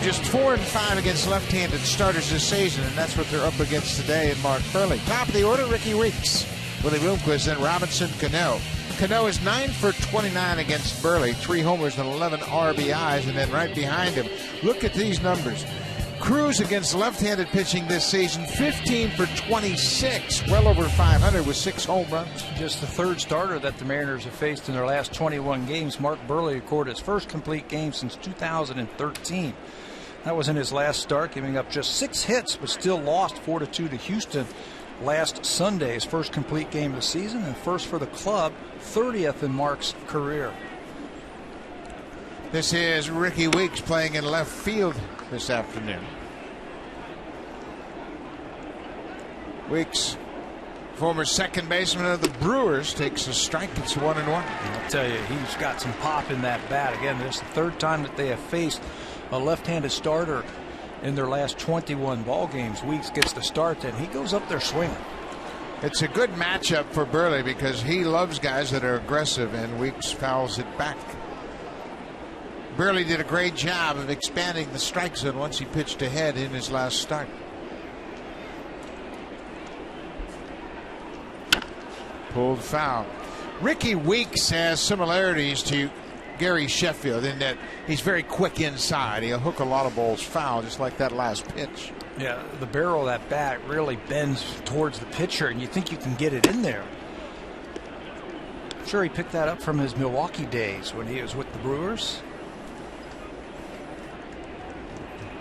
just 4-5 against left-handed starters this season, and that's what they're up against today in Mark Burley. Top of the order, Ricky Weeks, Willie Bloomquist, and Robinson Cano. Cano is 9 for 29 against Burley, 3 homers and 11 RBIs, and then right behind him, look at these numbers. Cruz against left-handed pitching this season, 15 for 26, well over 500 with 6 home runs. Just the third starter that the Mariners have faced in their last 21 games. Mark Burley recorded his first complete game since 2013. That was in his last start, giving up just 6 hits, but still lost 4-2 to Houston last Sunday. His first complete game of the season and first for the club, 30th in Mark's career. This is Ricky Weeks playing in left field this afternoon. Weeks, former second baseman of the Brewers, takes a strike. It's 1-1. I'll tell you, he's got some pop in that bat. Again, this is the third time that they have faced a left-handed starter in their last 21 ball games. Weeks gets the start, and he goes up there swinging. It's a good matchup for Burley because he loves guys that are aggressive, and Weeks fouls it back. Burley did a great job of expanding the strike zone once he pitched ahead in his last start. Pulled foul. Ricky Weeks has similarities to Gary Sheffield in that he's very quick inside. He'll hook a lot of balls foul, just like that last pitch. Yeah, the barrel of that bat really bends towards the pitcher, and you think you can get it in there. I'm sure he picked that up from his Milwaukee days when he was with the Brewers.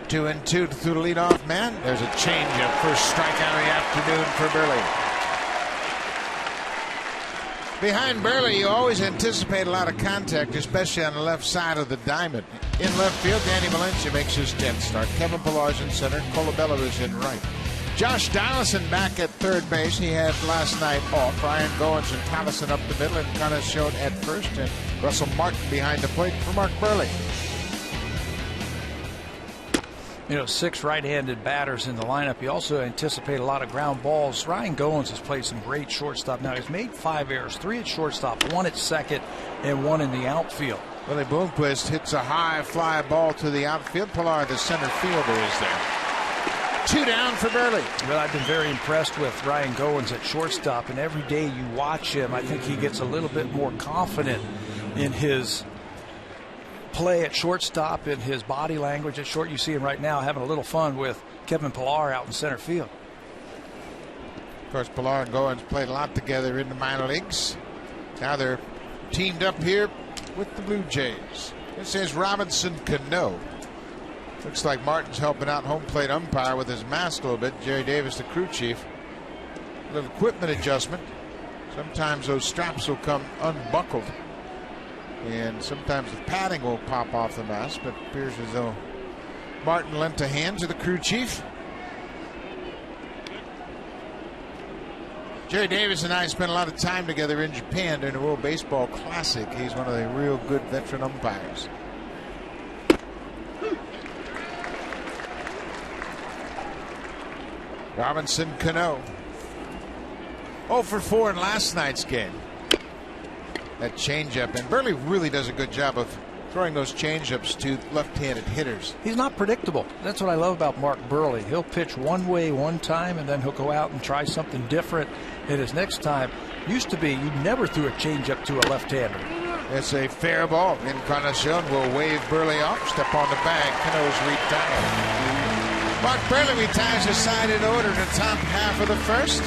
2-2 to the leadoff man. There's a changeup. First strikeout of the afternoon for Burley. Behind Burley, you always anticipate a lot of contact, especially on the left side of the diamond. In left field, Danny Valencia makes his 10th start. Kevin Pillar's in center. Colabella is in right. Josh Donaldson back at third base. He had last night off. Ryan Goins and Pallison up the middle, and Encarnacion at first, and Russell Martin behind the plate for Mark Burley. You know, 6 right-handed batters in the lineup. You also anticipate a lot of ground balls. Ryan Goins has played some great shortstop. Now, he's made 5 errors, 3 at shortstop, 1 at second, and 1 in the outfield. Willie Bloomquist hits a high fly ball to the outfield. Pillar, the center fielder, is there. 2 down for Burley. Well, I've been very impressed with Ryan Goins at shortstop, and every day you watch him, I think he gets a little bit more confident in his play at shortstop, and his body language at short. You see him right now having a little fun with Kevin Pillar out in center field. Of course, Pillar and Goins played a lot together in the minor leagues. Now they're teamed up here with the Blue Jays. This is Robinson Cano. Looks like Martin's helping out home plate umpire with his mask a little bit. Jerry Davis, the crew chief. A little equipment adjustment. Sometimes those straps will come unbuckled, and sometimes the padding will pop off the mask, but it appears as though Martin lent a hand to the crew chief. Jerry Davis and I spent a lot of time together in Japan during the World Baseball Classic. He's one of the real good veteran umpires. Robinson Cano 0 for 4 in last night's game. That changeup, and Burley really does a good job of throwing those changeups to left-handed hitters. He's not predictable. That's what I love about Mark Burley. He'll pitch one way one time, and then he'll go out and try something different in his next time. Used to be you never threw a changeup to a left-hander. It's a fair ball. Encarnacion will wave Burley off, step on the bag. Cano's retired. Mark Burley retires his side in order to top half of the first.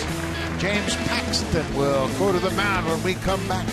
James Paxton will go to the mound when we come back.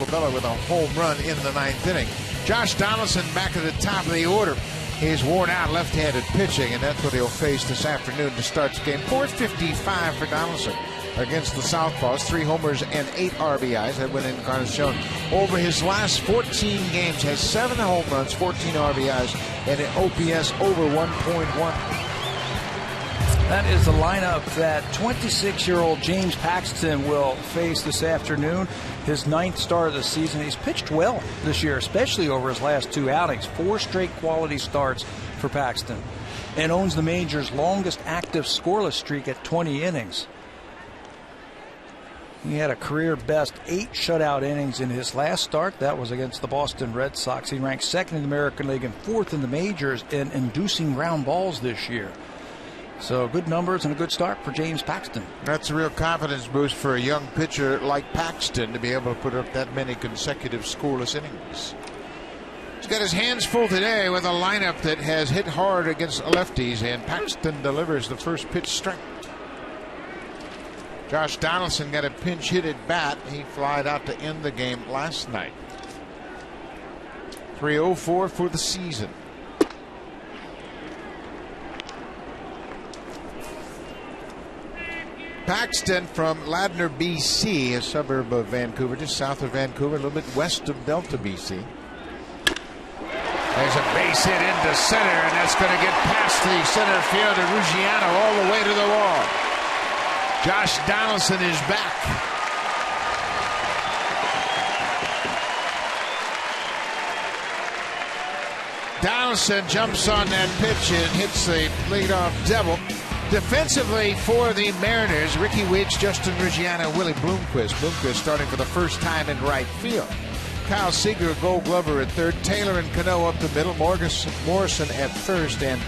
Bella with a home run in the 9th inning. Josh Donaldson back at the top of the order. He's worn out left-handed pitching, and that's what he'll face this afternoon to start the game. .455 for Donaldson against the Southpaws. 3 homers and 8 RBIs. That went in Encarnacion. Over his last 14 games, has 7 home runs, 14 RBIs, and an OPS over 1.1. That is the lineup that 26-year-old James Paxton will face this afternoon. His 9th start of the season. He's pitched well this year, especially over his last 2 outings. 4 straight quality starts for Paxton, and owns the major's longest active scoreless streak at 20 innings. He had a career best 8 shutout innings in his last start. That was against the Boston Red Sox. He ranked 2nd in the American League and 4th in the majors in inducing ground balls this year. So good numbers and a good start for James Paxton. That's a real confidence boost for a young pitcher like Paxton to be able to put up that many consecutive scoreless innings. He's got his hands full today with a lineup that has hit hard against lefties, and Paxton delivers the first pitch strike. Josh Donaldson got a pinch hit at bat. He flied out to end the game last night. 304 for the season. Paxton from Ladner, BC, a suburb of Vancouver, just south of Vancouver, a little bit west of Delta, BC. There's a base hit into center, and that's going to get past the center fielder, Ruggiano, all the way to the wall. Josh Donaldson is back. Donaldson jumps on that pitch and hits the leadoff double. Defensively for the Mariners, Ricky Wiggs, Justin Ruggiano, Willie Bloomquist. Bloomquist starting for the first time in right field. Kyle Seager, Gold Glover at third. Taylor and Cano up the middle. Morrison at first. And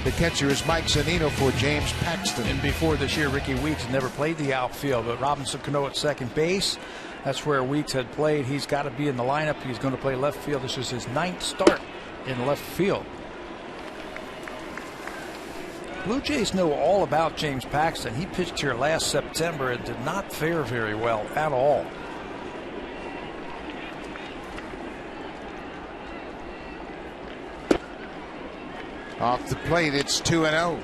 the catcher is Mike Zunino for James Paxton. And before this year, Ricky Wiggs never played the outfield, but Robinson Cano at second base. That's where Wiggs had played. He's got to be in the lineup. He's going to play left field. This is his 9th start in left field. Blue Jays know all about James Paxton. He pitched here last September and did not fare very well at all. Off the plate, it's 2-0.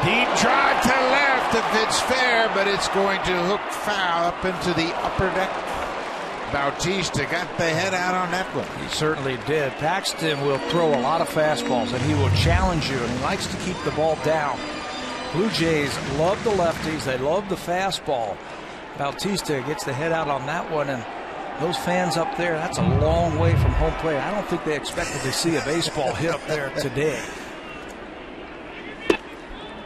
Deep drive to left if it's fair, but it's going to hook foul up into the upper deck. Bautista got the head out on that one. He certainly did. Paxton will throw a lot of fastballs, and he will challenge you, and he likes to keep the ball down. Blue Jays love the lefties. They love the fastball. Bautista gets the head out on that one, and those fans up there, that's a long way from home plate. I don't think they expected to see a baseball hit up there today.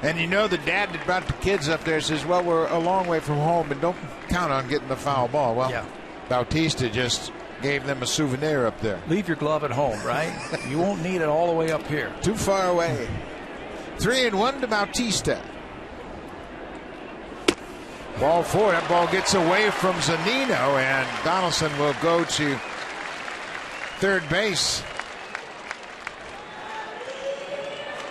And you know, the dad that brought the kids up there says, well, we're a long way from home, but don't count on getting the foul ball. Well, yeah. Bautista just gave them a souvenir up there. Leave your glove at home, right? You won't need it all the way up here. Too far away. 3-1 to Bautista. Ball four. That ball gets away from Zunino, and Donaldson will go to third base.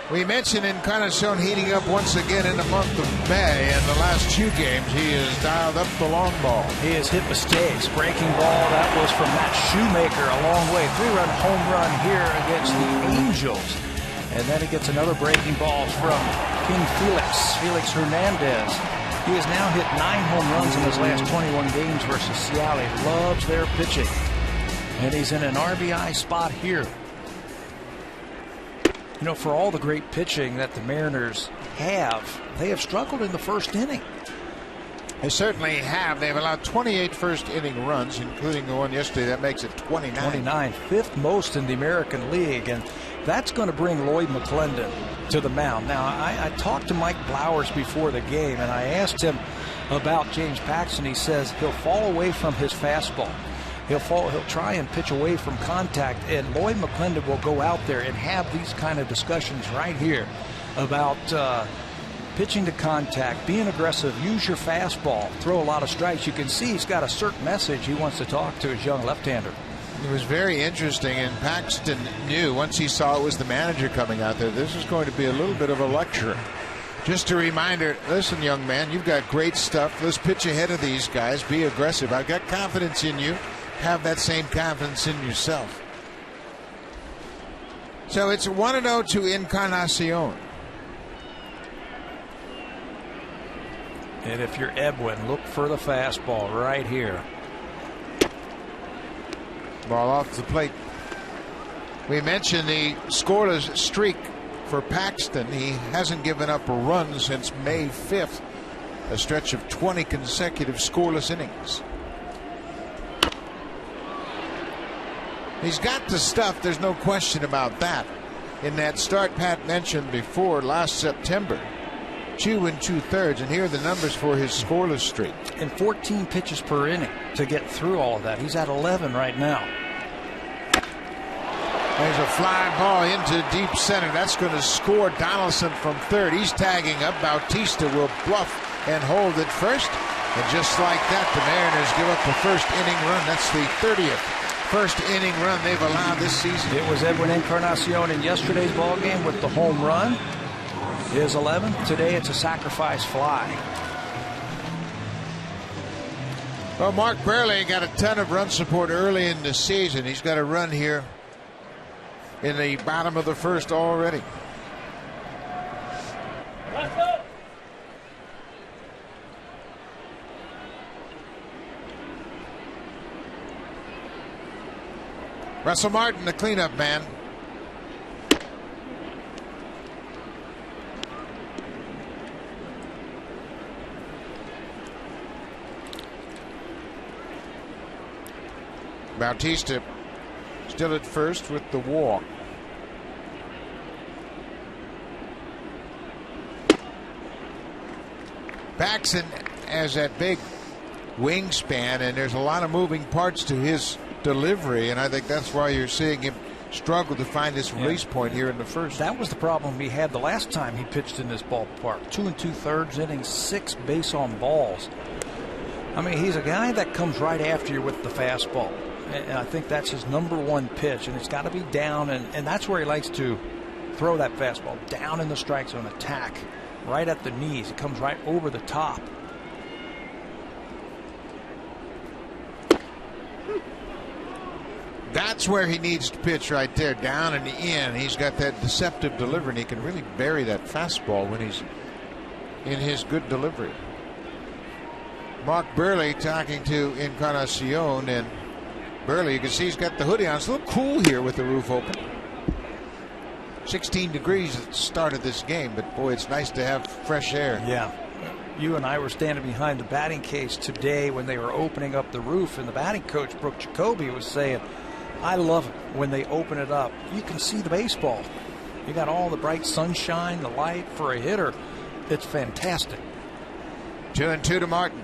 We mentioned Encarnacion heating up once again in the month of May. In the last 2 games, he has dialed up the long ball. He has hit mistakes. Breaking ball, that was from Matt Shoemaker a long way. 3-run home run here against the Angels. And then he gets another breaking ball from King Felix Hernandez. He has now hit 9 home runs in his last 21 games versus Seattle. He loves their pitching. And he's in an RBI spot here. You know, for all the great pitching that the Mariners have, they have struggled in the first inning. They certainly have. They've allowed 28 first inning runs, including the one yesterday. That makes it 29. 29, 5th most in the American League, and that's going to bring Lloyd McClendon to the mound. Now, I talked to Mike Blowers before the game, and I asked him about James Paxton. He says he'll fall away from his fastball. He'll try and pitch away from contact, and Lloyd McClendon will go out there and have these kind of discussions right here about pitching to contact, being aggressive, use your fastball, throw a lot of strikes. You can see he's got a certain message he wants to talk to his young left-hander. It was very interesting, and Paxton knew once he saw it was the manager coming out there, this is going to be a little bit of a lecture. Just a reminder, listen, young man, you've got great stuff. Let's pitch ahead of these guys. Be aggressive. I've got confidence in you. Have that same confidence in yourself. So it's 1-0 to Encarnacion. And if you're Edwin, look for the fastball right here. Ball off the plate. We mentioned the scoreless streak for Paxton. He hasn't given up a run since May 5th. A stretch of 20 consecutive scoreless innings. He's got the stuff. There's no question about that. In that start Pat mentioned before last September, 2 2/3, and here are the numbers for his scoreless streak. And 14 pitches per inning to get through all of that. He's at 11 right now. There's a fly ball into deep center. That's going to score Donaldson from third. He's tagging up. Bautista will bluff and hold at first. And just like that, the Mariners give up the first inning run. That's the 30th first inning run they've allowed this season. It was Edwin Encarnacion in yesterday's ball game with the home run. His 11th. Today it's a sacrifice fly. Well, Mark Burley got a ton of run support early in the season. He's got a run here in the bottom of the first already. Russell Martin, the cleanup man. Bautista still at first with the walk. Paxton has that big wingspan, and there's a lot of moving parts to his delivery, and I think that's why you're seeing him struggle to find his release point here in the first. That was the problem he had the last time he pitched in this ballpark. 2 2/3 innings, 6 base on balls. I mean, he's a guy that comes right after you with the fastball. And I think that's his number one pitch, and it's got to be down, and that's where he likes to throw that fastball, down in the strike zone, attack, right at the knees. It comes right over the top. That's where he needs to pitch right there, down and in. He's got that deceptive delivery, and he can really bury that fastball when he's in his good delivery. Mark Burley talking to Encarnacion, and Burley, you can see he's got the hoodie on. It's a little cool here with the roof open. 16 degrees at the start of this game, but boy, it's nice to have fresh air. Yeah. You and I were standing behind the batting cage today when they were opening up the roof, and the batting coach, Brooke Jacoby, was saying, I love it when they open it up. You can see the baseball. You got all the bright sunshine, the light for a hitter. It's fantastic. 2-2 to Martin.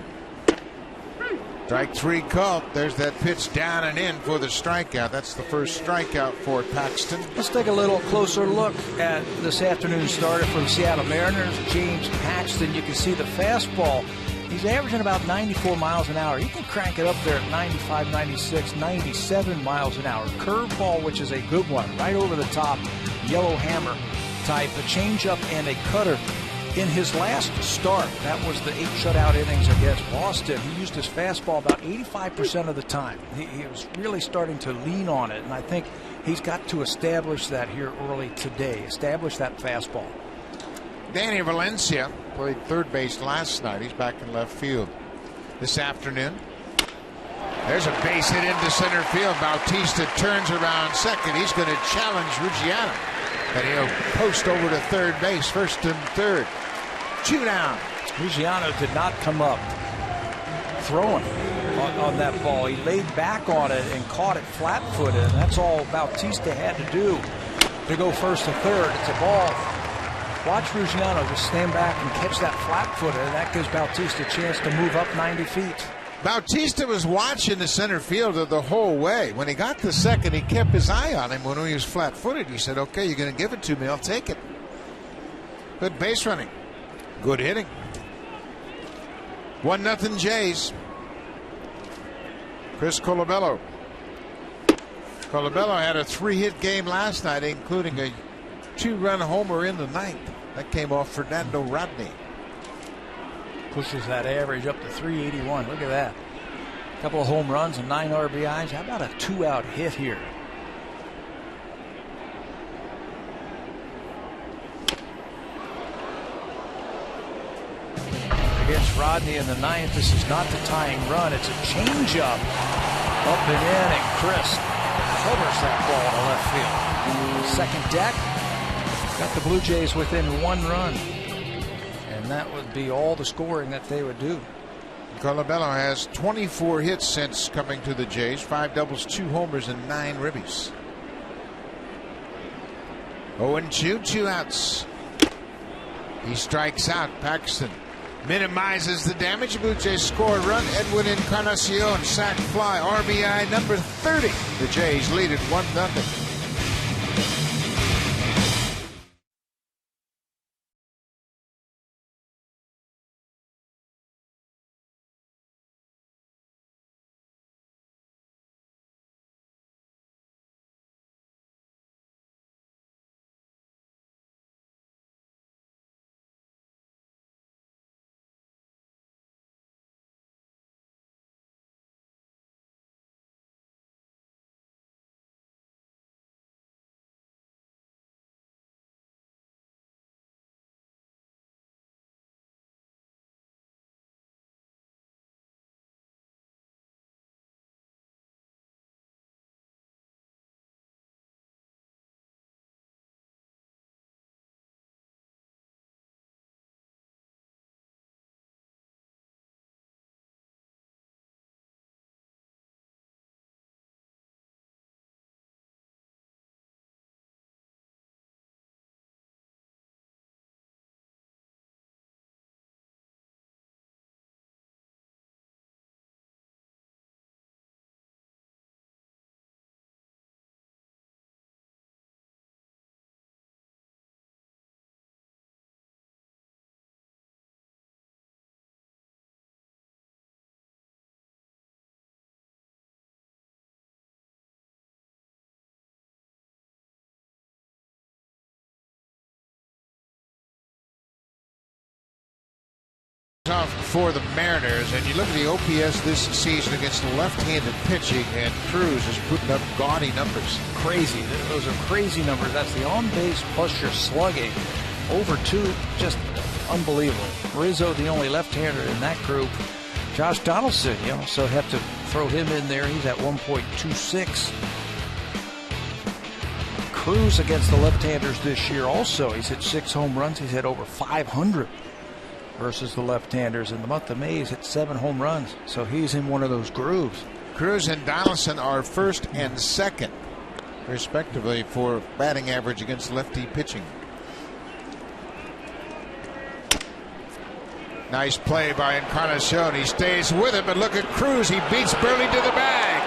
Strike 3 called. There's that pitch down and in for the strikeout. That's the first strikeout for Paxton. Let's take a little closer look at this afternoon's starter for the Seattle Mariners, James Paxton. You can see the fastball. He's averaging about 94 miles an hour. You can crank it up there at 95, 96, 97 miles an hour. Curveball, which is a good one, right over the top, yellow hammer type, a changeup and a cutter. In his last start, that was the 8 shutout innings against Boston, he used his fastball about 85% of the time. He was really starting to lean on it, and I think he's got to establish that here early today, establish that fastball. Danny Valencia played third base last night. He's back in left field this afternoon. There's a base hit into center field. Bautista turns around second. He's going to challenge Ruggiano, and he'll post over to third base, first and third. 2 down. Ruggiano did not come up throwing on that ball. He laid back on it and caught it flat-footed, and that's all Bautista had to do to go first to third. It's a ball. Watch Ruggiano just stand back and catch that flat-footed, and that gives Bautista a chance to move up 90 feet. Bautista was watching the center fielder the whole way. When he got to second, he kept his eye on him. When he was flat-footed, he said, okay, you're going to give it to me, I'll take it. Good base running. Good hitting. 1-0 Jays. Chris Colabello. Colabello had a 3-hit game last night, including a 2-run homer in the ninth. That came off Fernando Rodney. Pushes that average up to 381. Look at that. A couple of home runs and 9 RBIs. How about a 2-out hit here? Against Rodney in the ninth. This is not the tying run. It's a changeup. Up and in, and Chris covers that ball to left field. Second deck. Got the Blue Jays within 1 run. And that would be all the scoring that they would do. Colabello has 24 hits since coming to the Jays. 5 doubles, 2 homers, and 9 ribbies. 0-2, 2 outs. He strikes out. Paxton minimizes the damage. Blue Jays score a run. Edwin Encarnacion, sac fly, RBI number 30. The Jays lead at 1-0. Off for the Mariners, and you look at the OPS this season against the left-handed pitching, and Cruz is putting up gaudy numbers. Crazy. Those are crazy numbers. That's the on-base plus your slugging. Over 2, just unbelievable. Rizzo, the only left-hander in that group. Josh Donaldson, you also have to throw him in there. He's at 1.26. Cruz against the left-handers this year also. He's hit 6 home runs. He's hit over 500. Versus the left-handers. In the month of May, he's hit 7 home runs. So he's in one of those grooves. Cruz and Donaldson are first and second, respectively, for batting average against lefty pitching. Nice play by Encarnacion. He stays with it, but look at Cruz. He beats Burley to the bag.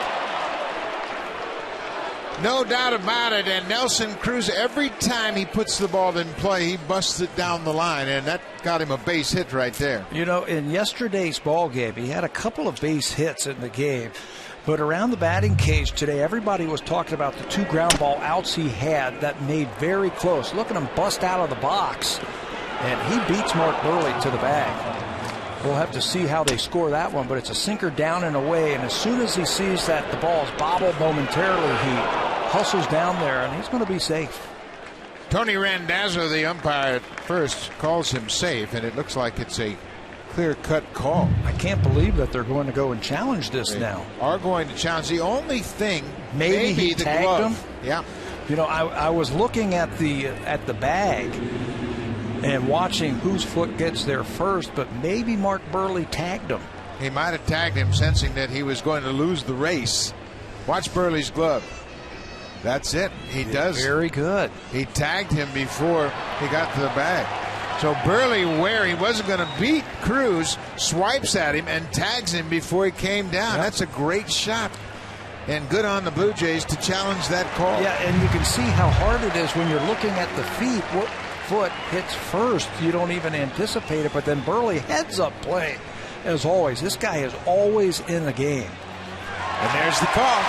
No doubt about it. And Nelson Cruz, every time he puts the ball in play, he busts it down the line, and that got him a base hit right there. You know, in yesterday's ball game, he had a couple of base hits in the game, but around the batting cage today, everybody was talking about the 2 ground ball outs he had that made very close. Look at him bust out of the box, and he beats Mark Burley to the bag. We'll have to see how they score that one, but it's a sinker down and away, and as soon as he sees that the ball is bobbled momentarily, he hustles down there, and he's going to be safe. Tony Randazzo, the umpire at first, calls him safe, and it looks like it's a clear-cut call. I can't believe that they're going to go and challenge this now. Are going to challenge. The only thing, maybe he the tagged glove. him. Yeah. You know, I was looking at the bag and watching whose foot gets there first, but maybe Mark Burley tagged him. He might have tagged him, sensing that he was going to lose the race. Watch Burley's glove. That's it. He does. Very good. He tagged him before he got to the bag. So Burley, where he wasn't going to beat Cruz, swipes at him and tags him before he came down. Yep. That's a great shot. And good on the Blue Jays to challenge that call. Yeah, and you can see how hard it is when you're looking at the feet. foot, hits first. You don't even anticipate it, but then Burley heads up play. As always, this guy is always in the game. And there's the call.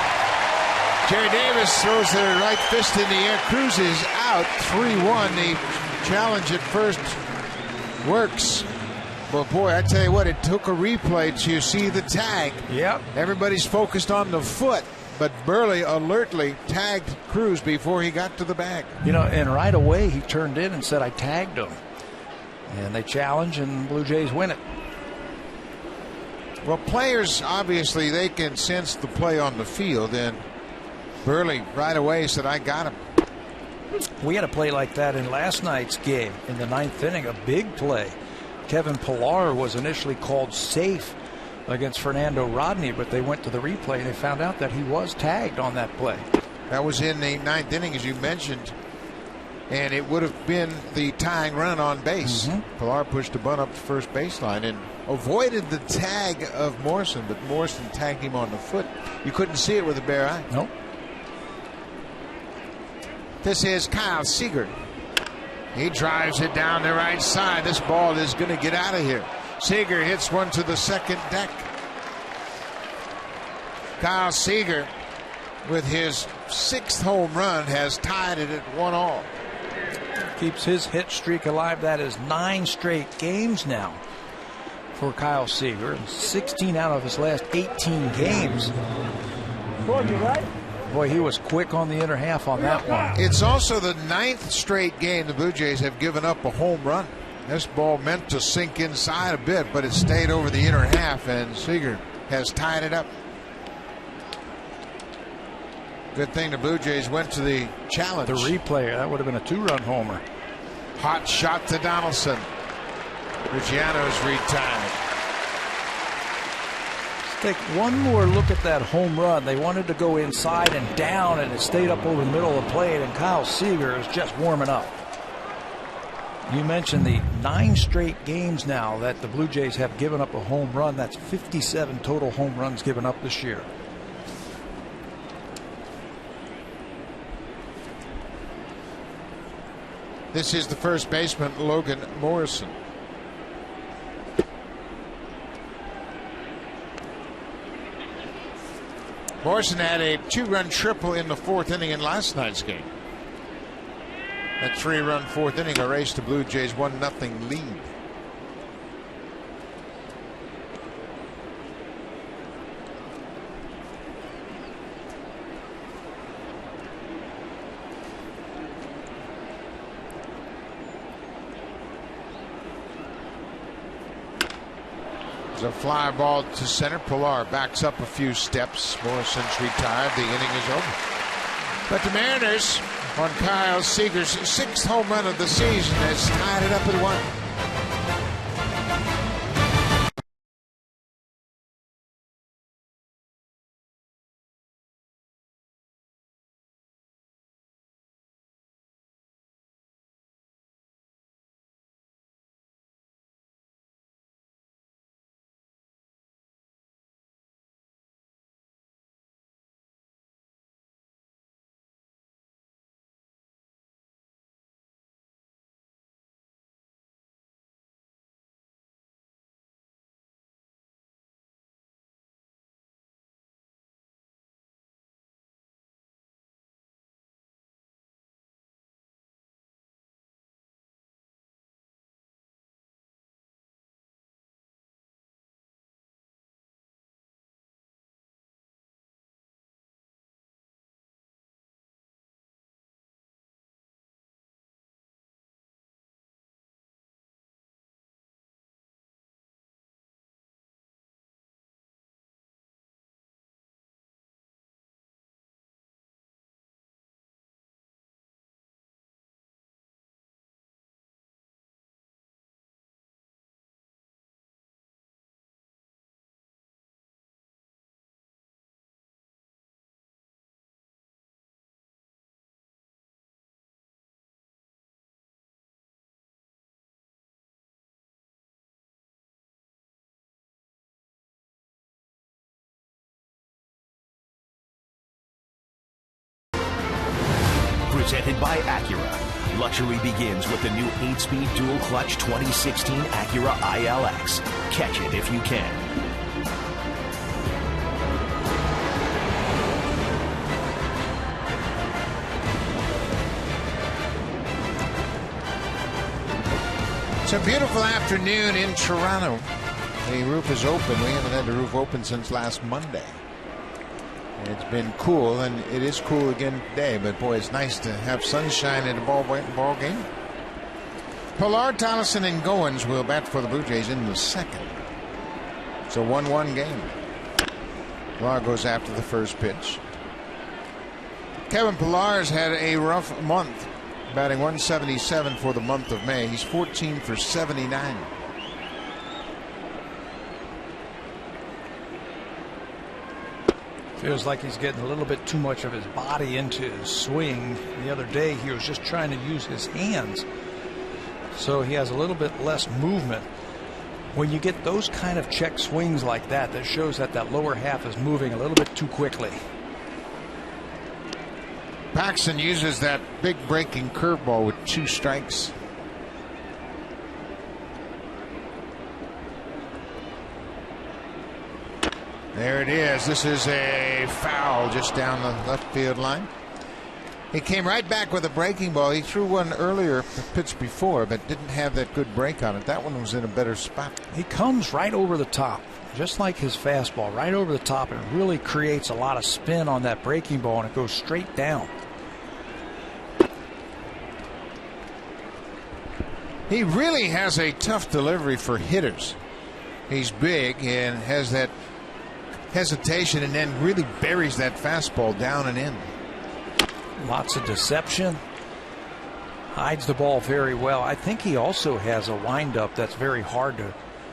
Jerry Davis throws the right fist in the air, cruises out 3-1. The challenge at first works. But boy, I tell you what, it took a replay to see the tag. Yep. Everybody's focused on the foot, but Burley alertly tagged Cruz before he got to the bag. You know, and right away he turned in and said, I tagged him. And they challenge, and Blue Jays win it. Well, players, obviously, they can sense the play on the field, and Burley right away said, I got him. We had a play like that in last night's game in the 9th inning, a big play. Kevin Pillar was initially called safe against Fernando Rodney, but they went to the replay and they found out that he was tagged on that play. That was in the 9th inning, as you mentioned, and it would have been the tying run on base. Pillar pushed a bunt up the first baseline and avoided the tag of Morrison, but Morrison tagged him on the foot. You couldn't see it with a bare eye. Nope. This is Kyle Seager. He drives it down the right side. This ball is going to get out of here. Seager hits one to the second deck. Kyle Seager, with his 6th home run, has tied it at 1-all. Keeps his hit streak alive. That is 9 straight games now for Kyle Seager. 16 out of his last 18 games. Boy, he was quick on the inner half on that one. It's also the 9th straight game the Blue Jays have given up a home run. This ball meant to sink inside a bit, but it stayed over the inner half, and Seager has tied it up. Good thing the Blue Jays went to the challenge. The replay, that would have been a 2-run homer. Hot shot to Donaldson. Luciano's retired. Take one more look at that home run. They wanted to go inside and down, and it stayed up over the middle of the plate, and Kyle Seager is just warming up. You mentioned the 9 straight games now that the Blue Jays have given up a home run. That's 57 total home runs given up this year. This is the first baseman, Logan Morrison. Morrison had a 2-run triple in the 4th inning in last night's game. That 3-run 4th inning erased the Blue Jays 1-0 lead. A fly ball to center. Pillar backs up a few steps. Morrison's retired. The inning is over. But the Mariners, on Kyle Seager's 6th home run of the season, has tied it up at 1. Presented by Acura. Luxury begins with the new 8-speed dual-clutch 2016 Acura ILX. Catch it if you can. It's a beautiful afternoon in Toronto. The roof is open. We haven't had the roof open since last Monday. It's been cool, and it is cool again today, but boy, it's nice to have sunshine in a ball game. Pilar, Tolleson, and Goins will bat for the Blue Jays in the second. It's a 1-1 game. Pilar goes after the first pitch. Kevin Pillar's had a rough month, batting 177 for the month of May. He's 14 for 79. Feels like he's getting a little bit too much of his body into his swing. The other day he was just trying to use his hands, so he has a little bit less movement. When you get those kind of check swings like that, that shows that that lower half is moving a little bit too quickly. Paxton uses that big breaking curveball with 2 strikes. There it is. This is a foul just down the left field line. He came right back with a breaking ball. He threw one earlier, the pitch before, but didn't have that good break on it. That one was in a better spot. He comes right over the top, just like his fastball, right over the top, and it really creates a lot of spin on that breaking ball, and it goes straight down. He really has a tough delivery for hitters. He's big and has that hesitation, and then really buries that fastball down and in. Lots of deception. Hides the ball very well. I think he also has a windup that's very hard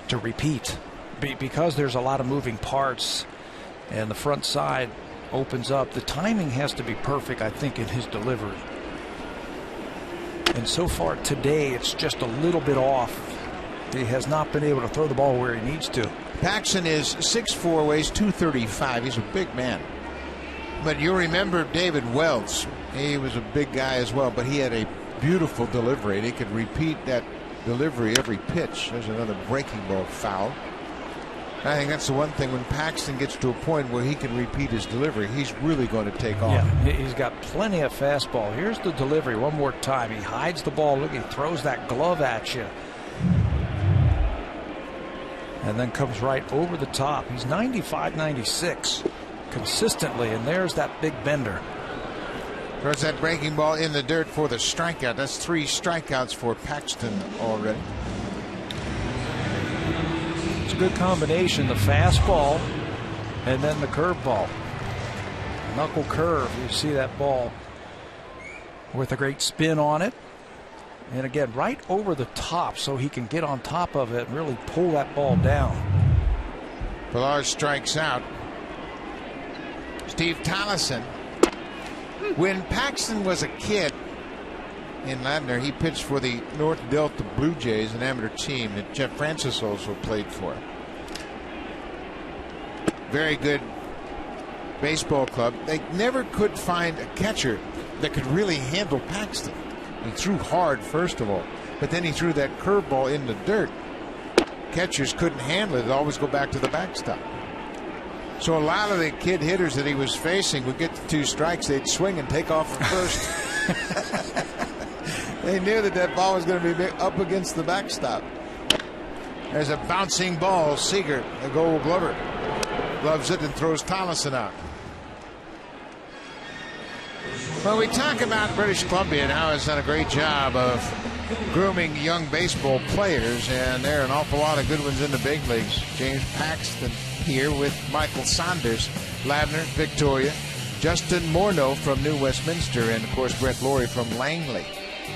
to repeat because there's a lot of moving parts, and the front side opens up. The timing has to be perfect, I think, in his delivery. And so far today, it's just a little bit off. He has not been able to throw the ball where he needs to. Paxton is 6'4", weighs 235. He's a big man. But you remember David Wells. He was a big guy as well, but he had a beautiful delivery. He could repeat that delivery every pitch. There's another breaking ball foul. I think that's the one thing when Paxton gets to a point where he can repeat his delivery, he's really going to take off. Yeah, he's got plenty of fastball. Here's the delivery one more time. He hides the ball. Look, he throws that glove at you. And then comes right over the top. He's 95-96 consistently, and there's that big bender. Throws that breaking ball in the dirt for the strikeout. That's 3 strikeouts for Paxton already. It's a good combination, the fastball and then the curveball. Knuckle curve. You see that ball with a great spin on it. And again, right over the top, so he can get on top of it and really pull that ball down. Pilar strikes out. Steve Tolleson. When Paxton was a kid in Ladner, he pitched for the North Delta Blue Jays, an amateur team that Jeff Francis also played for. Very good baseball club. They never could find a catcher that could really handle Paxton. He threw hard, first of all, but then he threw that curveball in the dirt. Catchers couldn't handle it. They'd always go back to the backstop. So a lot of the kid hitters that he was facing would get the 2 strikes. They'd swing and take off from first. They knew that that ball was going to be up against the backstop. There's a bouncing ball. Seager, a Gold Glover, gloves it and throws Tolleson out. Well, we talk about British Columbia and how it's done a great job of grooming young baseball players, and there are an awful lot of good ones in the big leagues. James Paxton here with Michael Saunders, Ladner, Victoria, Justin Morneau from New Westminster, and of course Brett Laurie from Langley.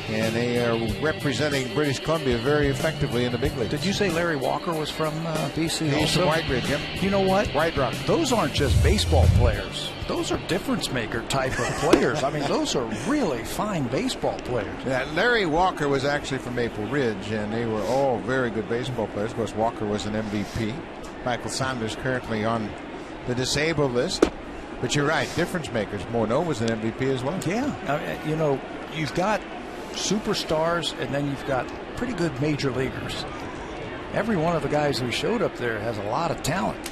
And they are representing British Columbia very effectively in the big leagues. Did you say Larry Walker was from BC? He's from White Ridge, yep. You know what? White Rock. Those aren't just baseball players. Those are difference maker type of players. I mean, those are really fine baseball players. Yeah, Larry Walker was actually from Maple Ridge, and they were all very good baseball players. Of course, Walker was an MVP. Michael Saunders currently on the disabled list. But you're right, difference makers. Morneau was an MVP as well. Yeah, you know, you've got superstars, and then you've got pretty good major leaguers. Every one of the guys who showed up there has a lot of talent.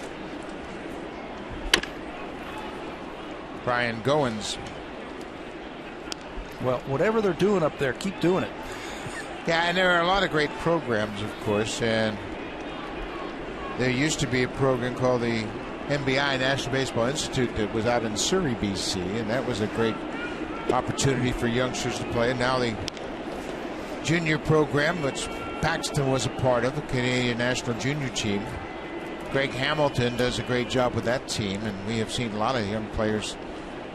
Brian Goins. Well, whatever they're doing up there, keep doing it. Yeah, and there are a lot of great programs, of course, and there used to be a program called the MBI, National Baseball Institute, that was out in Surrey, BC, and that was a great opportunity for youngsters to play. And now the junior program, which Paxton was a part of, the Canadian national junior team. Greg Hamilton does a great job with that team, and we have seen a lot of young players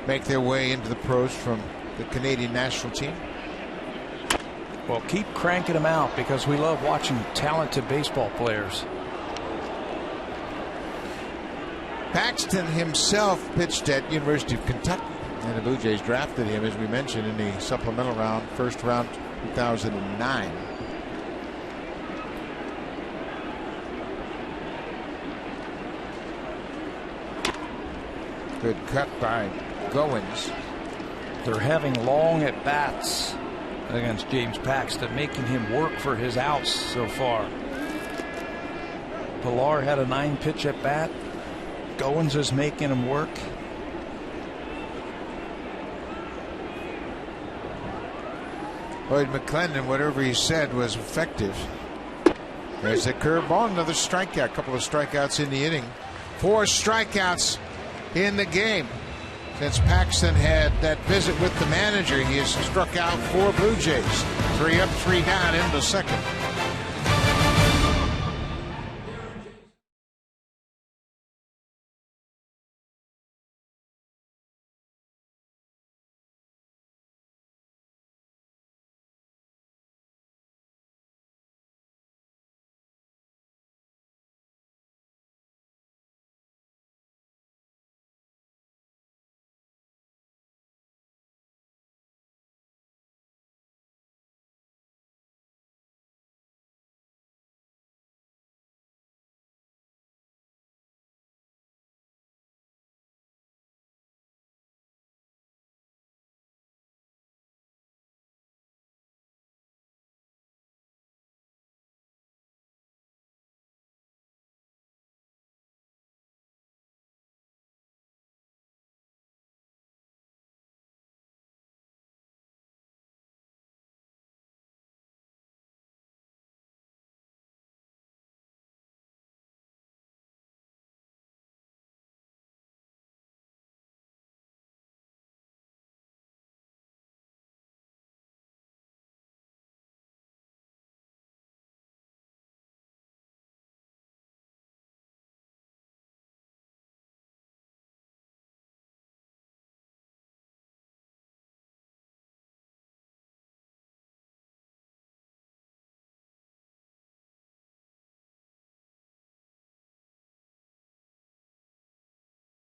make their way into the pros from the Canadian national team. Well, keep cranking them out because we love watching talented baseball players. Paxton himself pitched at University of Kentucky, and the Blue Jays drafted him, as we mentioned, in the supplemental round, first round, 2009. Good cut by Goins. They're having long at bats against James Paxton, making him work for his outs so far. Pilar had a 9-pitch at bat. Goins is making him work. Lloyd McClendon, whatever he said was effective. There's a curveball, another strikeout, a couple of strikeouts in the inning. 4 strikeouts in the game. Since Paxton had that visit with the manager, he has struck out 4 Blue Jays. 3 up, 3 down in the second.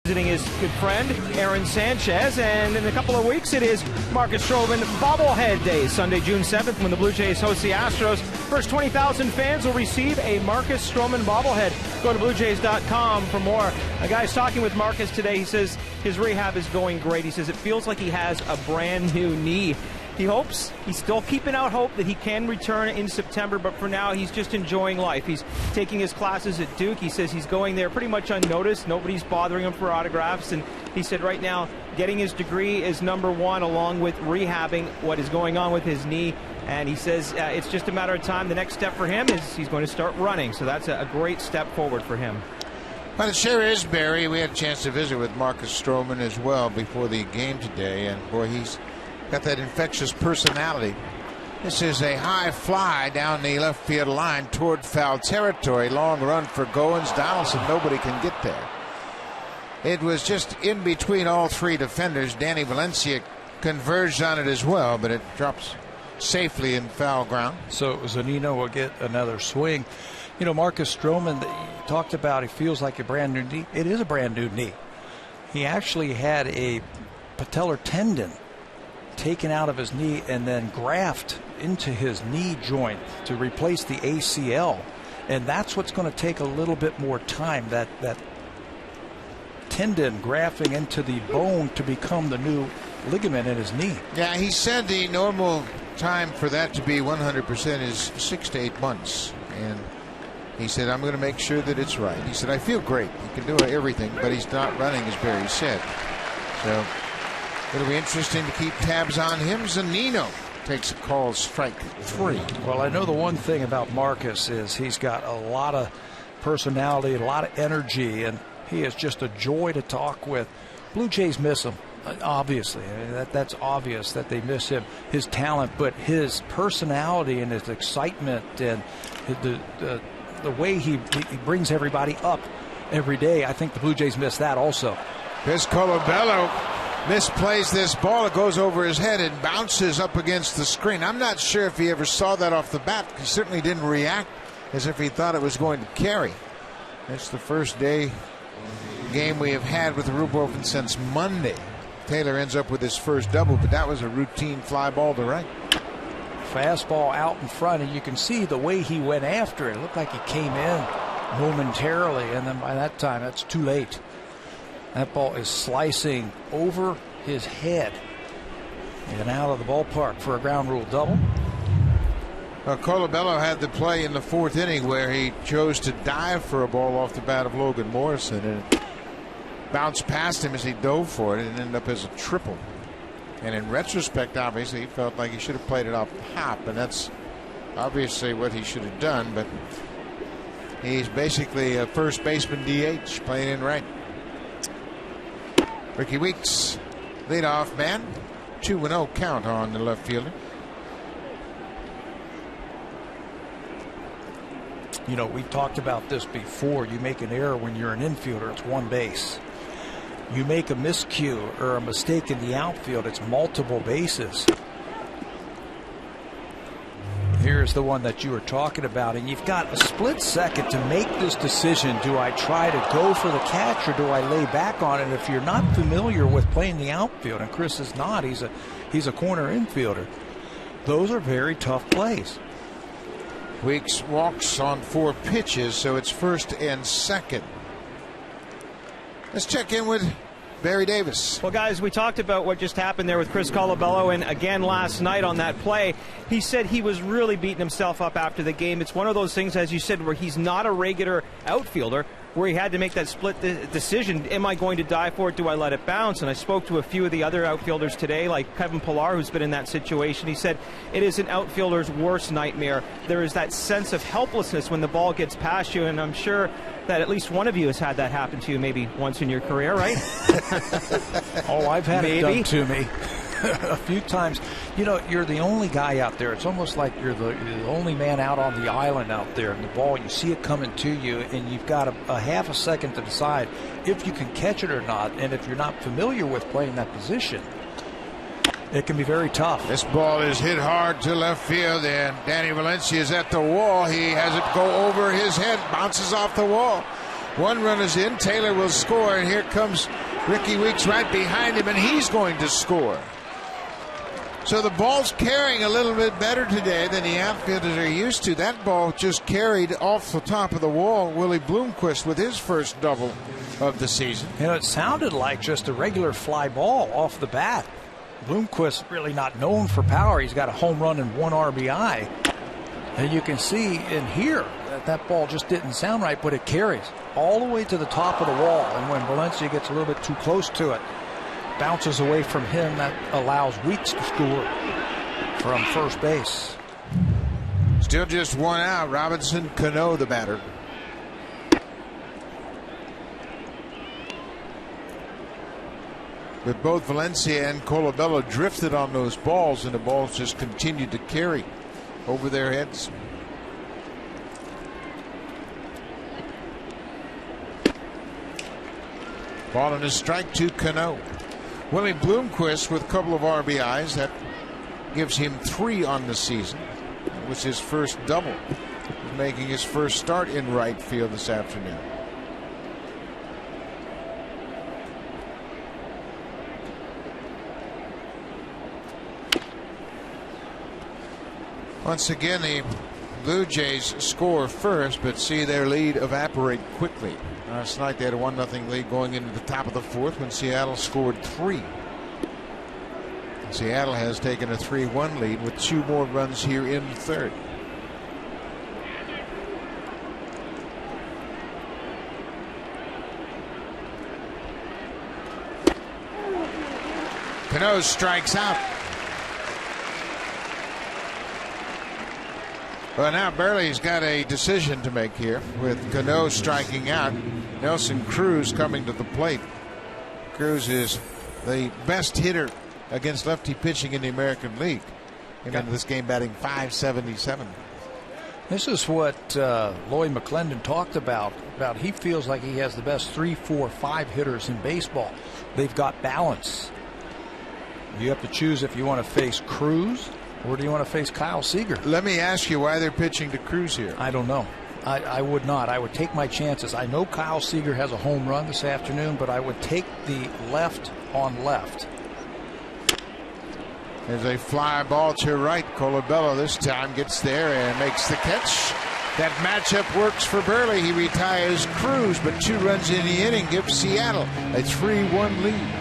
Visiting his good friend Aaron Sanchez, and in a couple of weeks it is Marcus Stroman bobblehead day, Sunday, June 7th, when the Blue Jays host the Astros. First 20,000 fans will receive a Marcus Stroman bobblehead. Go to BlueJays.com for more. A guy's talking with Marcus today. He says his rehab is going great. He says it feels like he has a brand new knee. He hopes, he's still keeping out hope that he can return in September, but for now he's just enjoying life. He's taking his classes at Duke. He says he's going there pretty much unnoticed. Nobody's bothering him for autographs, and he said right now getting his degree is #1, along with rehabbing what is going on with his knee. And he says it's just a matter of time. The next step for him is he's going to start running, so that's a great step forward for him. Well, it sure is, Barry. We had a chance to visit with Marcus Stroman as well before the game today, and boy, he's got that infectious personality. This is a high fly down the left field line toward foul territory. Long run for Goins. Donaldson, nobody can get there. It was just in between all 3 defenders. Danny Valencia converged on it as well, but it drops safely in foul ground. So Zunino will get another swing. You know, Marcus Stroman, that you talked about, he feels like a brand new knee. It is a brand new knee. He actually had a patellar tendon taken out of his knee and then grafted into his knee joint to replace the ACL, and that's what's going to take a little bit more time, that tendon grafting into the bone to become the new ligament in his knee. Yeah, he said the normal time for that to be 100% is 6 to 8 months. And he said, I'm going to make sure that it's right. He said, I feel great. He can do everything, but he's not running, as Barry said. So it'll be interesting to keep tabs on him. Zunino takes a call, strike 3. Well, I know the one thing about Marcus is he's got a lot of personality, a lot of energy, and he is just a joy to talk with. Blue Jays miss him, obviously. I mean, that's obvious that they miss him, his talent, but his personality and his excitement and the way he brings everybody up every day. I think the Blue Jays miss that also. Here's Colabello. Misplays this ball. It goes over his head and bounces up against the screen. I'm not sure if he ever saw that off the bat. He certainly didn't react as if he thought it was going to carry. It's the first day game we have had with the roof open since Monday. Taylor ends up with his first double, but that was a routine fly ball to right. Fastball out in front, and you can see the way he went after it. It looked like he came in momentarily, and then by that time, that's too late. That ball is slicing over his head and out of the ballpark for a ground rule double. Colabello had the play in the 4th inning where he chose to dive for a ball off the bat of Logan Morrison, and it bounced past him as he dove for it and ended up as a triple. And in retrospect, obviously, he felt like he should have played it off top, and that's obviously what he should have done. But he's basically a first baseman DH playing in right. Ricky Weeks, leadoff man, 2-0 count on the left fielder. You know, we've talked about this before. You make an error when you're an infielder, it's one base. You make a miscue or a mistake in the outfield, it's multiple bases. Here's the one that you were talking about, and you've got a split second to make this decision. Do I try to go for the catch or do I lay back on it? If you're not familiar with playing the outfield, and Chris is not, he's a corner infielder, those are very tough plays. Weeks walks on 4 pitches, so it's first and second. Let's check in with Barry Davis. Well, guys, we talked about what just happened there with Chris Colabello, and again last night on that play, he said he was really beating himself up after the game. It's one of those things, as you said, where he's not a regular outfielder, where he had to make that split decision. Am I going to dive for it? Do I let it bounce? And I spoke to a few of the other outfielders today, like Kevin Pillar, who's been in that situation. He said it is an outfielder's worst nightmare. There is that sense of helplessness when the ball gets past you, and I'm sure that at least one of you has had that happen to you maybe once in your career, right? Oh, I've had it done to me a few times. You know, you're the only guy out there. It's almost like you're the only man out on the island out there, and the ball, you see it coming to you, and you've got a half a second to decide if you can catch it or not. And if you're not familiar with playing that position, it can be very tough. This ball is hit hard to left field, and Danny Valencia is at the wall. He has it go over his head, bounces off the wall. 1 run is in. Taylor will score, and here comes Ricky Weeks right behind him, and he's going to score. So the ball's carrying a little bit better today than the outfielders are used to. That ball just carried off the top of the wall. Willie Bloomquist with his first double of the season. You know, it sounded like just a regular fly ball off the bat. Bloomquist really not known for power. He's got a home run and 1 RBI. And you can see and hear that ball just didn't sound right, but it carries all the way to the top of the wall. And when Valencia gets a little bit too close to it, bounces away from him, that allows Weeks to score from first base. Still just 1 out. Robinson Cano, the batter. But both Valencia and Colabello drifted on those balls, and the balls just continued to carry over their heads. Ball and a strike to Cano. Willie Bloomquist with a couple of RBIs. That gives him 3 on the season. That was his first double. He's making his first start in right field this afternoon. Once again, the Blue Jays score first, but see their lead evaporate quickly. Last night they had a 1-0 lead going into the top of the 4th when Seattle scored 3. Seattle has taken a 3-1 lead with 2 more runs here in the third. Cano strikes out. Well, now Burley's got a decision to make here with Cano striking out. Nelson Cruz coming to the plate. Cruz is the best hitter against lefty pitching in the American League. Came into this game batting .577. This is what Lloyd McClendon talked about. He feels like he has the best 3, 4, 5 hitters in baseball. They've got balance. You have to choose if you want to face Cruz or do you want to face Kyle Seager. Let me ask you why they're pitching to Cruz here. I don't know. I would not. I would take my chances. I know Kyle Seager has a home run this afternoon, but I would take the left on left. There's a fly ball to right. Colabello this time gets there and makes the catch. That matchup works for Burley. He retires Cruz, but 2 runs in the inning gives Seattle a 3-1 lead.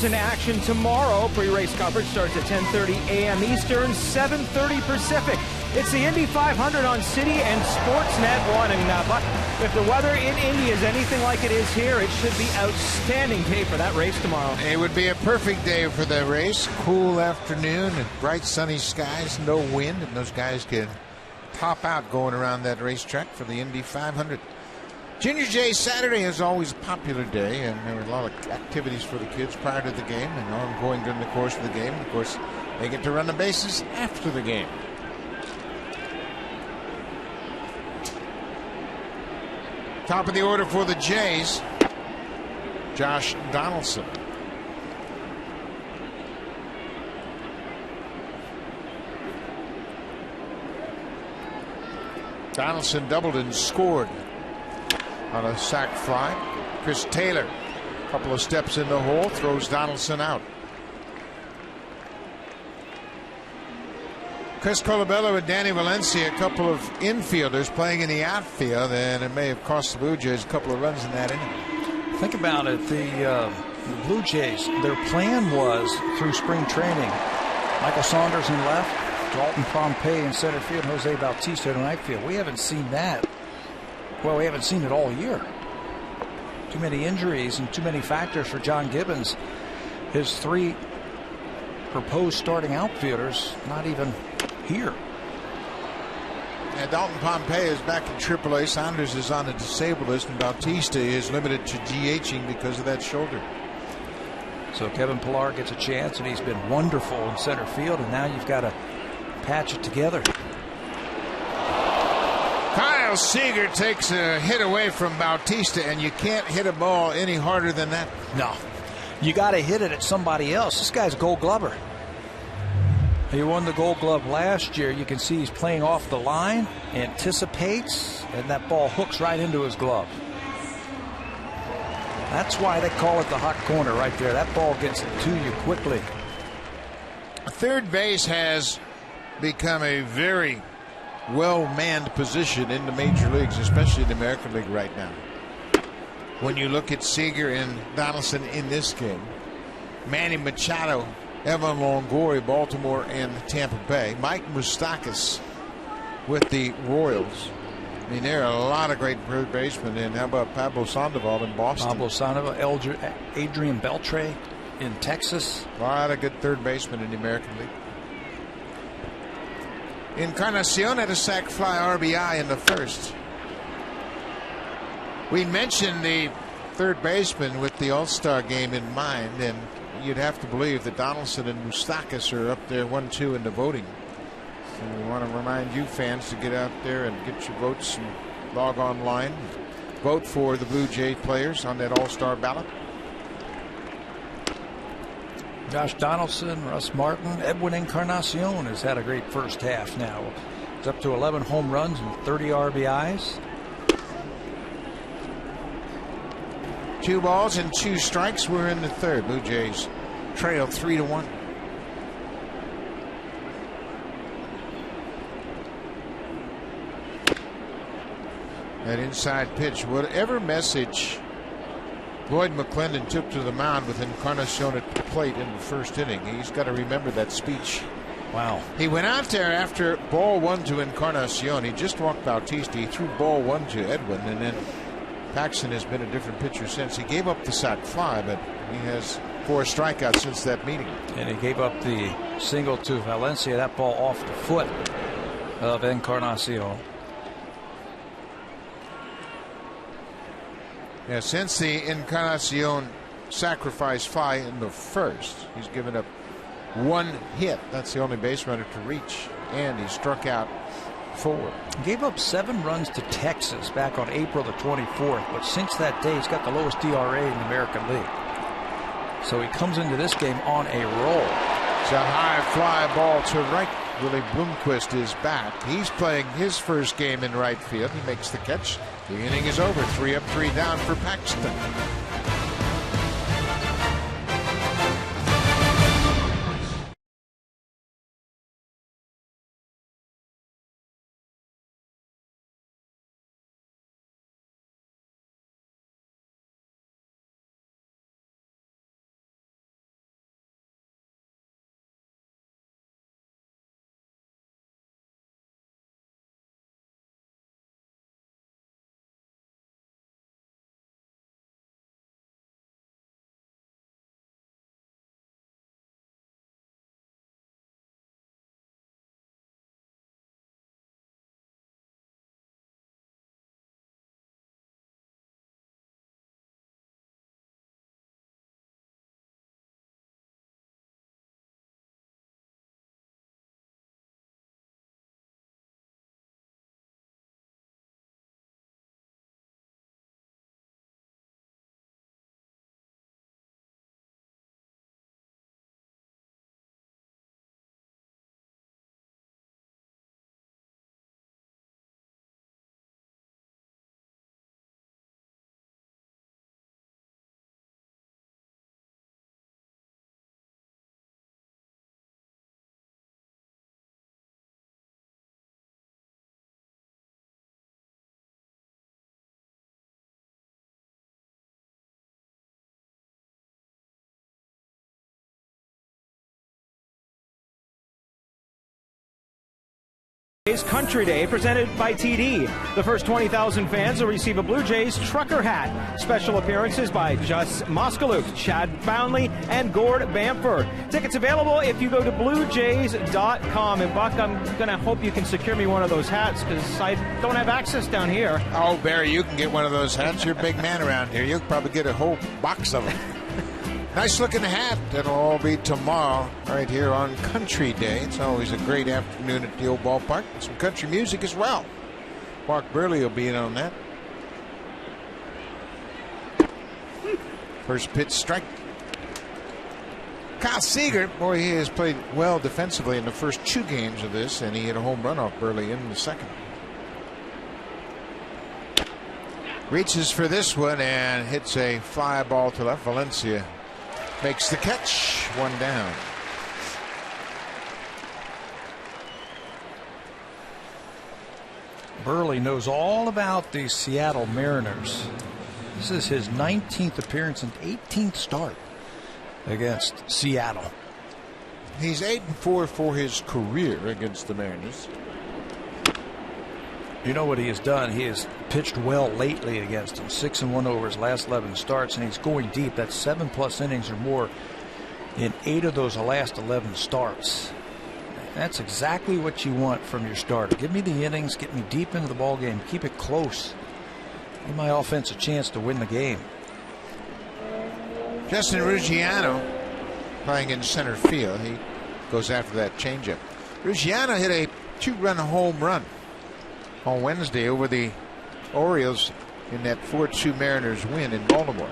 In action tomorrow. Pre-race coverage starts at 10:30 a.m. Eastern, 7:30 Pacific. It's the Indy 500 on City and Sportsnet 1. And Buck, if the weather in Indy is anything like it is here, it should be outstanding day for that race tomorrow. It would be a perfect day for the race. Cool afternoon and bright sunny skies, no wind, and those guys can top out going around that racetrack for the Indy 500. Junior J Saturday is always a popular day, and there were a lot of activities for the kids prior to the game and ongoing during the course of the game. Of course, they get to run the bases after the game. Top of the order for the Jays, Josh Donaldson. Donaldson doubled and scored on a sac fly. Chris Taylor, a couple of steps in the hole, throws Donaldson out. Chris Colabello and Danny Valencia, a couple of infielders playing in the outfield, and it may have cost the Blue Jays a couple of runs in that inning. Think about it. The Blue Jays, their plan was through spring training, Michael Saunders in left, Dalton Pompey in center field, and Jose Bautista in right field. We haven't seen that. Well, we haven't seen it all year. Too many injuries and too many factors for John Gibbons. His 3 proposed starting outfielders not even here. And Dalton Pompey is back in AAA. Saunders is on the disabled list, and Bautista is limited to DHing because of that shoulder. So Kevin Pillar gets a chance, and he's been wonderful in center field, and now you've got to patch it together. Kyle Seager takes a hit away from Bautista, and you can't hit a ball any harder than that. No. You got to hit it at somebody else. This guy's a Gold Glover. He won the Gold Glove last year. You can see he's playing off the line, anticipates, and that ball hooks right into his glove. That's why they call it the hot corner right there. That ball gets to you quickly. Third base has become a very well-manned position in the major leagues, especially in the American League right now. When you look at Seager and Donaldson in this game, Manny Machado, Evan Longoria, Baltimore and Tampa Bay, Mike Moustakas with the Royals. I mean, there are a lot of great third basemen. And how about Pablo Sandoval in Boston? Pablo Sandoval, Adrian Beltre in Texas. A lot of good third basemen in the American League. Encarnacion had a sac fly RBI in the first. We mentioned the third baseman with the All-Star game in mind, and you'd have to believe that Donaldson and Moustakas are up there 1-2 in the voting. So we want to remind you fans to get out there and get your votes and log online. Vote for the Blue Jay players on that All-Star ballot. Josh Donaldson, Russ Martin, Edwin Encarnacion has had a great first half now. He's up to 11 home runs and 30 RBIs. 2 balls and 2 strikes. We're in the third. Blue Jays trail 3-1. That inside pitch, whatever message Lloyd McClendon took to the mound with Encarnacion at the plate in the first inning, he's got to remember that speech. Wow. He went out there after ball 1 to Encarnacion. He just walked Bautista. He threw ball 1 to Edwin, and then Paxton has been a different pitcher since. He gave up the sac fly, but he has 4 strikeouts since that meeting. And he gave up the single to Valencia. That ball off the foot of Encarnacion. Yeah, since the Encarnacion sacrifice fly in the first, he's given up 1 hit. That's the only base runner to reach, and he struck out 4. He gave up 7 runs to Texas back on April the 24th, but since that day he's got the lowest DRA in the American League. So he comes into this game on a roll. It's a high fly ball to right. Willie Bloomquist is back. He's playing his first game in right field. He makes the catch. The inning is over. 3 up, 3 down for Paxton. Country Day presented by TD. The first 20,000 fans will receive a Blue Jays trucker hat. Special appearances by Jus Moskaluk, Chad Bownley, and Gord Bamford. Tickets available if you go to bluejays.com. And Buck, I'm going to hope you can secure me one of those hats because I don't have access down here. Oh, Barry, you can get one of those hats. You're a big man around here. You'll probably get a whole box of them. Nice looking hat. That'll all be tomorrow right here on Country Day. It's always a great afternoon at the old ballpark. Some country music as well. Mark Burley will be in on that. First pitch strike. Kyle Seager, boy, he has played well defensively in the first 2 games of this, and he hit a home run off Burley in the second. Reaches for this one and hits a fly ball to left. Valencia makes the catch. 1 down. Burley knows all about the Seattle Mariners. This is his 19th appearance and 18th start against Seattle. He's 8-4 for his career against the Mariners. You know what he has done? He has pitched well lately against them. 6-1 over his last 11 starts, and he's going deep. That's 7+ innings or more in 8 of those last 11 starts. That's exactly what you want from your starter. Give me the innings, get me deep into the ball game, keep it close. Give my offense a chance to win the game. Justin Ruggiano playing in center field. He goes after that changeup. Ruggiano hit a 2-run home run on Wednesday over the Orioles in that 4-2 Mariners win in Baltimore.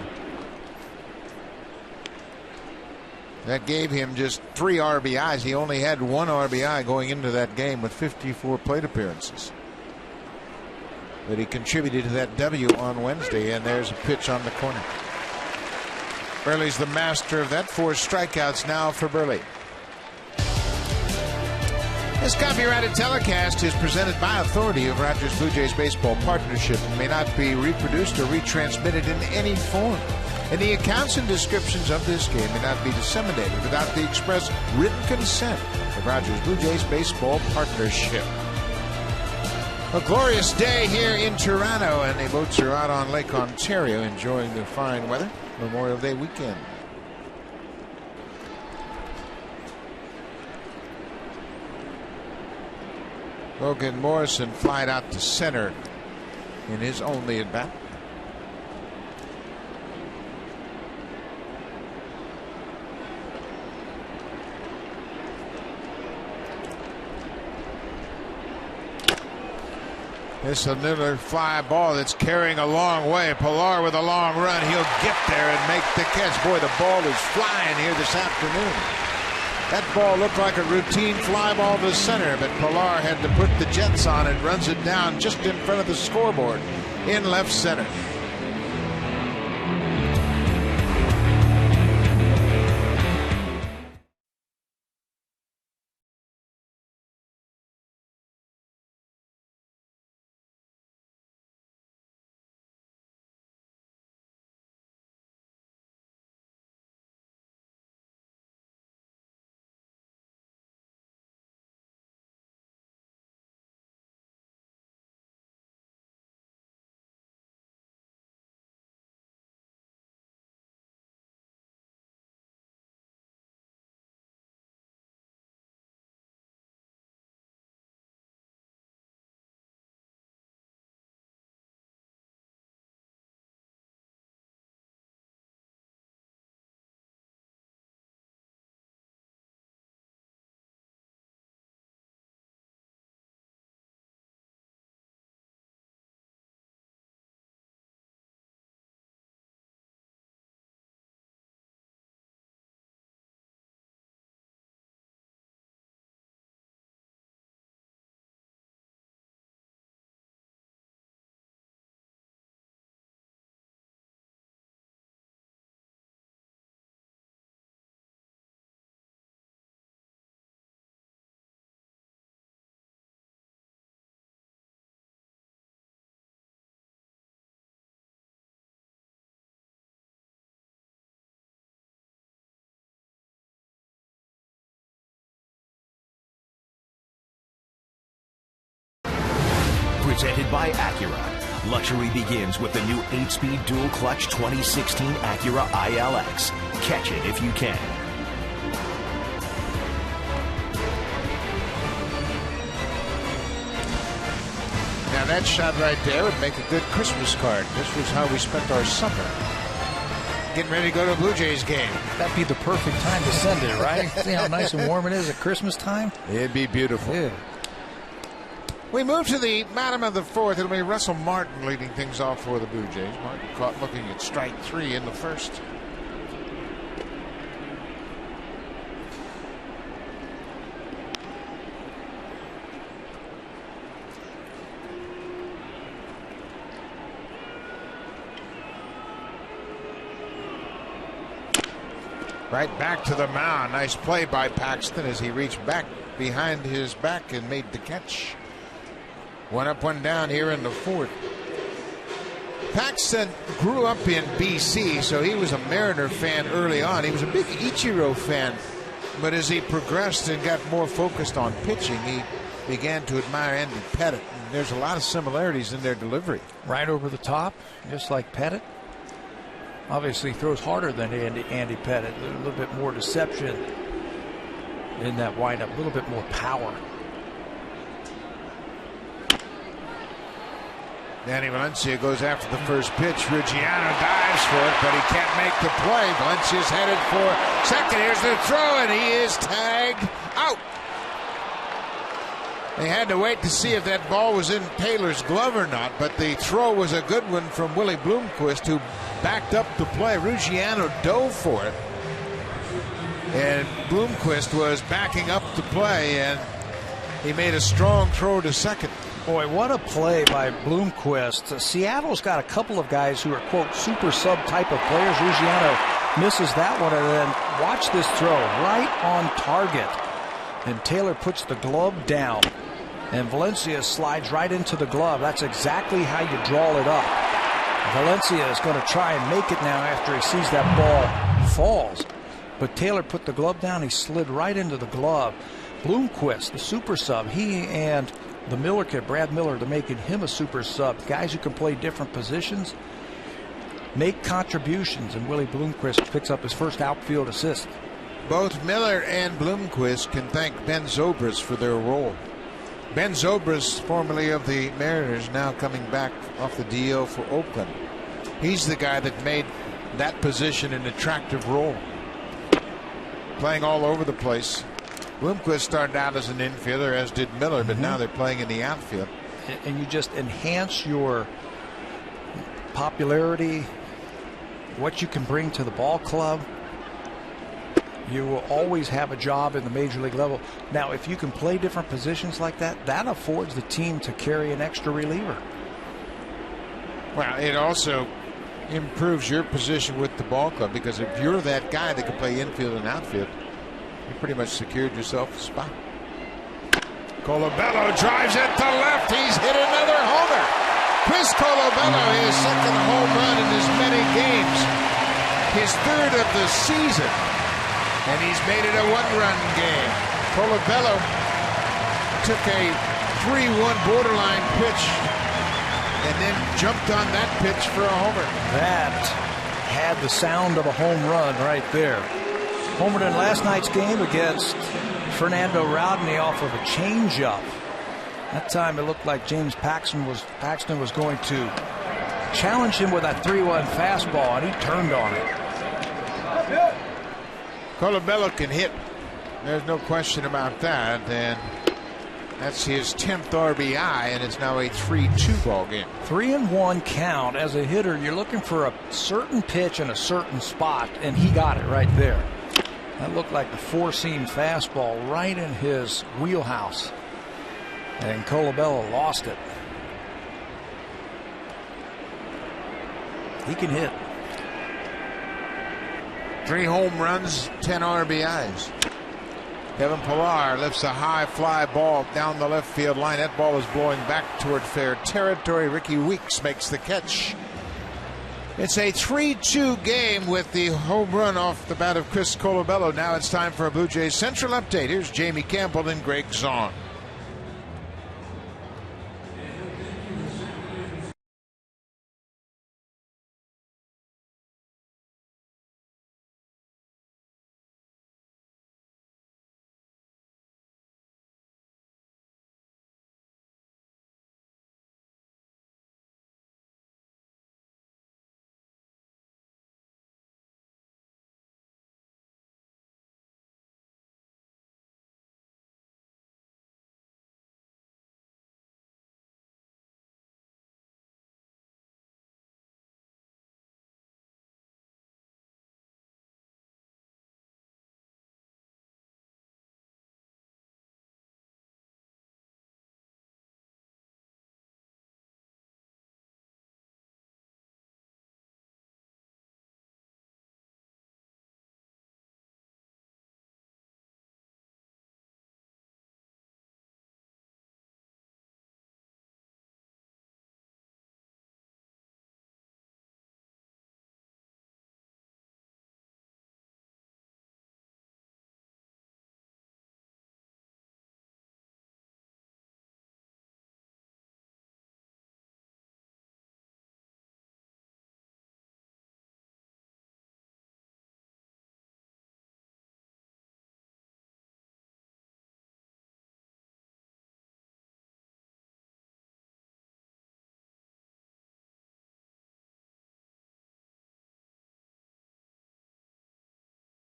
That gave him just 3 RBIs. He only had 1 RBI going into that game with 54 plate appearances. But he contributed to that W on Wednesday, and there's a pitch on the corner. Burley's the master of that. 4 strikeouts now for Burley. This copyrighted telecast is presented by authority of Rogers Blue Jays Baseball Partnership and may not be reproduced or retransmitted in any form. And the accounts and descriptions of this game may not be disseminated without the express written consent of Rogers Blue Jays Baseball Partnership. A glorious day here in Toronto, and the boats are out on Lake Ontario enjoying the fine weather. Memorial Day weekend. Logan Morrison flied out to center in his only at bat. This is another fly ball that's carrying a long way. Pilar with a long run. He'll get there and make the catch. Boy, the ball is flying here this afternoon. That ball looked like a routine fly ball to center, but Pilar had to put the jets on and runs it down just in front of the scoreboard in left center. Presented by Acura. Luxury begins with the new 8-speed dual clutch 2016 Acura ILX. Catch it if you can. Now that shot right there would make a good Christmas card. This was how we spent our summer. Getting ready to go to a Blue Jays game. That'd be the perfect time to send it, right? See how nice and warm it is at Christmas time? It'd be beautiful. Yeah. We move to the bottom of the 4th. It'll be Russell Martin leading things off for the Blue Jays. Martin caught looking at strike 3 in the first. Right back to the mound. Nice play by Paxton as he reached back behind his back and made the catch. 1 up, 1 down here in the 4th. Paxton grew up in BC, so he was a Mariner fan early on. He was a big Ichiro fan, but as he progressed and got more focused on pitching, he began to admire Andy Pettitte. And there's a lot of similarities in their delivery. Right over the top, just like Pettitte. Obviously throws harder than Andy Pettitte. A little bit more deception in that windup, a little bit more power. Danny Valencia goes after the first pitch. Ruggiano dives for it, but he can't make the play. Valencia's headed for second. Here's the throw, and he is tagged out. They had to wait to see if that ball was in Taylor's glove or not, but the throw was a good one from Willie Bloomquist, who backed up the play. Ruggiano dove for it, and Bloomquist was backing up the play, and he made a strong throw to second. Boy, what a play by Bloomquist. Seattle's got a couple of guys who are, quote, super sub type of players. Ruggiano misses that one, and then watch this throw right on target. And Taylor puts the glove down, and Valencia slides right into the glove. That's exactly how you draw it up. Valencia is going to try and make it now after he sees that ball falls. But Taylor put the glove down. He slid right into the glove. Bloomquist, the super sub, he and the Miller kid, Brad Miller, they're making him a super sub. Guys who can play different positions, make contributions, and Willie Bloomquist picks up his first outfield assist. Both Miller and Bloomquist can thank Ben Zobrist for their role. Ben Zobrist, formerly of the Mariners, now coming back off the DL for Oakland. He's the guy that made that position an attractive role, playing all over the place. Bloomquist started out as an infielder, as did Miller, but now they're playing in the outfield. And you just enhance your popularity, what you can bring to the ball club. You will always have a job in the major league level. Now, if you can play different positions like that, that affords the team to carry an extra reliever. Well, it also improves your position with the ball club, because if you're that guy that can play infield and outfield, you pretty much secured yourself a spot. Colabello drives it to left. He's hit another homer. Chris Colabello, his second home run in as many games, his third of the season, and he's made it a one-run game. Colabello took a 3-1 borderline pitch and then jumped on that pitch for a homer. That had the sound of a home run right there. Homered in last night's game against Fernando Rodney off of a changeup. That time it looked like James Paxton was going to challenge him with that 3-1 fastball, and he turned on it. Colabello can hit. There's no question about that. And that's his 10th RBI, and it's now a 3-2 ball game. 3-1 count. As a hitter, you're looking for a certain pitch in a certain spot, and he got it right there. That looked like the four-seam fastball right in his wheelhouse, and Colabello lost it. He can hit. 3 home runs, 10 RBIs. Kevin Pillar lifts a high fly ball down the left field line. That ball is blowing back toward fair territory. Ricky Weeks makes the catch. It's a 3-2 game with the home run off the bat of Chris Colabello. Now it's time for a Blue Jays Central update. Here's Jamie Campbell and Greg Zahn.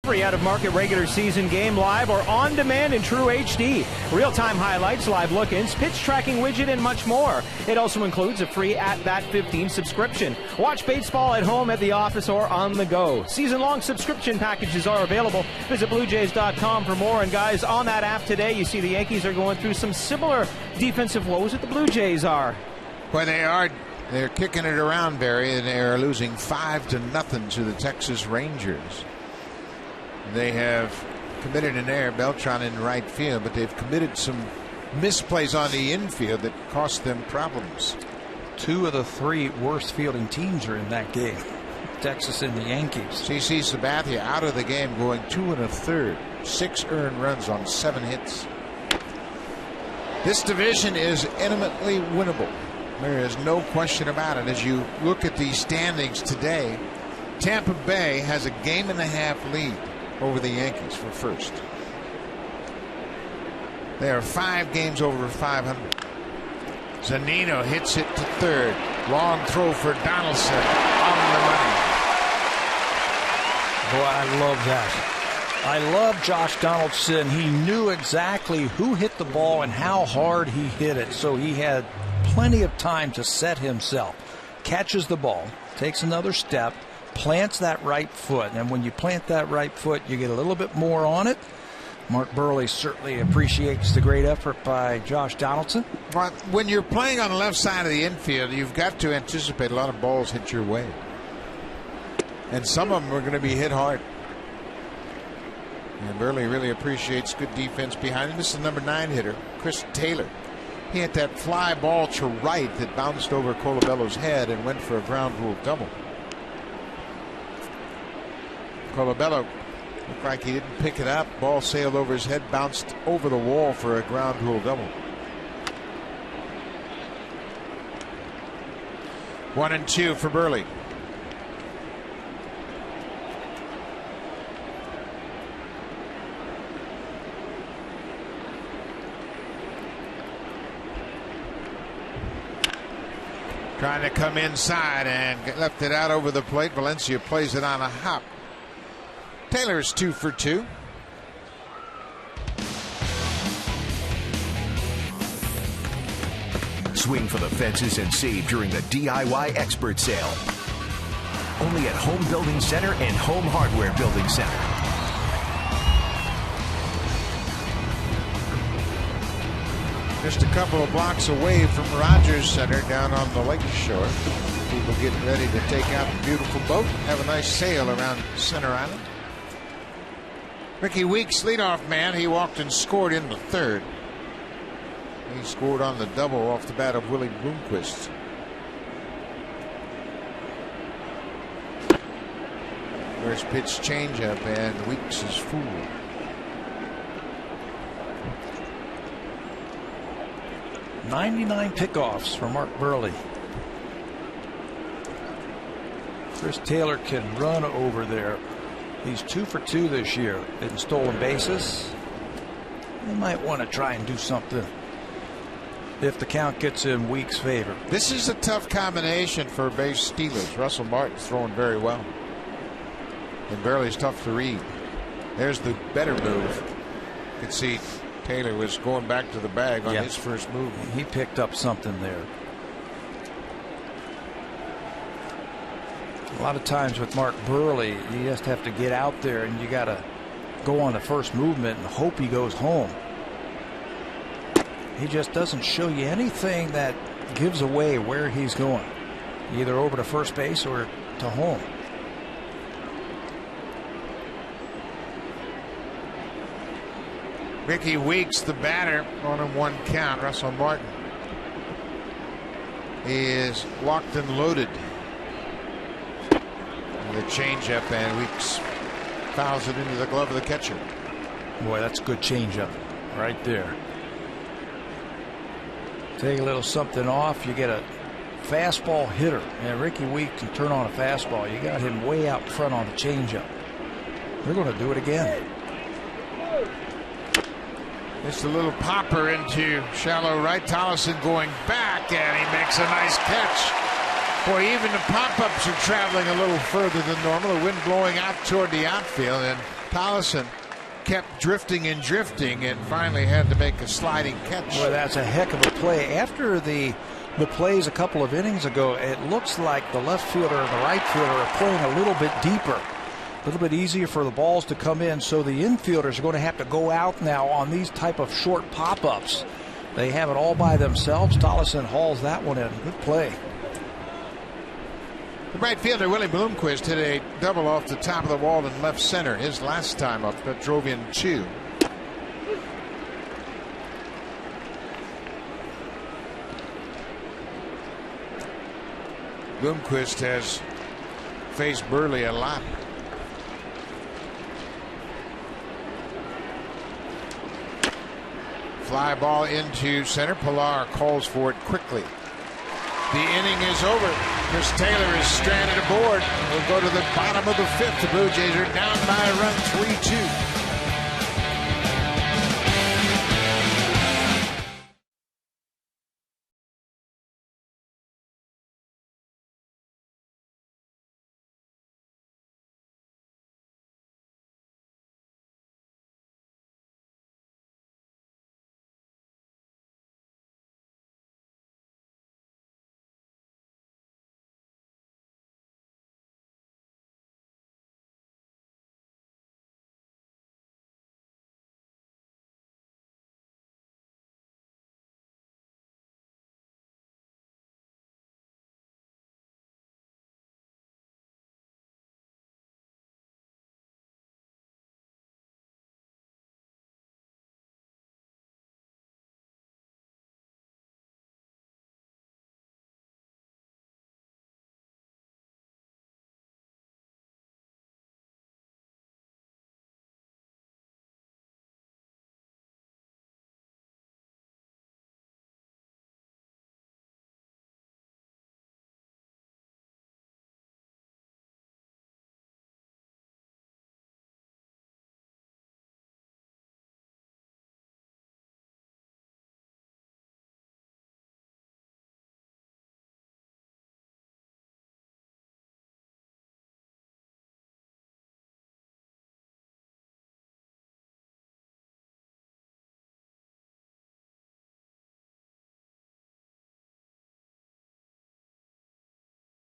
Every out-of-market regular season game live or on demand in true HD. Real-time highlights, live look-ins, pitch tracking widget, and much more. It also includes a free At That 15 subscription. Watch baseball at home, at the office, or on the go. Season-long subscription packages are available. Visit BlueJays.com for more. And guys, on that app today, you see the Yankees are going through some similar defensive woes that the Blue Jays are. Well, they are. They're kicking it around, Barry, and they are losing 5-0 to the Texas Rangers. They have committed an error, Beltran in right field, but they've committed some misplays on the infield that cost them problems. 2 of the 3 worst fielding teams are in that game, Texas and the Yankees. CC Sabathia out of the game, going 2 1/3, 6 earned runs on 7 hits. This division is eminently winnable. There is no question about it. As you look at the standings today, Tampa Bay has a 1.5 lead over the Yankees for first. They are 5 games over 500. Zunino hits it to third. Long throw for Donaldson on the money. Boy, I love that. I love Josh Donaldson. He knew exactly who hit the ball and how hard he hit it, so he had plenty of time to set himself. Catches the ball, takes another step, plants that right foot, and when you plant that right foot, you get a little bit more on it. Mark Burley certainly appreciates the great effort by Josh Donaldson. But when you're playing on the left side of the infield, you've got to anticipate a lot of balls hit your way, and some of them are going to be hit hard. And Burley really appreciates good defense behind him. This is the number 9 hitter, Chris Taylor. He hit that fly ball to right that bounced over Colabello's head and went for a ground rule double. Colabello looked like he didn't pick it up. Ball sailed over his head, bounced over the wall for a ground rule double. 1-2 for Burley. Trying to come inside and left it out over the plate. Valencia plays it on a hop. Taylor is 2 for 2. Swing for the fences and save during the DIY Expert Sale. Only at Home Building Center and Home Hardware Building Center. Just a couple of blocks away from Rogers Center down on the lake shore. People getting ready to take out the beautiful boat, have a nice sail around Center Island. Ricky Weeks, leadoff man, he walked and scored in the third. He scored on the double off the bat of Willie Bloomquist. First pitch changeup, and Weeks is fooled. '99 pickoffs for Mark Burley. Chris Taylor can run over there. He's 2 for 2 this year in stolen bases. They might want to try and do something if the count gets in Weeks' favor. This is a tough combination for base stealers. Russell Martin's throwing very well, and Burley's tough to read. There's the better move. You can see Taylor was going back to the bag on his first move. He picked up something there. A lot of times with Mark Burley, you just have to get out there and you got to go on the first movement and hope he goes home. He just doesn't show you anything that gives away where he's going, either over to first base or to home. Ricky Weeks, the batter, on a 1 count. Russell Martin is locked and loaded. The changeup, and Weeks fouls it into the glove of the catcher. Boy, that's a good changeup right there. Take a little something off, you get a fastball hitter, and Ricky Weeks can turn on a fastball. You got him way out front on the changeup. They're going to do it again. It's a little popper into shallow right. Tollison going back, and he makes a nice catch. Boy, even the pop-ups are traveling a little further than normal. The wind blowing out toward the outfield, and Tollison kept drifting and drifting and finally had to make a sliding catch. Boy, that's a heck of a play. After the plays a couple of innings ago, it looks like the left fielder and the right fielder are playing a little bit deeper, a little bit easier for the balls to come in. So the infielders are going to have to go out now on these type of short pop-ups. They have it all by themselves. Tollison hauls that one in. Good play. The right fielder, Willie Bloomquist, hit a double off the top of the wall in left center his last time up. That drove in 2. Bloomquist has faced Burley a lot. Fly ball into center. Pilar calls for it quickly. The inning is over. Chris Taylor is stranded aboard. We'll go to the bottom of the 5th. The Blue Jays are down by a run, 3-2.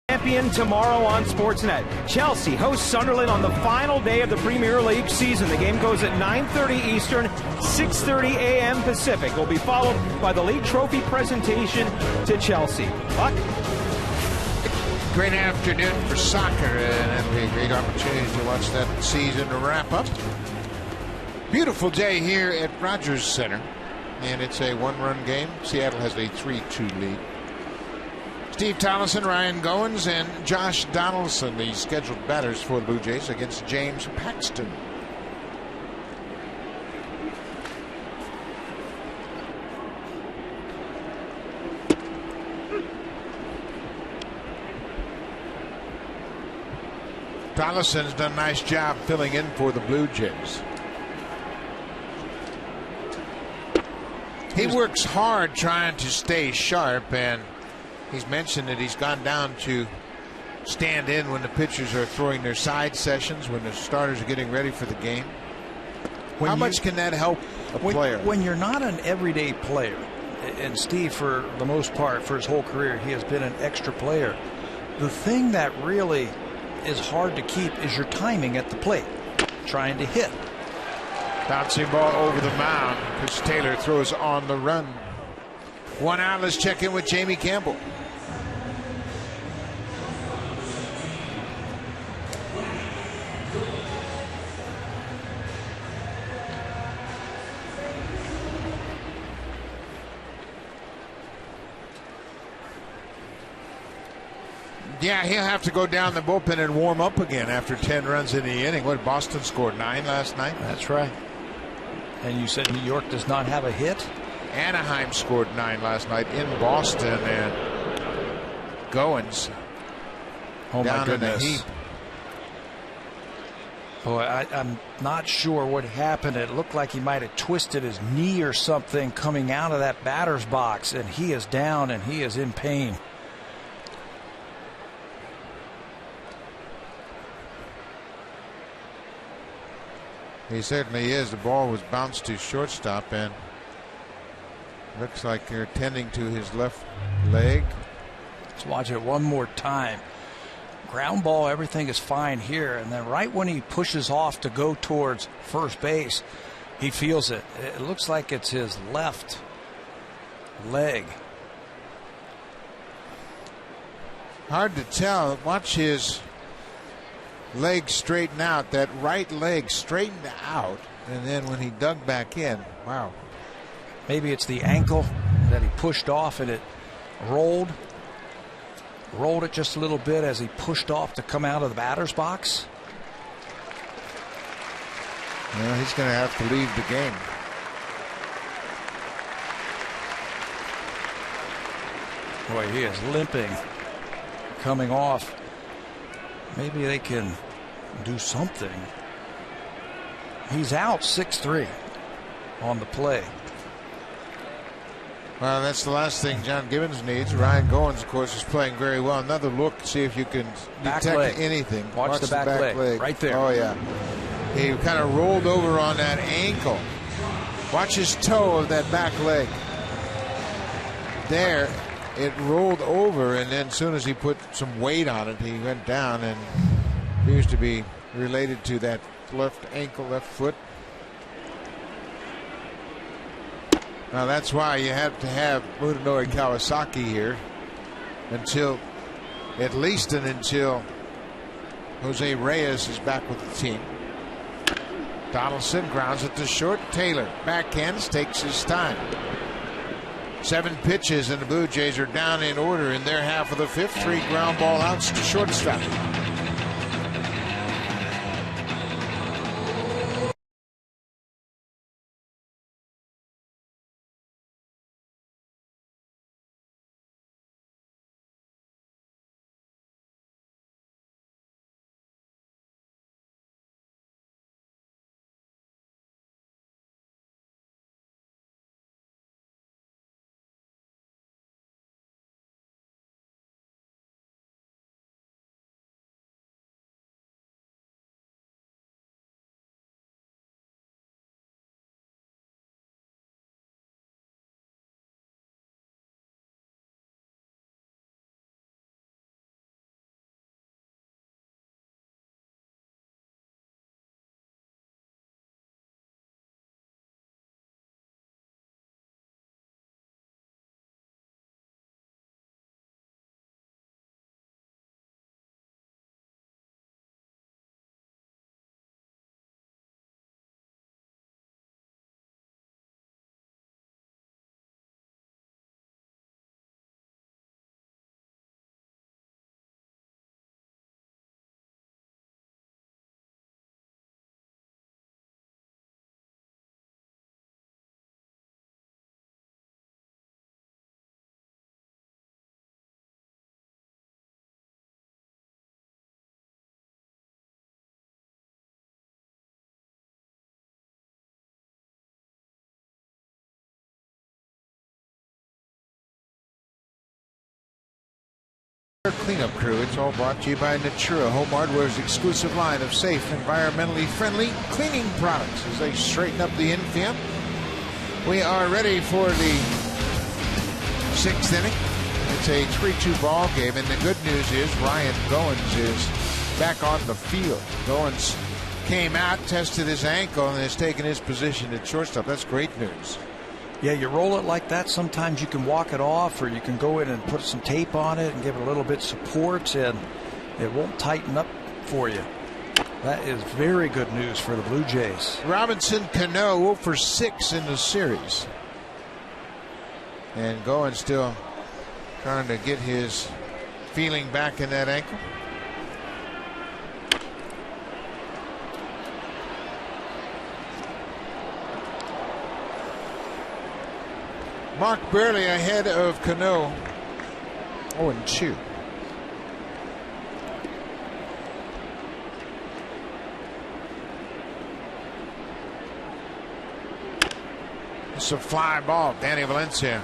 Champion tomorrow on Sportsnet. Chelsea hosts Sunderland on the final day of the Premier League season. The game goes at 9:30 Eastern, 6:30 a.m. Pacific. Will be followed by the league trophy presentation to Chelsea. Buck? Great afternoon for soccer, and that'll be a great opportunity to watch that season wrap up. Beautiful day here at Rogers Center, and it's a 1-run game. Seattle has a 3-2 lead. Steve Tollison, Ryan Goins, and Josh Donaldson, the scheduled batters for the Blue Jays against James Paxton. Tollison's done a nice job filling in for the Blue Jays. He works hard trying to stay sharp, and he's mentioned that he's gone down to stand in when the pitchers are throwing their side sessions, when the starters are getting ready for the game. How much can that help a player? When you're not an everyday player, and Steve, for the most part, for his whole career, he has been an extra player. The thing that really is hard to keep is your timing at the plate, trying to hit. Bouncing ball over the mound. Chris Taylor throws on the run. 1 out. Let's check in with Jamie Campbell. Yeah, he'll have to go down the bullpen and warm up again after 10 runs in the inning. What, Boston scored 9 last night? That's right. And you said New York does not have a hit? Anaheim scored 9 last night in Boston, and Goins down in the heap. Boy, I'm not sure what happened. It looked like he might have twisted his knee or something coming out of that batter's box, and he is down and he is in pain. He certainly is. The ball was bounced to shortstop, and looks like they're tending to his left leg. Let's watch it one more time. Ground ball, everything is fine here, and then right when he pushes off to go towards first base, he feels it. It looks like it's his left leg. Hard to tell. Watch his leg straighten out. That right leg straightened out, and then when he dug back in, wow. Maybe it's the ankle that he pushed off and it rolled it just a little bit as he pushed off to come out of the batter's box. Well, he's going to have to leave the game. Boy, he is limping coming off. Maybe they can do something. He's out 6-3 on the play. Well, that's the last thing John Gibbons needs. Ryan Goins, of course, is playing very well. Another look, see if you can detect anything. Watch the back leg right there. Oh, yeah. He kind of rolled over on that ankle. Watch his toe of that back leg. There, it rolled over, and then as soon as he put some weight on it, he went down, and appears to be related to that left ankle, left foot. Now that's why you have to have Munenori Kawasaki here until Jose Reyes is back with the team. Donaldson grounds it to short. Taylor backhands, takes his time. 7 pitches, and the Blue Jays are down in order in their half of the 5th. 3 ground ball outs to shortstop. Cleanup crew. It's all brought to you by Natura, Home Hardware's exclusive line of safe, environmentally friendly cleaning products. As they straighten up the infield, we are ready for the 6th inning. It's a 3-2 ball game, and the good news is Ryan Goins is back on the field. Goins came out, tested his ankle, and has taken his position at shortstop. That's great news. Yeah, you roll it like that, sometimes you can walk it off, or you can go in and put some tape on it and give it a little bit of support, and it won't tighten up for you. That is very good news for the Blue Jays. Robinson Cano 0 for 6 in the series. And Goins still trying to get his feeling back in that ankle. Mark Burley ahead of Cano, 0-2. It's a fly ball. Danny Valencia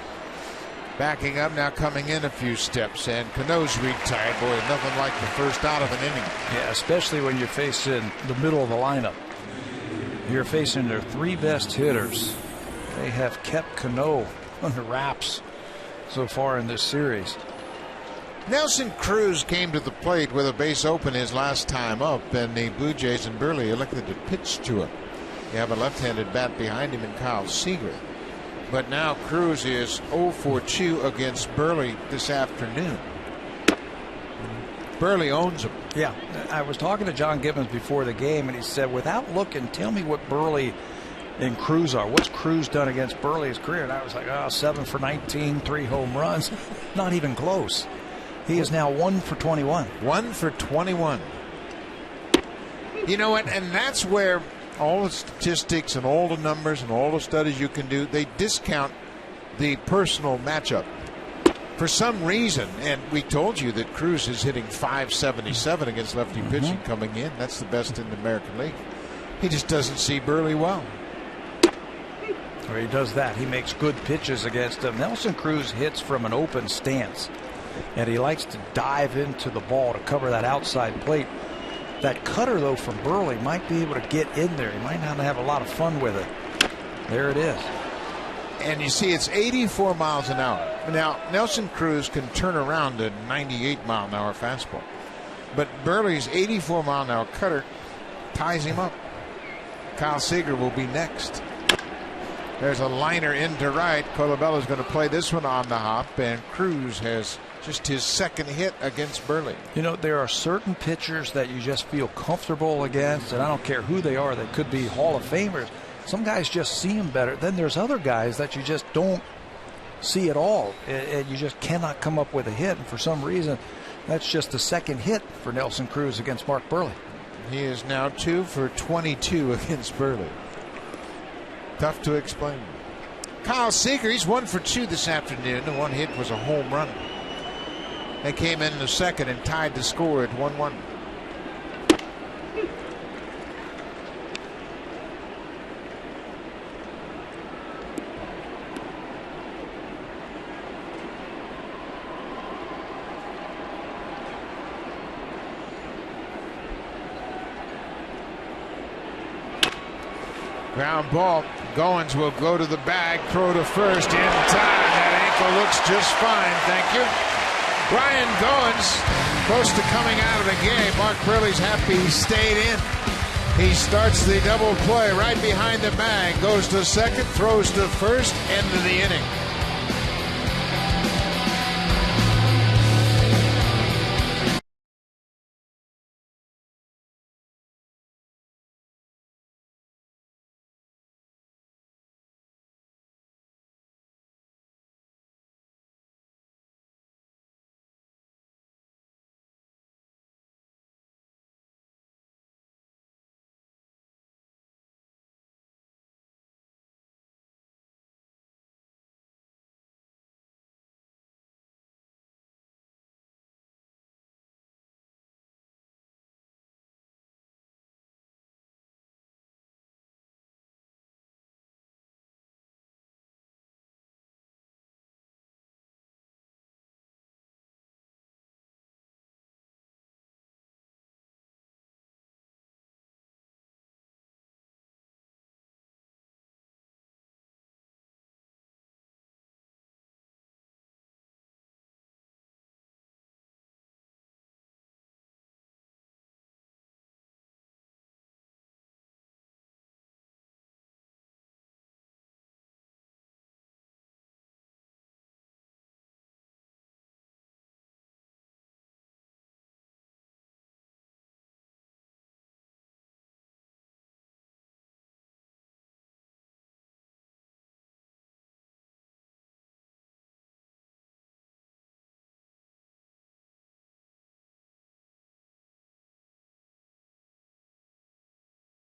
backing up now, coming in a few steps, and Cano's retired. Boy, nothing like the first out of an inning. Yeah, especially when you're facing the middle of the lineup. You're facing their 3 best hitters. They have kept Cano under wraps so far in this series. Nelson Cruz came to the plate with a base open his last time up, and the Blue Jays and Burley elected to pitch to him. You have a left-handed bat behind him in Kyle Seager. But now Cruz is 0 for 2 against Burley this afternoon. Burley owns him. Yeah, I was talking to John Gibbons before the game, and he said, without looking, tell me what Burley and Cruz are. What's Cruz done against Burley's career? And I was like, 7 for 19, 3 home runs. Not even close. He is now 1 for 21. 1 for 21. You know what? And that's where all the statistics and all the numbers and all the studies you can do, they discount the personal matchup. For some reason, and we told you that Cruz is hitting .577 against lefty pitching coming in. That's the best in the American League. He just doesn't see Burley well. Or he does that. He makes good pitches against him. Nelson Cruz hits from an open stance, and he likes to dive into the ball to cover that outside plate. That cutter, though, from Burley might be able to get in there. He might not have a lot of fun with it. There it is. And you see, it's 84 miles an hour. Now, Nelson Cruz can turn around a 98-mile-an-hour fastball. But Burley's 84-mile-an-hour cutter ties him up. Kyle Seager will be next. There's a liner into right. Colabella's going to play this one on the hop, and Cruz has just his second hit against Burley. You know, there are certain pitchers that you just feel comfortable against, and I don't care who they are. They could be Hall of Famers. Some guys just see them better. Then there's other guys that you just don't see at all, and you just cannot come up with a hit. And for some reason, that's just the second hit for Nelson Cruz against Mark Burley. He is now 2 for 22 against Burley. Tough to explain. Kyle Seager, he's 1 for 2 this afternoon. The one hit was a home run. They came in the second and tied the score at 1-1. Ground ball. Goins will go to the bag, throw to first in time. That ankle looks just fine, thank you. Ryan Goins close to coming out of the game. Mark Burley's happy he stayed in. He starts the double play right behind the bag, goes to second, throws to first, end of the inning.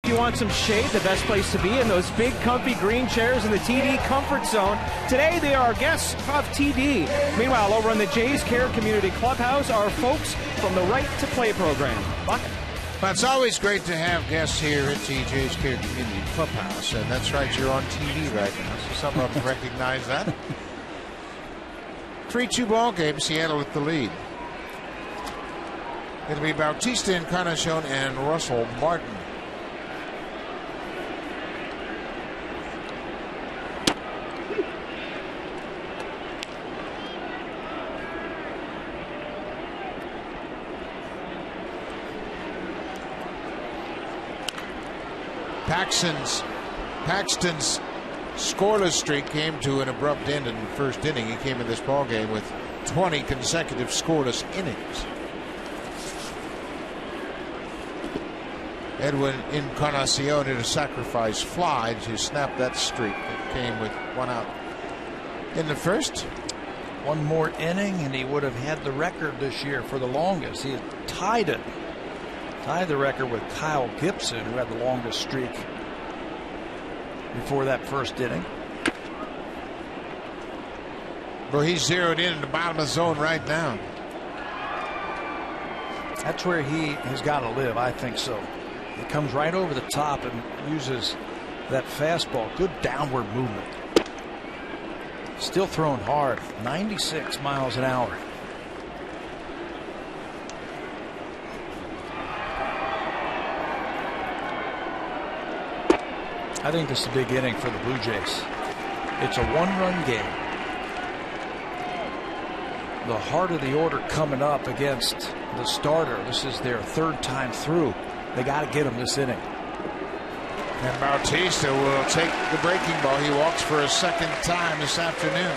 If you want some shade, the best place to be in those big comfy green chairs in the TD Comfort Zone. Today they are guests of TD. Meanwhile, over in the Jays Care Community Clubhouse are folks from the Right to Play program. Buck? Well, it's always great to have guests here at TJ's Care Community Clubhouse, and that's right, you're on TV right now, so some of them recognize that. 3-2 ball game, Seattle with the lead. It'll be Bautista, Encarnacion, and Russell Martin. Paxton's scoreless streak came to an abrupt end in the first inning. He came in this ball game with 20 consecutive scoreless innings. Edwin Encarnacion hit a sacrifice fly to snap that streak. It came with one out in the first. One more inning and he would have had the record this year for the longest. He had tied the record with Kyle Gibson, who had the longest streak before that first inning. Well, he's zeroed in the bottom of the zone right now. That's where he has got to live. I think so. He comes right over the top and uses that fastball. Good downward movement. Still throwing hard. 96 miles an hour. I think this is a big inning for the Blue Jays. It's a one-run game. The heart of the order coming up against the starter. This is their third time through. They got to get him this inning. And Bautista will take the breaking ball. He walks for a second time this afternoon.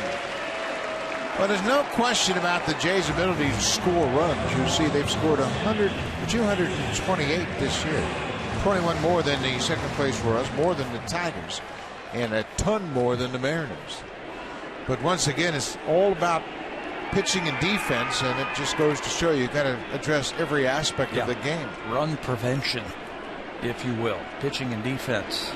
Well, there's no question about the Jays' ability to score runs. You see, they've scored 228 this year. 21 more than the second place Royals, more than the Tigers, and a ton more than the Mariners. But once again, it's all about pitching and defense, and it just goes to show you've got to address every aspect of the game. Run prevention, if you will. Pitching and defense.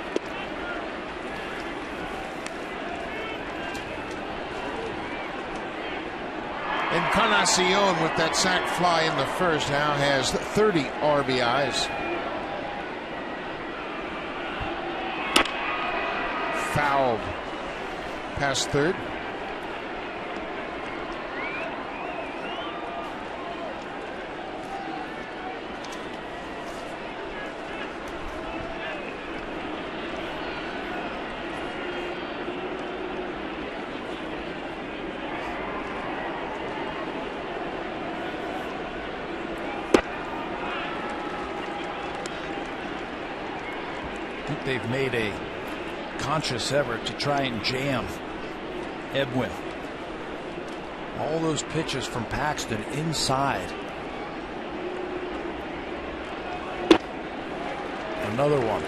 Encarnacion with that sac fly in the first now has 30 RBIs. Fouled past third. I think they've made a conscious effort to try and jam Edwin. All those pitches from Paxton inside. Another one.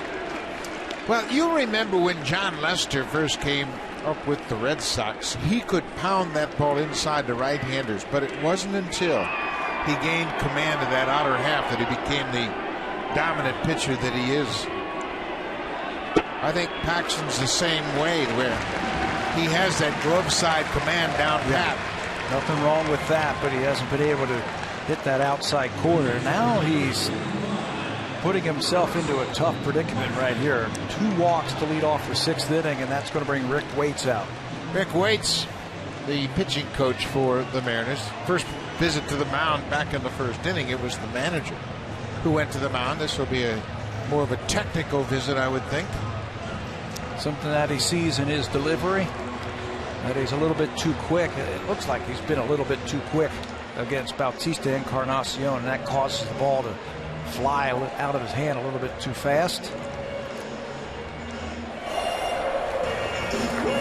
Well, you remember when John Lester first came up with the Red Sox, he could pound that ball inside the right-handers, but it wasn't until he gained command of that outer half that he became the dominant pitcher that he is. I think Paxton's the same way, where he has that glove side command down pat. Nothing wrong with that, but he hasn't been able to hit that outside corner. Now he's putting himself into a tough predicament right here. 2 walks to lead off the 6th inning, and that's going to bring Rick Waits out. Rick Waits, the pitching coach for the Mariners. First visit to the mound back in the first inning, it was the manager who went to the mound. This will be more of a technical visit, I would think. Something that he sees in his delivery, that he's a little bit too quick. It looks like he's been a little bit too quick against Bautista Encarnacion, and that causes the ball to fly out of his hand a little bit too fast.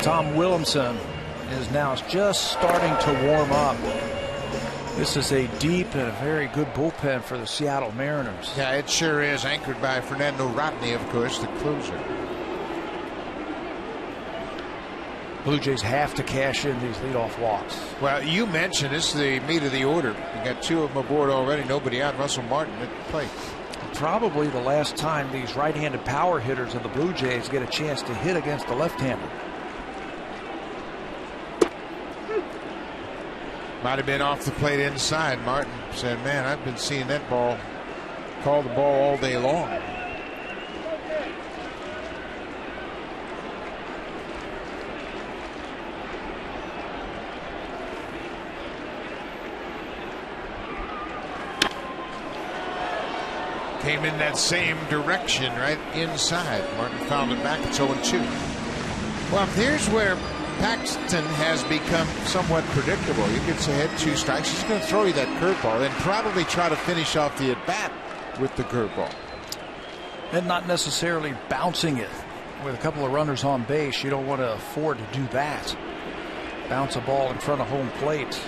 Tom Williamson is now just starting to warm up. This is a deep and a very good bullpen for the Seattle Mariners. Yeah, it sure is, anchored by Fernando Rodney, of course, the closer. Blue Jays have to cash in these leadoff walks. Well, you mentioned this is the meat of the order. You got 2 of them aboard already. Nobody out. Russell Martin at the plate. Probably the last time these right-handed power hitters of the Blue Jays get a chance to hit against the left-hander. Might have been off the plate inside. Martin said, man, I've been seeing that ball, call the ball all day long. Came in that same direction, right inside. Martin found it back. It's 0-2. Well, here's where Paxton has become somewhat predictable. You could say had 2 strikes. He's going to throw you that curveball and probably try to finish off the at-bat with the curveball. and not necessarily bouncing it. With a couple of runners on base, you don't want to afford to do that. Bounce a ball in front of home plate.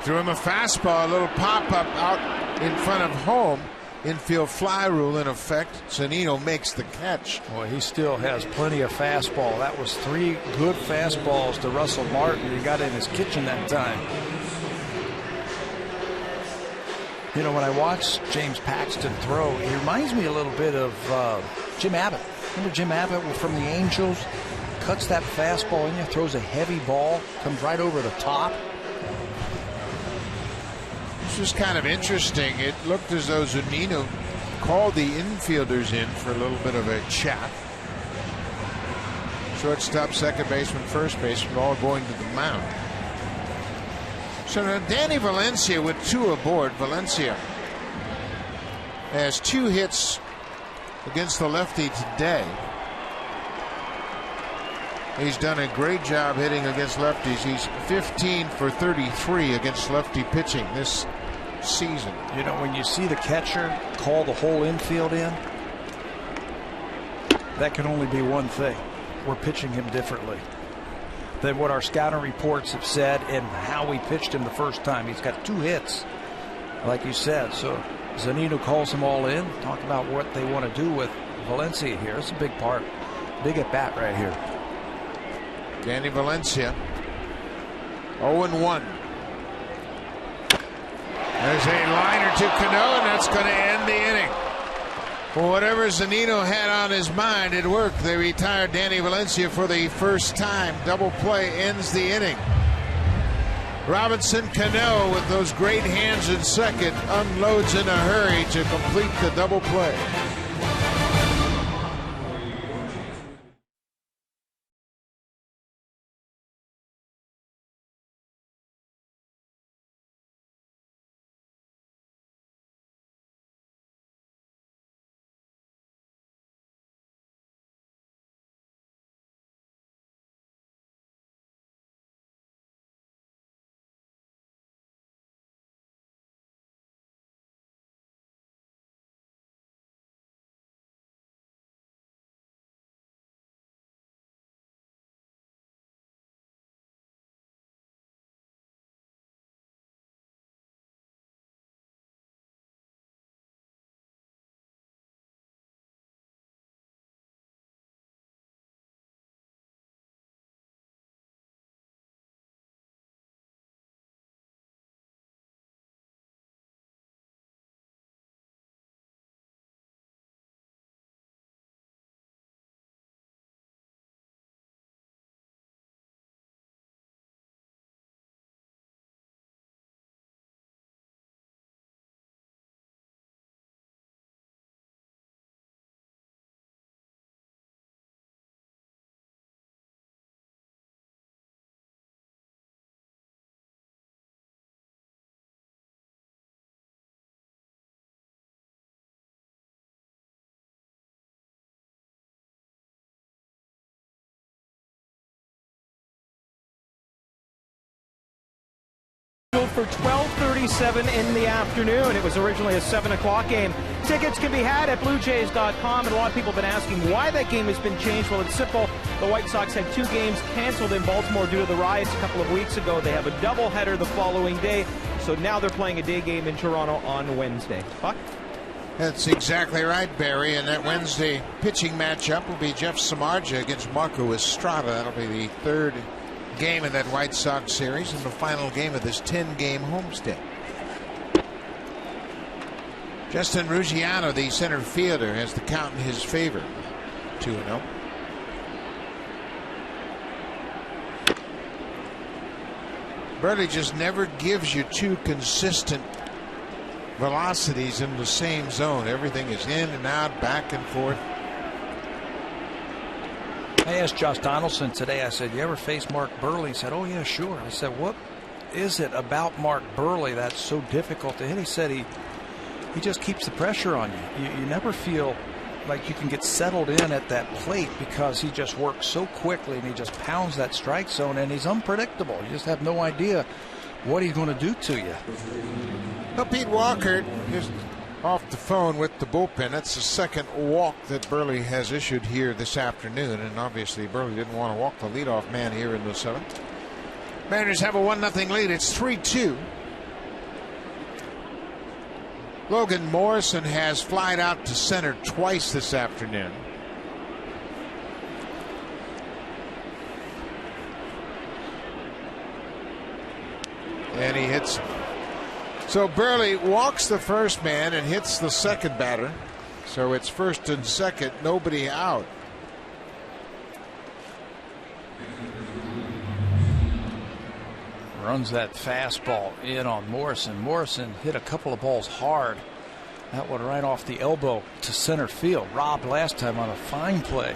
Threw him a fastball, a little pop-up out in front of home. Infield fly rule in effect. Zunino makes the catch. Boy, he still has plenty of fastball. That was 3 good fastballs to Russell Martin. He got in his kitchen that time. You know, when I watch James Paxton throw, he reminds me a little bit of Jim Abbott. Remember Jim Abbott from the Angels? Cuts that fastball in you, throws a heavy ball, comes right over the top. This was kind of interesting. It looked as though Zunino called the infielders in for a little bit of a chat. Shortstop, second baseman, first baseman all going to the mound. So now Danny Valencia with 2 aboard. Valencia has 2 hits against the lefty today. He's done a great job hitting against lefties. He's 15 for 33 against lefty pitching this season. You know, when you see the catcher call the whole infield in, that can only be one thing. We're pitching him differently than what our scouting reports have said and how we pitched him the first time. He's got 2 hits, like you said. So Zunino calls them all in. Talk about what they want to do with Valencia here. It's a big part. Big at bat right here. Danny Valencia 0-1. There's a liner to Cano, and that's going to end the inning. Well, whatever Zunino had on his mind, it worked. They retired Danny Valencia for the first time. Double play ends the inning. Robinson Cano with those great hands in second unloads in a hurry to complete the double play. For 12:37 in the afternoon. It was originally a 7 o'clock game. Tickets can be had at BlueJays.com, and a lot of people have been asking why that game has been changed. Well, it's simple. The White Sox had 2 games canceled in Baltimore due to the riots a couple of weeks ago. They have a doubleheader the following day, so now they're playing a day game in Toronto on Wednesday. Buck? That's exactly right, Barry. And that Wednesday pitching matchup will be Jeff Samardzija against Marco Estrada. That'll be the 3rd game in that White Sox series and the final game of this 10-game homestand. Justin Ruggiano, the center fielder, has the count in his favor. 2-0. Burley just never gives you 2 consistent velocities in the same zone. Everything is in and out, back and forth. I asked Josh Donaldson today, I said, you ever face Mark Burley? He said, oh, yeah, sure. I said, what is it about Mark Burley that's so difficult to hit? He said he just keeps the pressure on you. You never feel like you can get settled in at that plate because he just works so quickly and he just pounds that strike zone and he's unpredictable. You just have no idea what he's going to do to you. Well, Pete Walker is off the phone with the bullpen. That's the second walk that Burley has issued here this afternoon, and obviously Burley didn't want to walk the leadoff man here in the 7th. Mariners have a 1-0 lead. It's 3-2. Logan Morrison has flied out to center twice this afternoon. And he hits him. So Burley walks the first man and hits the second batter. So it's first and second, nobody out. Runs that fastball in on Morrison. Morrison hit a couple of balls hard. That one right off the elbow to center field. Robbed last time on a fine play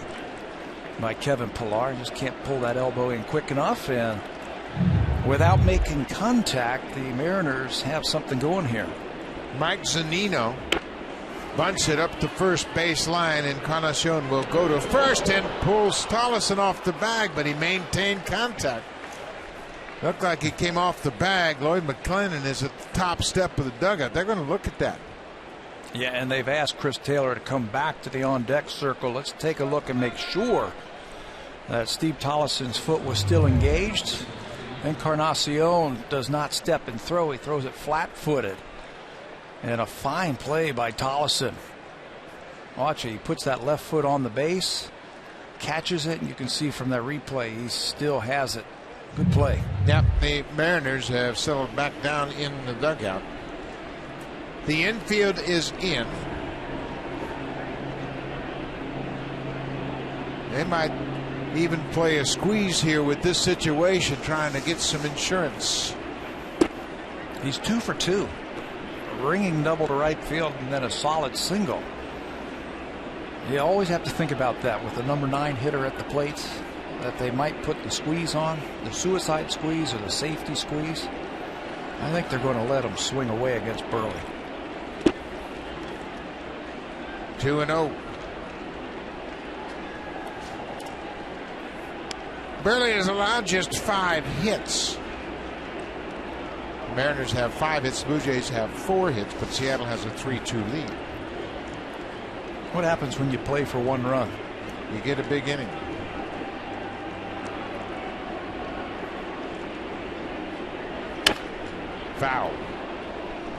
by Kevin Pillar. Just can't pull that elbow in quick enough, and without making contact, the Mariners have something going here. Mike Zunino bunts it up the first base line. Encarnacion will go to first and pulls Tollefson off the bag, but he maintained contact. Looked like he came off the bag. Lloyd McClendon is at the top step of the dugout. They're going to look at that. Yeah, and they've asked Chris Taylor to come back to the on-deck circle. Let's take a look and make sure that Steve Tollefson's foot was still engaged. Encarnacion does not step and throw. He throws it flat-footed. And a fine play by Tollefson. Watch it. He puts that left foot on the base, catches it, and you can see from that replay he still has it. Good play. Yep, the Mariners have settled back down in the dugout. The infield is in. They might even play a squeeze here with this situation, trying to get some insurance. He's 2 for 2. A ringing double to right field and then a solid single. You always have to think about that with the number 9 hitter at the plate, that they might put the squeeze on, the suicide squeeze or the safety squeeze. I think they're going to let him swing away against Burley. 2-0. Burley has allowed just 5 hits. The Mariners have 5 hits. Blue Jays have 4 hits, but Seattle has a 3-2 lead. What happens when you play for 1 run? You get a big inning. Foul.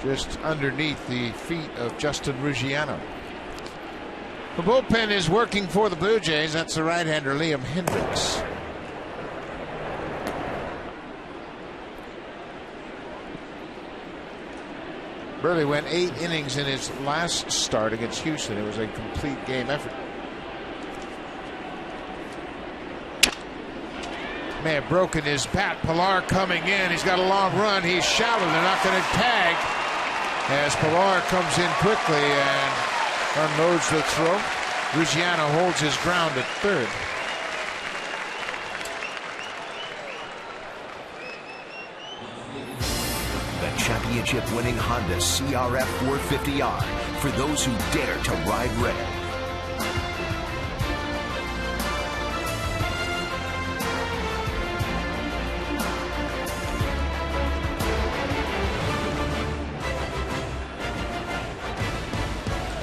Just underneath the feet of Justin Ruggiano. The bullpen is working for the Blue Jays. That's the right-hander Liam Hendricks. Burley went 8 innings in his last start against Houston. It was a complete game effort. May have broken his bat. Pillar coming in. He's got a long run. He's shallow. They're not going to tag as Pillar comes in quickly and unloads the throw. Ruggiano holds his ground at third. The championship-winning Honda CRF 450R for those who dare to ride red.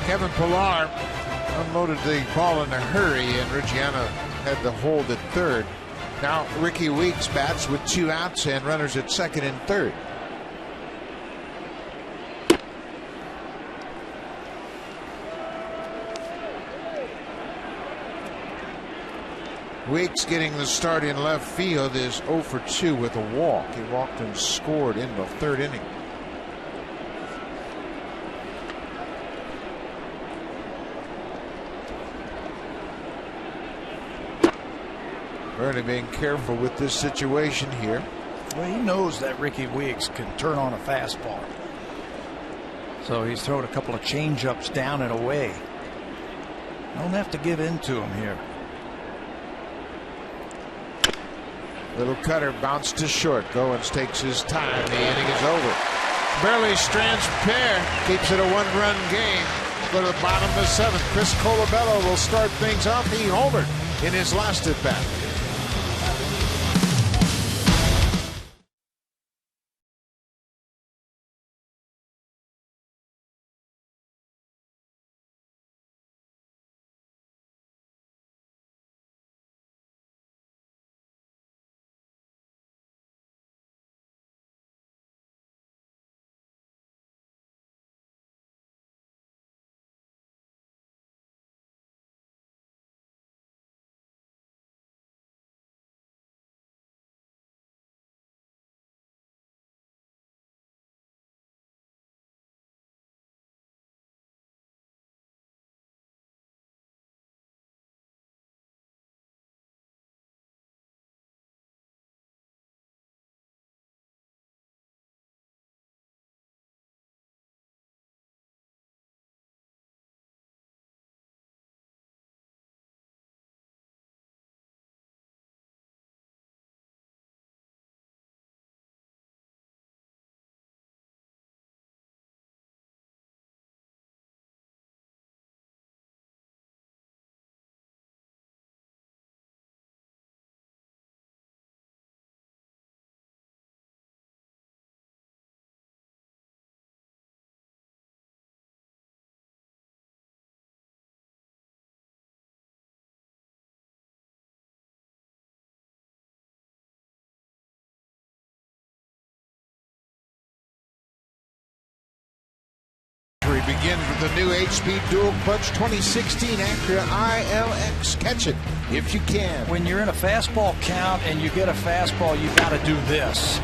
Kevin Pillar unloaded the ball in a hurry, and Ruggiano had the hold at third. Now Ricky Weeks bats with 2 outs and runners at second and third. Weeks getting the start in left field is 0 for 2 with a walk. He walked and scored in the 3rd inning. Burley being careful with this situation here. Well, he knows that Ricky Weeks can turn on a fastball. So he's thrown a couple of changeups down and away. Don't have to give in to him here. Little cutter bounced to short. Goins takes his time. The inning is over. Burley strands pair. Keeps it a 1-run game. Go to the bottom of the 7th. Chris Colabello will start things off. He homered in his last at bat. begins with the new 8-speed dual clutch 2016 Acura ILX. Catch it if you can. When you're in a fastball count and you get a fastball, you got to do this.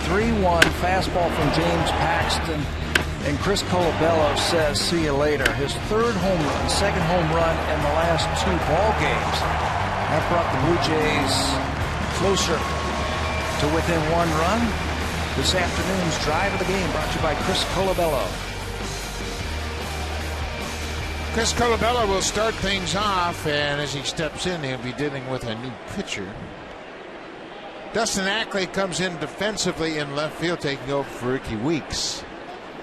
3-1 fastball from James Paxton. And Chris Colabello says, see you later. His third home run, second home run in the last 2 ball games. That brought the Blue Jays closer to within 1 run. This afternoon's drive of the game brought to you by Chris Colabello. Chris Colabello will start things off, and as he steps in, he'll be dealing with a new pitcher. Dustin Ackley comes in defensively in left field, taking over for Ricky Weeks.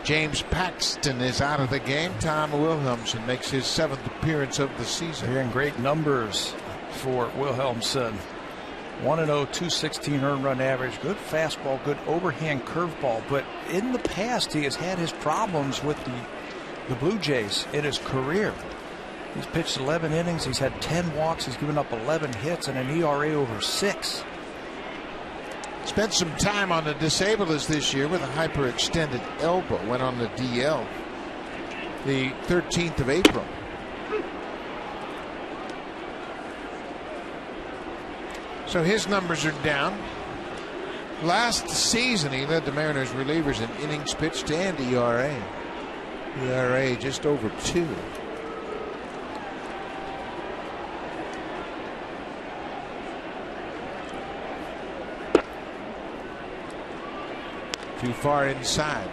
James Paxton is out of the game. Tom Wilhelmsen makes his 7th appearance of the season. Hearing great numbers for Wilhelmsen. 1-0, 216 earned run average. Good fastball, good overhand curveball. But in the past, he has had his problems with the Blue Jays in his career. He's pitched 11 innings. He's had 10 walks. He's given up 11 hits and an ERA over 6. Spent some time on the disabled list this year with a hyperextended elbow. Went on the DL the 13th of April. So his numbers are down. Last season, he led the Mariners relievers in innings pitched and ERA. ERA just over 2. Too far inside.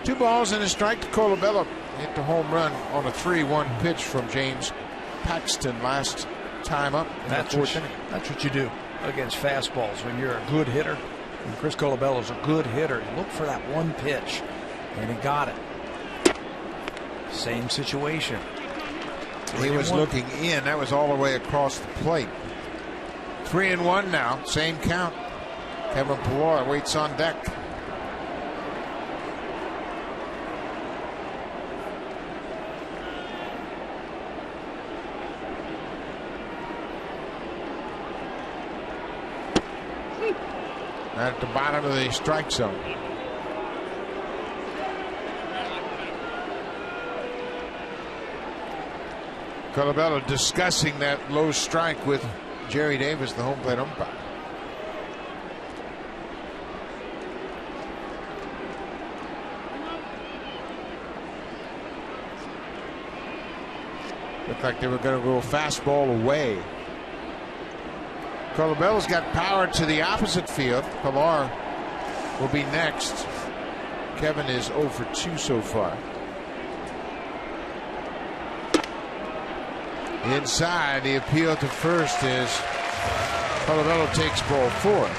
2 balls and a strike to Colabello. Hit the home run on a 3-1 pitch from James Paxton last time up. That's what you do against fastballs when you're a good hitter. And Chris Colabello's a good hitter. You look for that one pitch, and he got it. Same situation. He was looking in. That was all the way across the plate. 3-1 now. Same count. Kevin Pillar waits on deck. At the bottom of the strike zone. Colabello discussing that low strike with Jerry Davis, the home plate umpire. Looked like they were going to go fastball away. Colabello's got power to the opposite field. Pilar will be next. Kevin is 0 for 2 so far. Inside, the appeal to first is Colabello takes ball 4.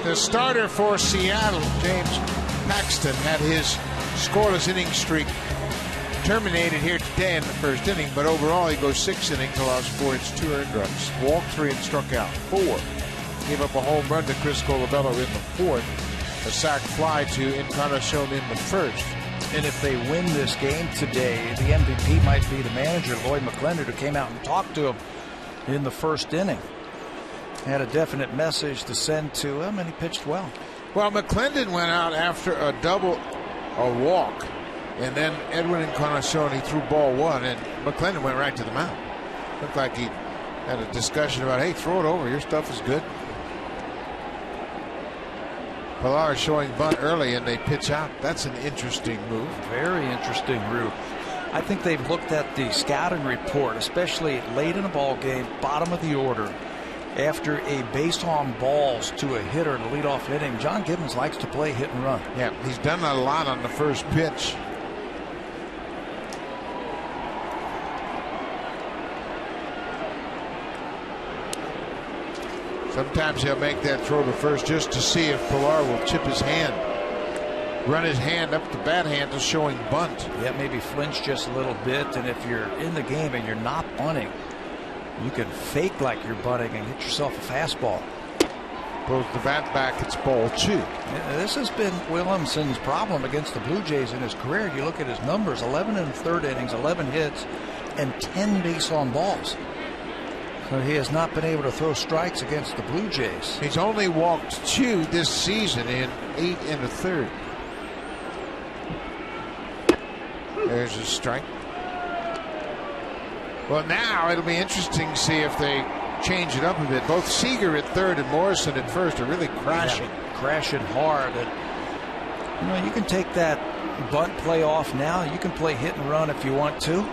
The starter for Seattle, James Paxton, had his scoreless inning streak terminated here today in the first inning, but overall he goes 6 innings, allows 4 hits, 2 earned runs, walked 3 and struck out 4. Gave up a home run to Chris Colabello in the 4th, a sac fly to Encarnacion in the 1st. And if they win this game today, the MVP might be the manager, Lloyd McClendon, who came out and talked to him in the 1st inning. Had a definite message to send to him, and he pitched well. Well, McClendon went out after a double, a walk, and then Edwin Encarnacion, he threw ball 1, and McClendon went right to the mound. Looked like he had a discussion about, hey, throw it over, your stuff is good. Pilar showing bunt early, and they pitch out. That's an interesting move. Very interesting move. I think they've looked at the scouting report, especially late in a ball game, bottom of the order, after a base on balls to a hitter in the leadoff inning. John Gibbons likes to play hit and run. Yeah, he's done that a lot on the first pitch. Sometimes he'll make that throw to first just to see if Pilar will chip his hand. Run his hand up the bat handle, showing bunt. Yeah, maybe flinch just a little bit, and if you're in the game and you're not bunting, you can fake like you're bunting and get yourself a fastball. Pulls the bat back, it's ball 2. Yeah, this has been Williamson's problem against the Blue Jays in his career. You look at his numbers, 11 in the 3rd innings, 11 hits, and 10 base on balls. So he has not been able to throw strikes against the Blue Jays. He's only walked 2 this season in 8 1/3. There's a strike. Well, now it'll be interesting to see if they change it up a bit. Both Seager at third and Morrison at first are really crashing. Yeah, crashing hard. And, you can take that bunt play off now. You can play hit and run if you want to.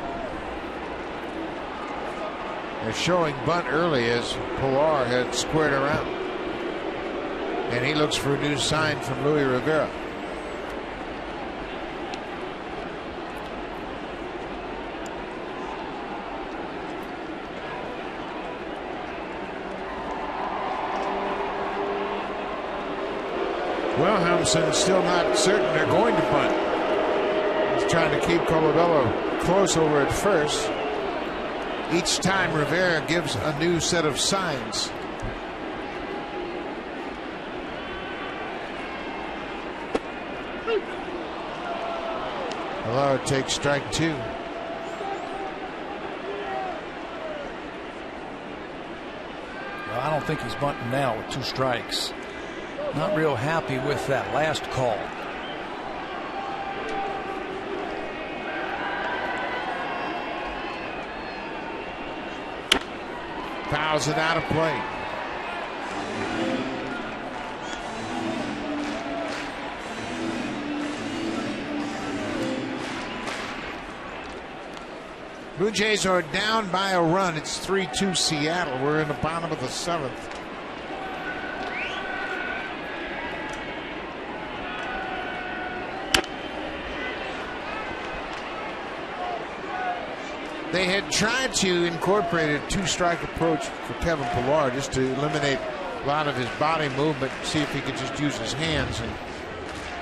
They're showing bunt early as Pilar had squared around. And he looks for a new sign from Luis Rivera. Wilhelmsen's still not certain they're going to bunt. He's trying to keep Colabello close over at first. Each time Rivera gives a new set of signs. Hello, takes strike 2. Well, I don't think he's bunting now with 2 strikes. Not real happy with that last call. Fouls it out of play. Blue Jays are down by a run. It's 3-2 Seattle. We're in the bottom of the 7th. They had tried to incorporate a 2-strike approach for Kevin Pilar just to eliminate a lot of his body movement, see if he could just use his hands. And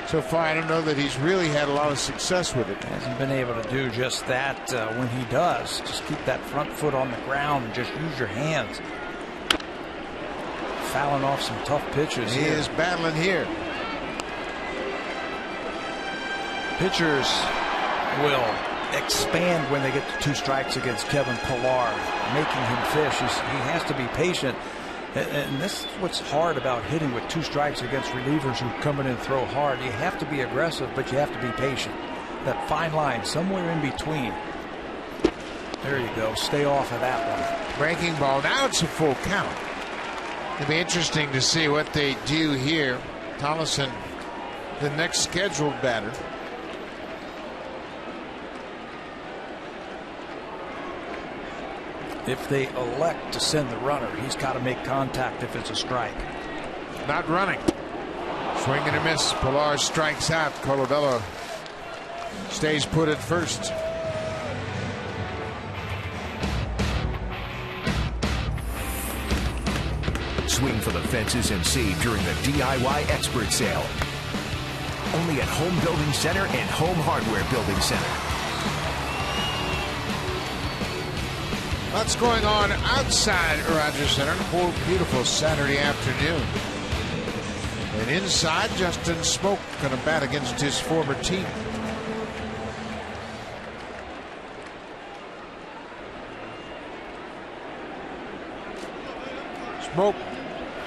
so far, I don't know that he's really had a lot of success with it. Hasn't been able to do just that when he does. Just keep that front foot on the ground and just use your hands. Fouling off some tough pitches. He is battling here. Pitchers will expand when they get to 2 strikes against Kevin Pilar, making him fish. He has to be patient, and this is what's hard about hitting with 2 strikes against relievers who come in and throw hard. You have to be aggressive, but you have to be patient. That fine line somewhere in between. There you go. Stay off of that one. Breaking ball. Now it's a full count. It'll be interesting to see what they do here. Tollefson, the next scheduled batter. If they elect to send the runner, he's got to make contact if it's a strike. Not running. Swing and a miss. Pilar strikes out. Colabello stays put at first. Swing for the fences and save during the DIY expert sale. Only at Home Building Center and Home Hardware Building Center. What's going on outside Rogers Center for a beautiful Saturday afternoon? And inside, Justin Smoak going to bat against his former team. Smoak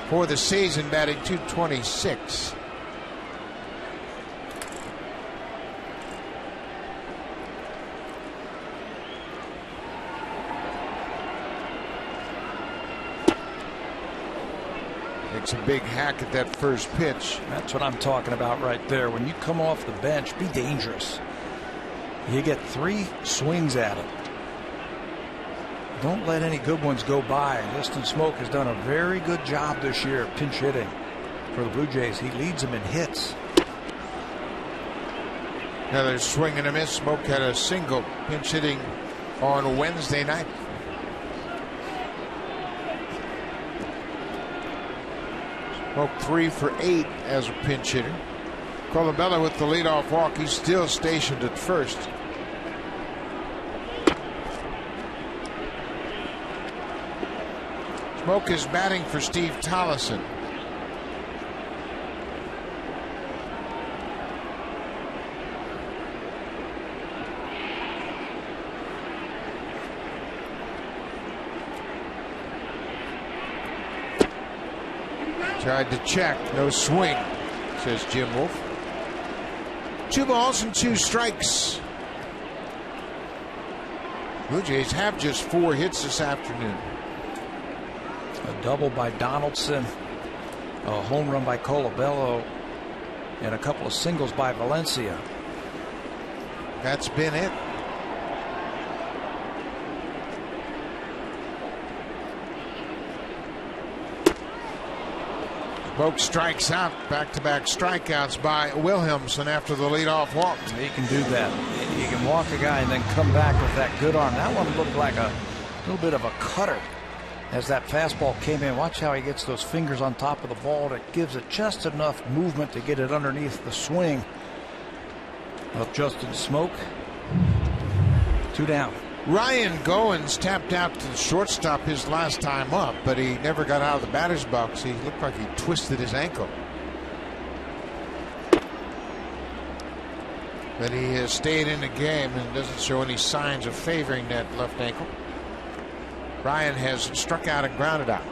for the season batting .226. Makes a big hack at that first pitch. That's what I'm talking about right there. When you come off the bench, be dangerous. You get 3 swings at it. Don't let any good ones go by. Justin Smoak has done a very good job this year pinch hitting for the Blue Jays. He leads them in hits. Another swing and a miss. Smoak had a single pinch hitting on Wednesday night. Smoak 3 for 8 as a pinch hitter. Colabello with the leadoff walk. He's still stationed at first. Smoak is batting for Steve Tollefson. Tried to check. No swing, says Jim Wolf. 2 balls and 2 strikes. Blue Jays have just 4 hits this afternoon. A double by Donaldson, a home run by Colabello, and a couple of singles by Valencia. That's been it. Boak strikes out. Back-to-back strikeouts by Wilhelmsen after the leadoff walk. He can do that. He can walk a guy and then come back with that good arm. That one looked like a little bit of a cutter as that fastball came in. Watch how he gets those fingers on top of the ball. That gives it just enough movement to get it underneath the swing of Justin Smoak. 2 down. Ryan Goins tapped out to the shortstop his last time up, but he never got out of the batter's box. He looked like he twisted his ankle. But he has stayed in the game and doesn't show any signs of favoring that left ankle. Ryan has struck out and grounded out.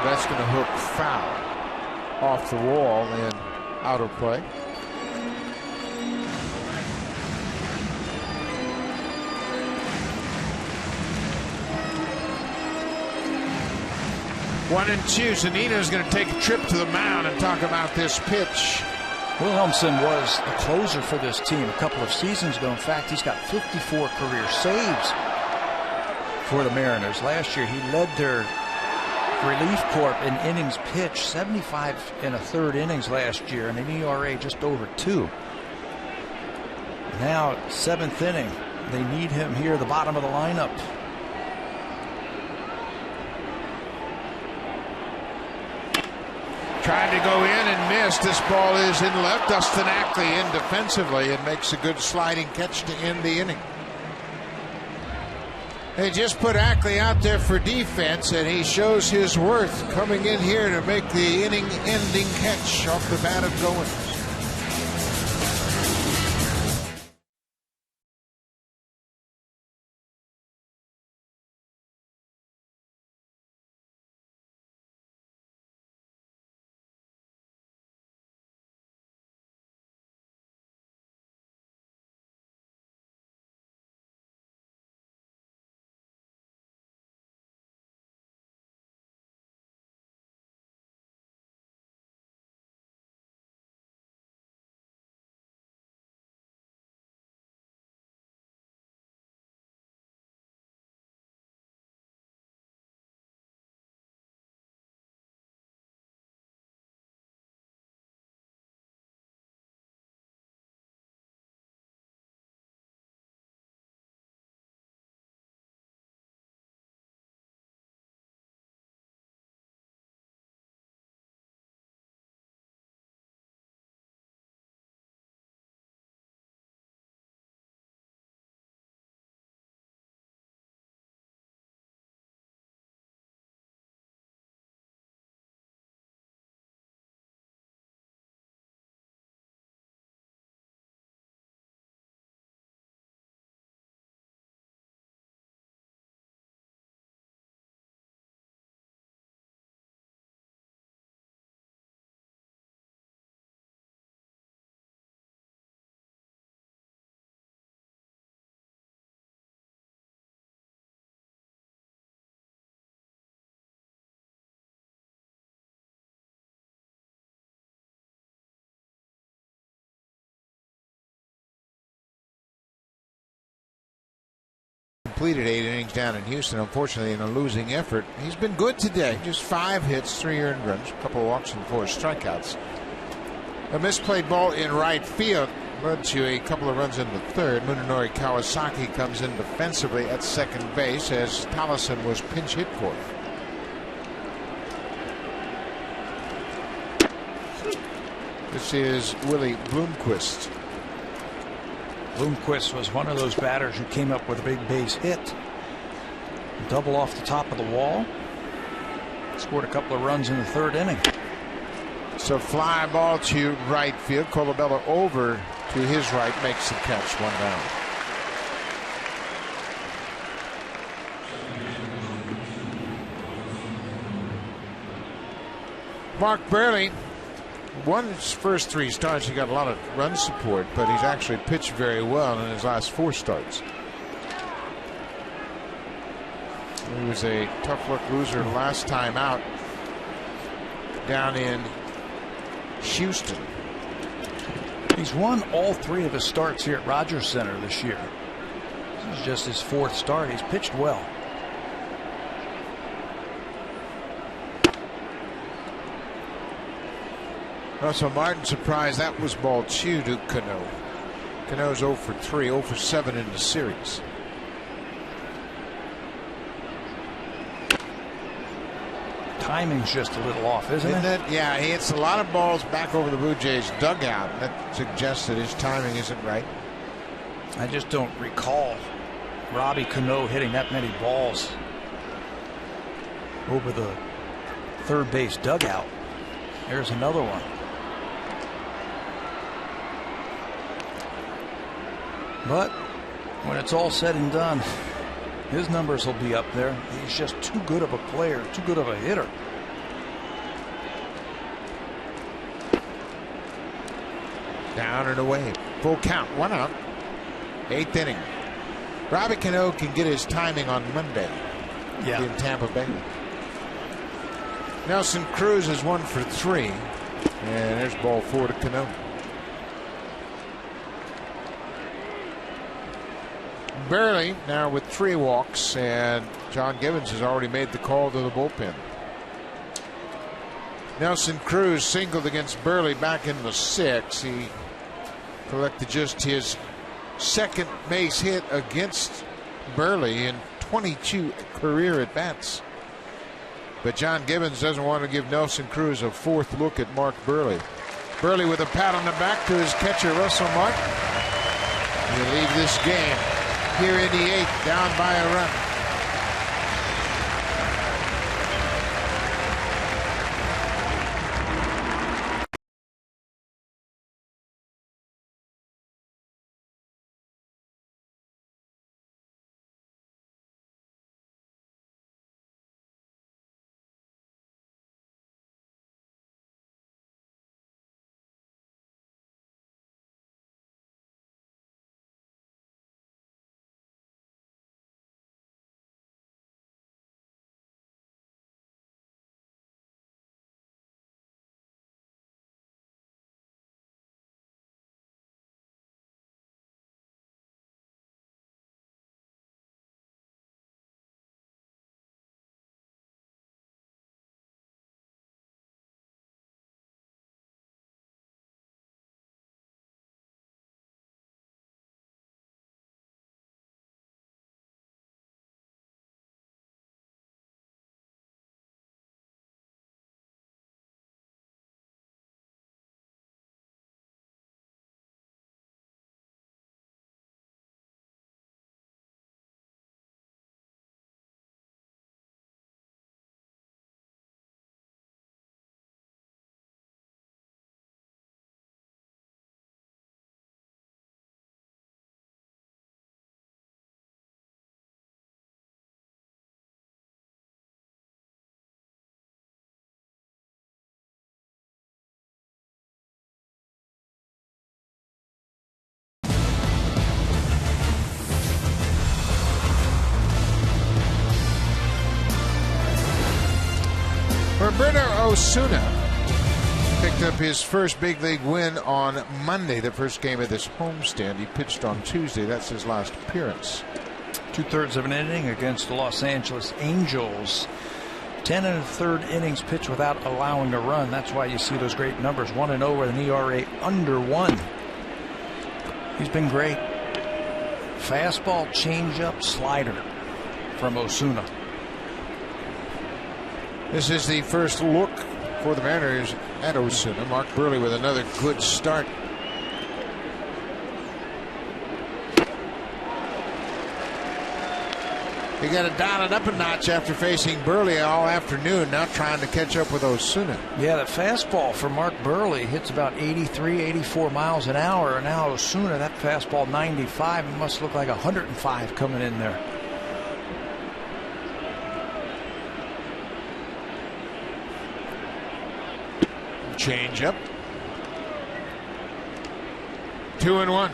That's going to hook foul off the wall and out of play. One and two. Zunino's going to take a trip to the mound and talk about this pitch. Wilhelmsen was the closer for this team a couple of seasons ago. In fact, he's got 54 career saves for the Mariners. Last year, he led their relief corps in innings pitched, 75 1/3 innings last year, and an ERA just over 2. Now 7th inning, they need him here, the bottom of the lineup. Trying to go in and missed. This ball is in left. Dustin Ackley in defensively and makes a good sliding catch to end the inning. They just put Ackley out there for defense, and he shows his worth coming in here to make the inning-ending catch off the bat of Goins. Completed 8 innings down in Houston, unfortunately in a losing effort. He's been good today. Just 5 hits, 3 earned runs, a couple of walks and 4 strikeouts. A misplayed ball in right field led to a couple of runs in the third. Munenori Kawasaki comes in defensively at second base as Tolleson was pinch hit for. This is Willie Bloomquist. Bloomquist was one of those batters who came up with a big base hit. Double off the top of the wall. Scored a couple of runs in the 3rd inning. So fly ball to right field. Colabella over to his right, makes the catch, 1 down. Mark Burley won his first 3 starts. He got a lot of run support, but he's actually pitched very well in his last 4 starts. He was a tough luck loser last time out down in Houston. He's won all 3 of his starts here at Rogers Center this year. This is just his 4th start. He's pitched well. Russell Martin surprised that was ball 2 to Cano. Cano's 0 for 3, 0 for 7 in the series. Timing's just a little off, isn't it? Yeah, he hits a lot of balls back over the Blue Jays dugout. That suggests that his timing isn't right. I just don't recall Robbie Cano hitting that many balls over the 3rd base dugout. There's another one. But when it's all said and done, his numbers will be up there. He's just too good of a player, too good of a hitter. Down and away. Full count. 1 out. 8th inning. Robbie Cano can get his timing on Monday in Tampa Bay. Nelson Cruz is 1 for 3. And there's ball 4 to Cano. Burley now with 3 walks, and John Gibbons has already made the call to the bullpen. Nelson Cruz singled against Burley back in the 6th. He collected just his 2nd base hit against Burley in 22 career at bats. But John Gibbons doesn't want to give Nelson Cruz a 4th look at Mark Burley. Burley with a pat on the back to his catcher Russell Martin. He'll leave this game here in the 8th, down by a run. Roberto Osuna picked up his first big league win on Monday, the first game of this homestand. He pitched on Tuesday. That's his last appearance. 2/3 of an inning against the Los Angeles Angels. 10 1/3 innings pitched without allowing a run. That's why you see those great numbers. 1-0 with an ERA under 1. He's been great. Fastball, changeup, slider from Osuna. This is the first look for the Mariners at Osuna. Mark Buehrle with another good start. You got to dial it up a notch after facing Buehrle all afternoon, now trying to catch up with Osuna. Yeah, the fastball for Mark Buehrle hits about 83, 84 miles an hour. And now Osuna, that fastball 95, it must look like 105 coming in there. Change up. 2-1.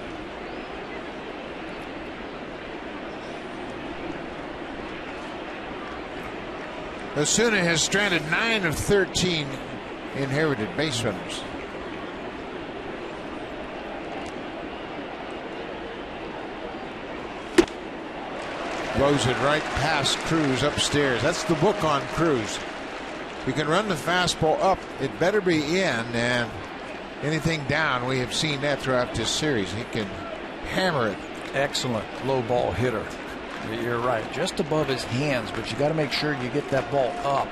Osuna has stranded 9 of 13 inherited base runners. Blows it right past Cruz upstairs. That's the book on Cruz. You can run the fastball up. It better be in, and anything down, we have seen that throughout this series. He can hammer it. Excellent low ball hitter. You're right, just above his hands, but you got to make sure you get that ball up.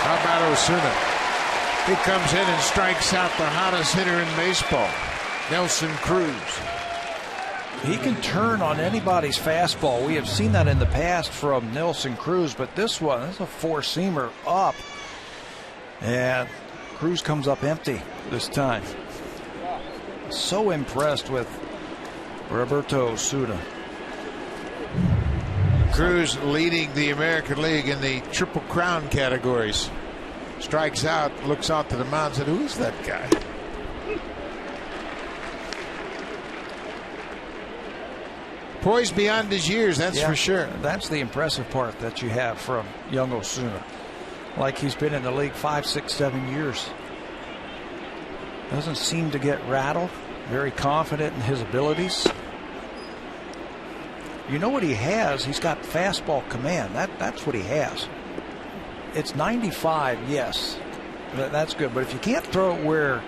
How about Osuna? He comes in and strikes out the hottest hitter in baseball, Nelson Cruz. He can turn on anybody's fastball. We have seen that in the past from Nelson Cruz, but this one is a four-seamer up, and Cruz comes up empty this time. So impressed with Roberto Osuna. Cruz leading the American League in the Triple Crown categories. Strikes out, looks out to the mound, said, "Who's that guy?" Poised beyond his years, that's for sure. That's the impressive part that you have from young Osuna. Like he's been in the league 5, 6, 7 years. Doesn't seem to get rattled. Very confident in his abilities. You know what he has? He's got fastball command. That's what he has. It's 95, yes. That's good. But if you can't throw it where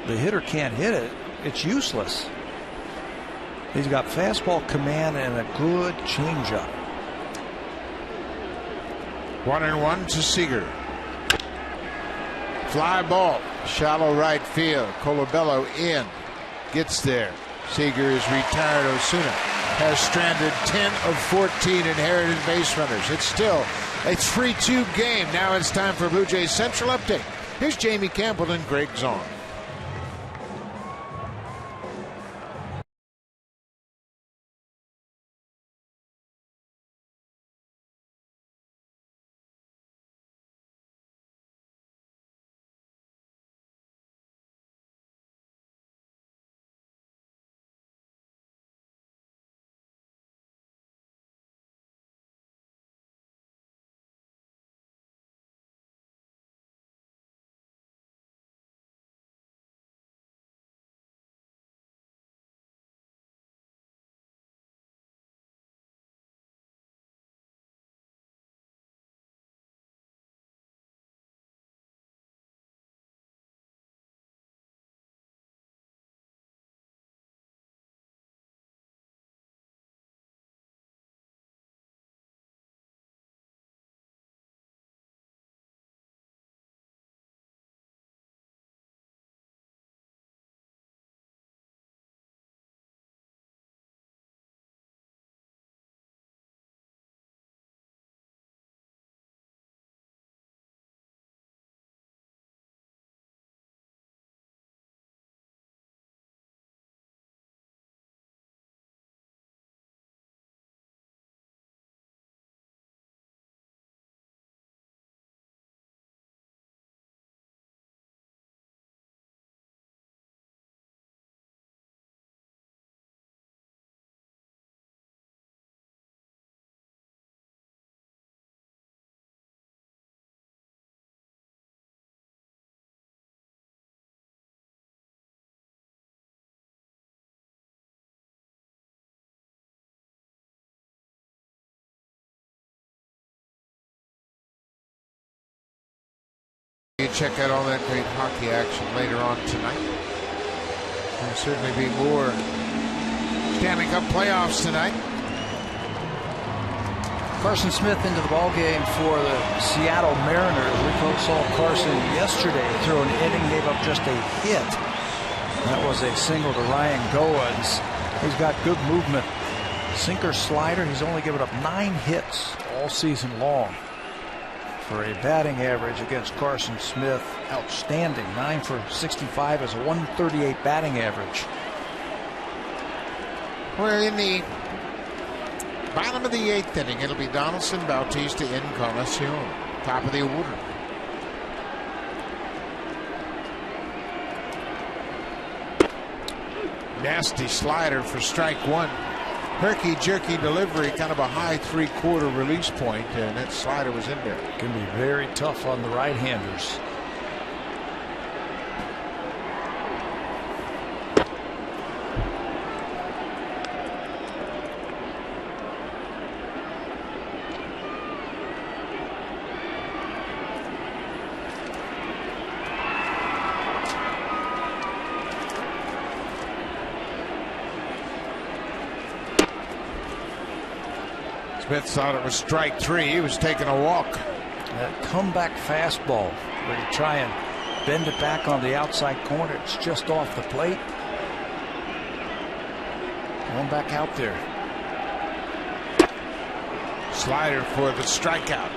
the hitter can't hit it, it's useless. He's got fastball command and a good changeup. 1-1 to Seager. Fly ball, shallow right field. Colabello in, gets there. Seager is retired. Osuna has stranded 10 of 14 inherited base runners. It's still a 3-2 game. Now it's time for Blue Jays Central Update. Here's Jamie Campbell and Greg Zahn. You check out all that great hockey action later on tonight. There'll certainly be more Stanley Cup playoffs tonight. Carson Smith into the ballgame for the Seattle Mariners. We saw Carson yesterday throw an inning, gave up just a hit. That was a single to Ryan Goins. He's got good movement. Sinker, slider. He's only given up 9 hits all season long. For a batting average against Carson Smith, outstanding. 9 for 65 is a 138 batting average. We're in the bottom of the 8th inning. It'll be Donaldson, Bautista, Encarnacion. Top of the order. Nasty slider for strike 1. Herky-jerky delivery, kind of a high 3/4 release point, and that slider was in there. Can be very tough on the right-handers. Smith thought it was strike 3. He was taking a walk. That comeback fastball where you try and bend it back on the outside corner. It's just off the plate. Going back out there. Slider for the strikeout.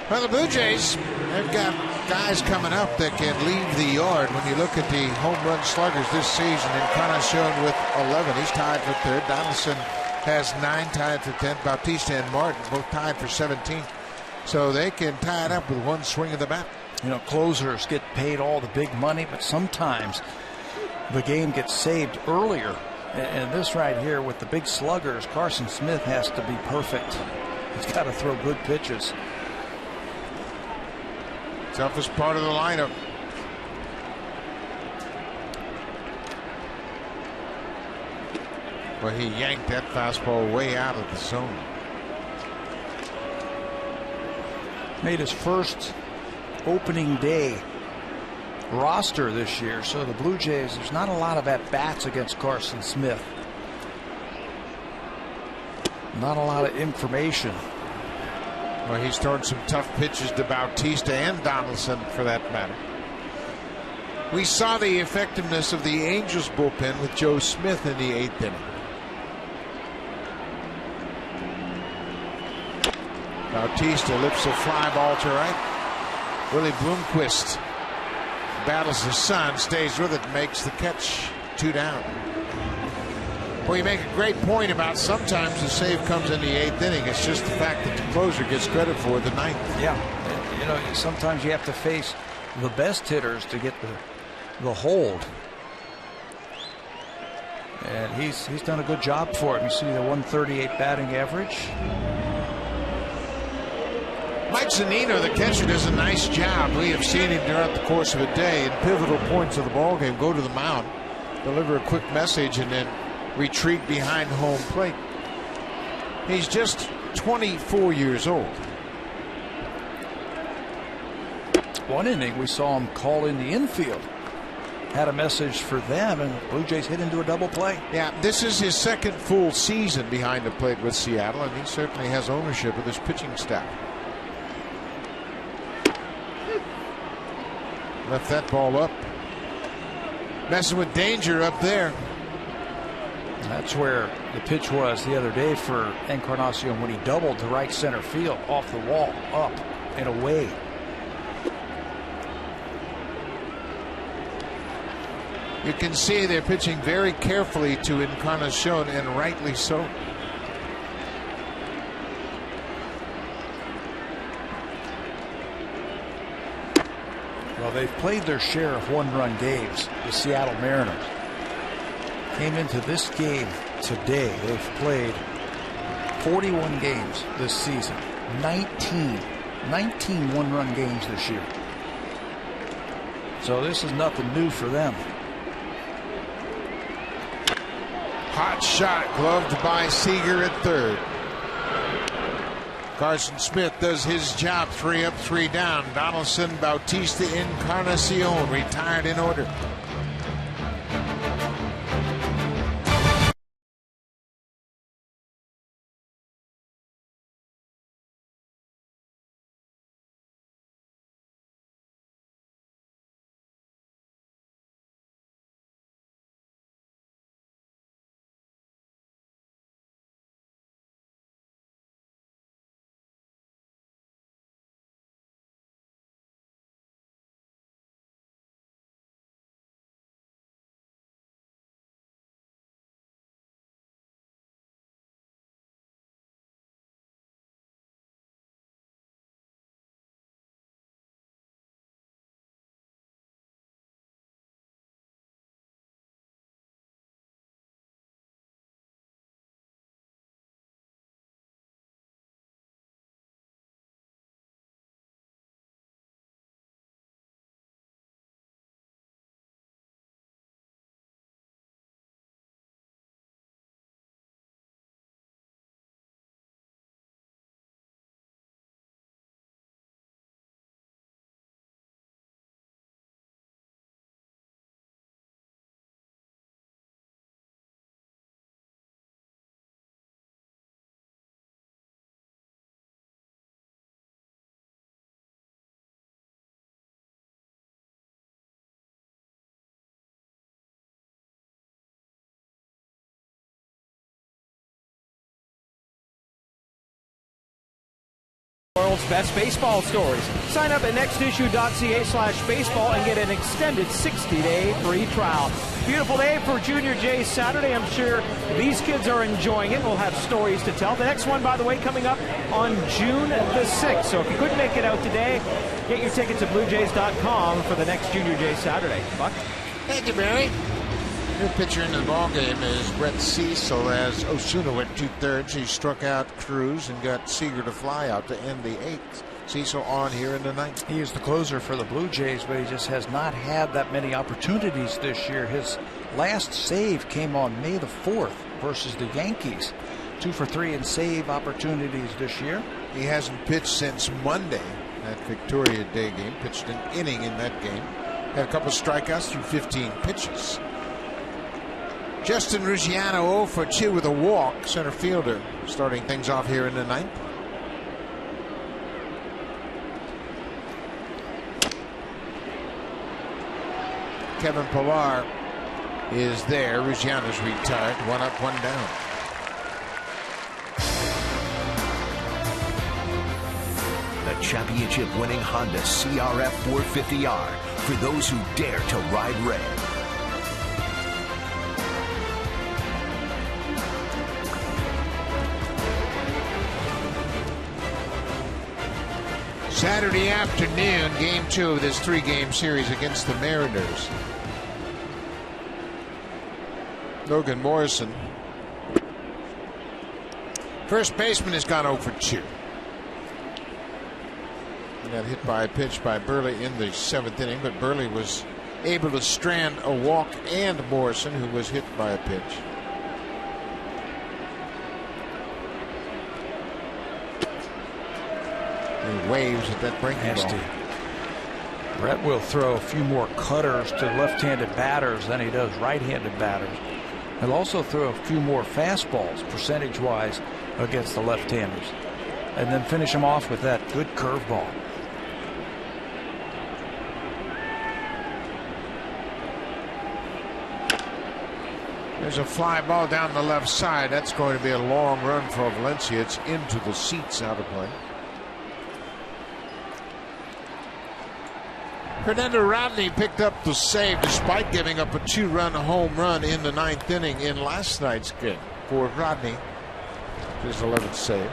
Well, the Blue Jays have got guys coming up that can leave the yard. When you look at the home run sluggers this season, Encarnacion with 11. He's tied for 3rd. Donaldson has 9, tied for 10th. Bautista and Martin both tied for 17th. So they can tie it up with one swing of the bat. You know, closers get paid all the big money, but sometimes the game gets saved earlier. And this right here with the big sluggers, Carson Smith has to be perfect. He's got to throw good pitches. Toughest part of the lineup. Well, he yanked that fastball way out of the zone. Made his first opening day roster this year, so the Blue Jays, there's not a lot of at-bats against Carson Smith. Not a lot of information. Well, he's thrown some tough pitches to Bautista and Donaldson, for that matter. We saw the effectiveness of the Angels bullpen with Joe Smith in the 8th inning. Bautista lifts a fly ball to right. Willie Bloomquist battles the sun, stays with it, makes the catch. 2 down. Well, you make a great point about sometimes the save comes in the 8th inning. It's just the fact that the closer gets credit for the 9th. Yeah, you know, sometimes you have to face the best hitters to get the hold. And he's done a good job for it. You see the 138 batting average. Mike Zunino, the catcher, does a nice job. We have seen him throughout the course of a day in pivotal points of the ballgame go to the mound, deliver a quick message, and then retreat behind home plate. He's just 24 years old. One inning we saw him call in the infield. Had a message for them, and Blue Jays hit into a double play. Yeah, this is his 2nd full season behind the plate with Seattle, and he certainly has ownership of this pitching staff. Left that ball up. Messing with danger up there. That's where the pitch was the other day for Encarnacion when he doubled to right center field, off the wall, up and away. You can see they're pitching very carefully to Encarnacion, and rightly so. Well, they've played their share of one-run games, the Seattle Mariners. Came into this game today. They've played 41 games this season. 19 one-run games this year. So this is nothing new for them. Hot shot, gloved by Seager at 3rd. Carson Smith does his job. 3 up, 3 down. Donaldson, Bautista, Encarnacion retired in order. World's best baseball stories. Sign up at nextissue.ca/baseball and get an extended 60-day free trial. Beautiful day for Junior J's Saturday. I'm sure these kids are enjoying it. We'll have stories to tell. The next one, by the way, coming up on June the 6th. So if you couldn't make it out today, get your tickets at BlueJays.com for the next Junior J's Saturday. Buck? Thank you, Barry. New pitcher into the ballgame is Brett Cecil as Osuna went 2/3. He struck out Cruz and got Seager to fly out to end the 8th. Cecil on here in the 9th. He is the closer for the Blue Jays, but he just has not had that many opportunities this year. His last save came on May the 4th versus the Yankees. 2 for 3 in save opportunities this year. He hasn't pitched since Monday, that Victoria Day game. Pitched an inning in that game. Had a couple strikeouts through 15 pitches. Justin Ruggiano 0 for 2 with a walk, center fielder, starting things off here in the 9th. Kevin Pillar is there. Ruggiano's retired. 1 up, 1 down. The championship-winning Honda CRF 450R for those who dare to ride red. Saturday afternoon, game 2 of this 3-game series against the Mariners. Logan Morrison. First baseman has gone 0 for 2. He got hit by a pitch by Burley in the 7th inning, but Burley was able to strand a walk and Morrison, who was hit by a pitch. He waves at that breaking ball. Brett will throw a few more cutters to left-handed batters than he does right-handed batters. He'll also throw a few more fastballs percentage-wise against the left-handers, and then finish him off with that good curveball. There's a fly ball down the left side. That's going to be a long run for Valencia. It's into the seats, out of play. Fernando Rodney picked up the save despite giving up a 2-run home run in the 9th inning in last night's game. For Rodney, his 11th save.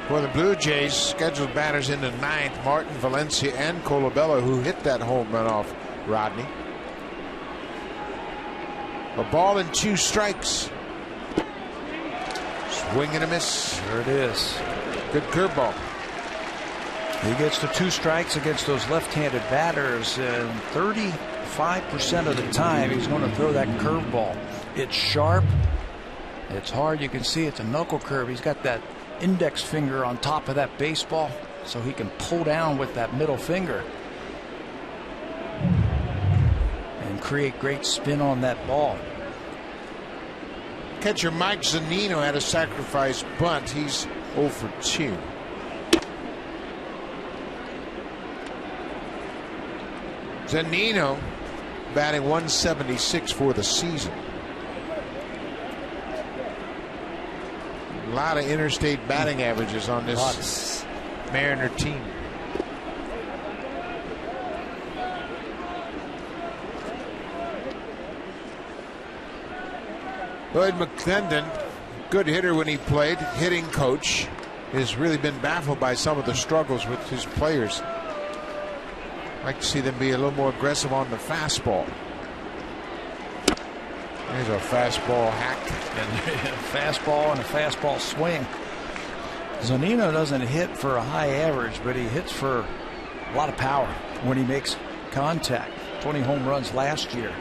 For the Blue Jays, scheduled batters in the 9th, Martin, Valencia, and Colabello, who hit that home run off Rodney. A ball and 2 strikes. Swing and a miss. There it is. Good curveball. He gets the 2 strikes against those left-handed batters, and 35% of the time he's going to throw that curveball. It's sharp. It's hard. You can see it's a knuckle curve. He's got that index finger on top of that baseball, so he can pull down with that middle finger and create great spin on that ball. Catcher Mike Zunino had a sacrifice bunt. He's 0 for 2. Zunino batting 176 for the season. A lot of interstate batting averages on this Mariner team. Lloyd McClendon, good hitter when he played, hitting coach, has really been baffled by some of the struggles with his players. I'd like to see them be a little more aggressive on the fastball. There's a fastball hack. And fastball and a fastball swing. Zunino doesn't hit for a high average, but he hits for a lot of power when he makes contact. 20 home runs last year.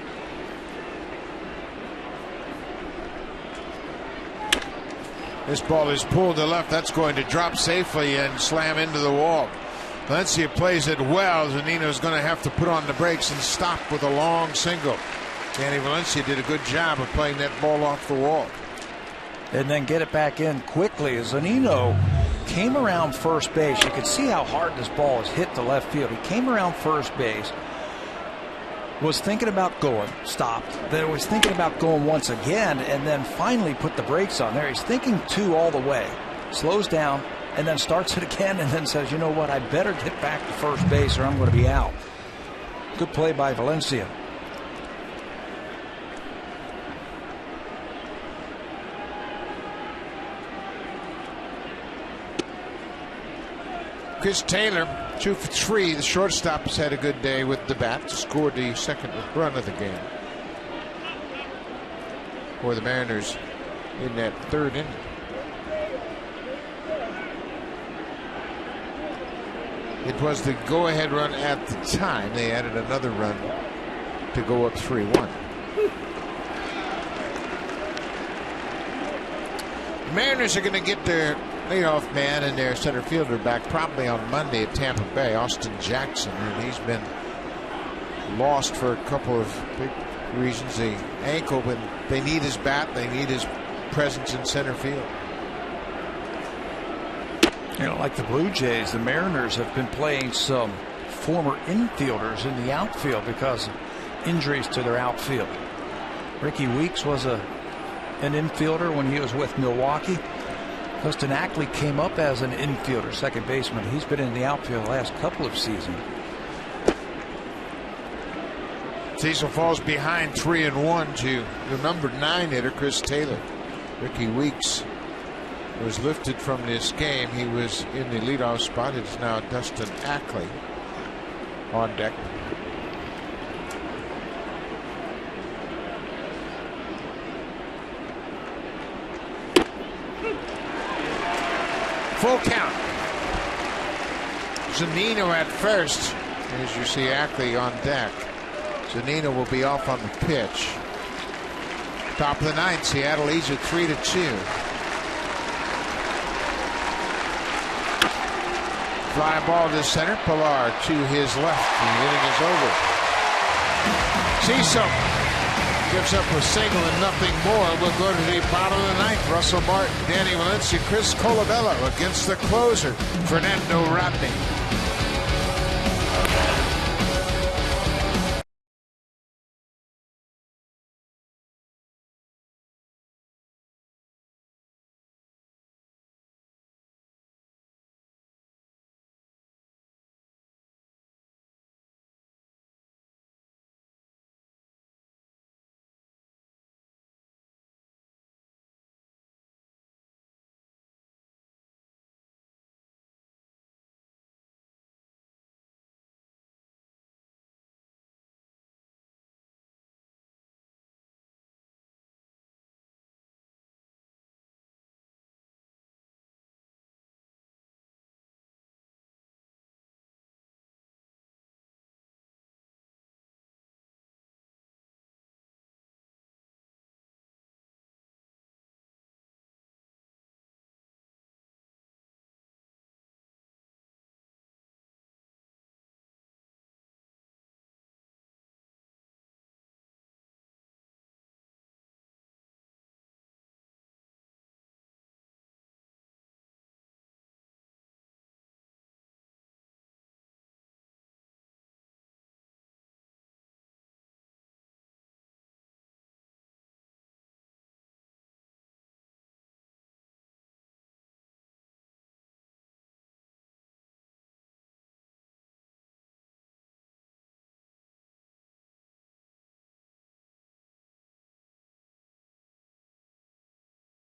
This ball is pulled to left. That's going to drop safely and slam into the wall. Valencia plays it well. Zunino's going to have to put on the brakes and stop with a long single. Danny Valencia did a good job of playing that ball off the wall. And then get it back in quickly. Zunino came around first base. You can see how hard this ball is hit to left field. He came around first base, was thinking about going, stopped, then was thinking about going once again, and then finally put the brakes on there. He's thinking 2 all the way, slows down, and then starts it again, and then says, you know what, I better get back to first base or I'm going to be out. Good play by Valencia. Chris Taylor, 2 for 3. The shortstop has had a good day with the bat. Scored the second run of the game for the Mariners in that 3rd inning. It was the go-ahead run at the time. They added another run to go up 3-1. The Mariners are going to get their leadoff man and their center fielder back probably on Monday at Tampa Bay, Austin Jackson, and he's been lost for a couple of big reasons. The ankle, but they need his bat, they need his presence in center field. You know, like the Blue Jays, the Mariners have been playing some former infielders in the outfield because of injuries to their outfield. Ricky Weeks was an infielder when he was with Milwaukee. Dustin Ackley came up as an infielder, second baseman. He's been in the outfield the last couple of seasons. Cecil falls behind 3-1 to the number 9 hitter, Chris Taylor. Ricky Weeks was lifted from this game. He was in the leadoff spot. It's now Dustin Ackley on deck. Full count. Zunino at first. As you see Ackley on deck. Zunino will be off on the pitch. Top of the 9th. Seattle leads at 3-2. Fly ball to center. Pilar to his left. The inning is over. Cecil gives up a single and nothing more. We'll go to the bottom of the 9th. Russell Martin, Danny Valencia, Chris Colabello against the closer, Fernando Rodney.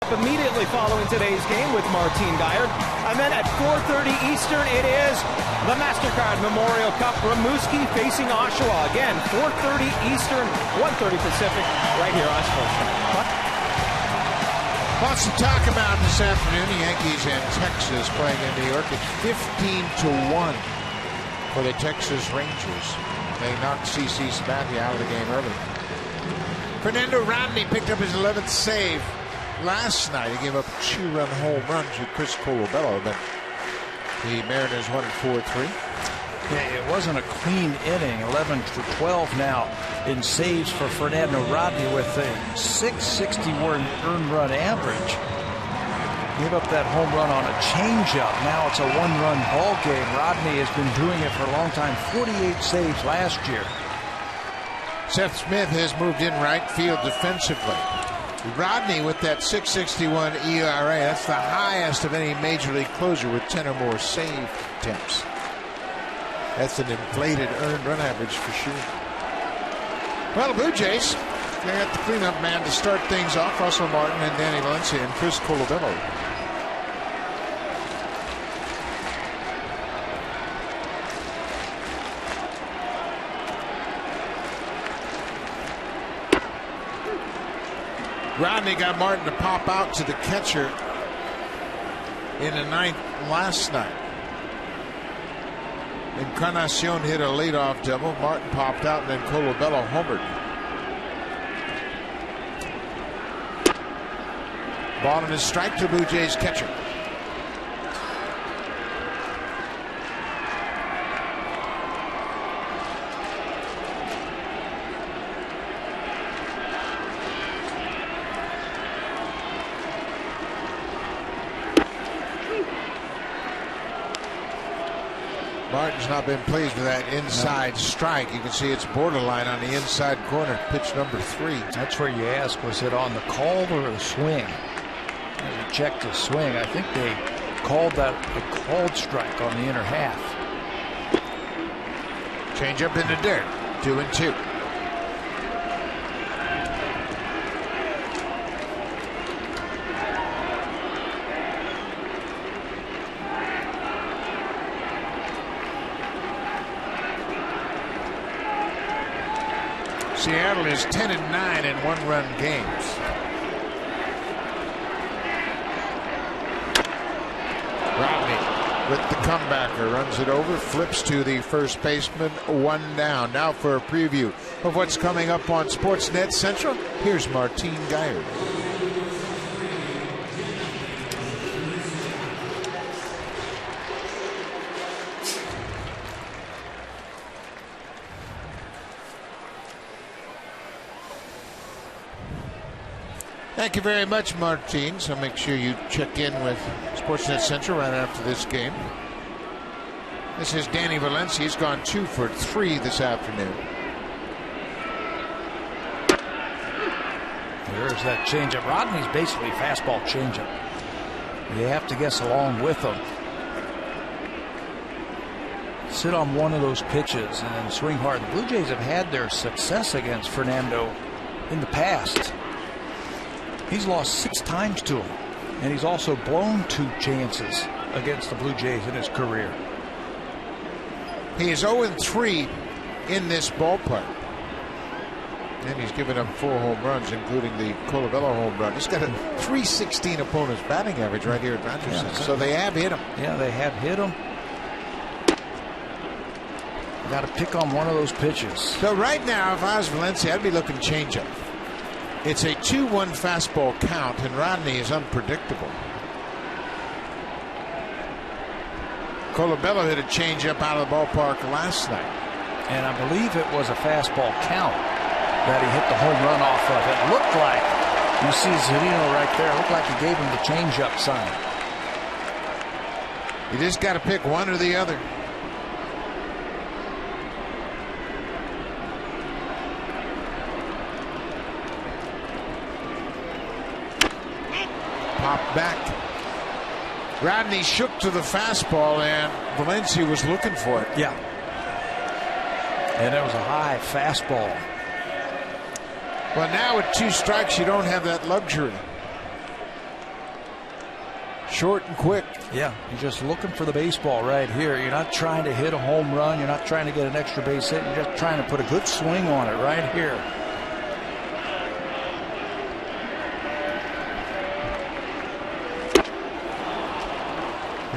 Immediately following today's game with Martin Geyer. And then at 4:30 Eastern, it is the MasterCard Memorial Cup. Rimouski facing Oshawa. Again, 4:30 Eastern, 1:30 Pacific, right here on Sportsnet. Lots to talk about this afternoon. The Yankees and Texas playing in New York. It's 15-1 for the Texas Rangers. They knocked CC Sabathia out of the game early. Fernando Rodney picked up his 11th save last night. He gave up a 2-run home run to Chris Colabello, but the Mariners won 4-3. Yeah, it wasn't a clean inning. 11 for 12 now in saves for Fernando Rodney with a .661 earned run average. Gave up that home run on a changeup. Now it's a 1-run ball game. Rodney has been doing it for a long time. 48 saves last year. Seth Smith has moved in right field defensively. Rodney with that .661 ERA. That's the highest of any major league closer with 10 or more save attempts. That's an inflated earned run average for sure. Well, the Blue Jays, they got the cleanup man to start things off. Russell Martin and Danny Valencia and Chris Colabello. Rodney got Martin to pop out to the catcher in the ninth last night. Encarnacion hit a leadoff double. Martin popped out, and then Colabello homered. Ball and a strike to Blue Jays catcher. Martin's not been pleased with that inside strike. You can see it's borderline on the inside corner. Pitch number 3. That's where you ask, was it on the call or the swing? As he checked his swing, I think they called that a called strike on the inner half. Change up in the dirt. 2-2. Seattle is 10-9 in one-run games. Rodney with the comebacker runs it over, flips to the first baseman, 1 down. Now for a preview of what's coming up on Sportsnet Central. Here's Martine Geyer. Thank you very much, Martine. So make sure you check in with Sportsnet Central right after this game. This is Danny Valencia. He's gone 2 for 3 this afternoon. There's that changeup. Rodney's basically fastball changeup. You have to guess along with him. Sit on one of those pitches and then swing hard. The Blue Jays have had their success against Fernando in the past. He's lost 6 times to him, and he's also blown 2 chances against the Blue Jays in his career. He is 0-3 in this ballpark, and he's given up 4 home runs, including the Colabello home run. He's got a .316 opponent's batting average right here at Rogers Center. So they have hit him. Yeah, they have hit him. Got to pick on one of those pitches. So right now, if I was Valencia, I'd be looking changeup. It's a 2-1 fastball count, and Rodney is unpredictable. Colabello hit a changeup out of the ballpark last night. And I believe it was a fastball count that he hit the home run off of. It looked like, you see Zunino right there, it looked like he gave him the changeup sign. You just got to pick one or the other. Pop back. Rodney shook to the fastball, and Valencia was looking for it. Yeah. And it was a high fastball. Well, now with 2 strikes, you don't have that luxury. Short and quick. Yeah, you're just looking for the baseball right here. You're not trying to hit a home run. You're not trying to get an extra base hit. You're just trying to put a good swing on it right here.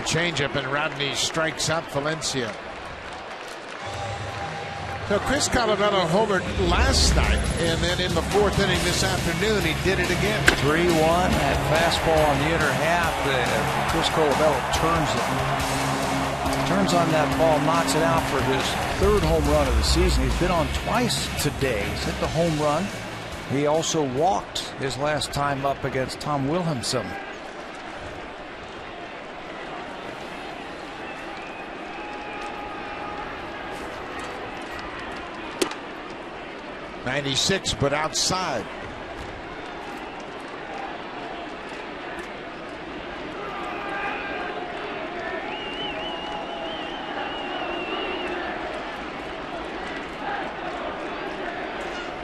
Changeup, and Rodney strikes out Valencia. So Chris Colabello homered last night, and then in the 4th inning this afternoon, he did it again. 3-1, that fastball on the inner half. Chris Colabello turns on that ball, knocks it out for his 3rd home run of the season. He's been on twice today. He's hit the home run. He also walked his last time up against Tom Wilhelmsen. 96, but outside.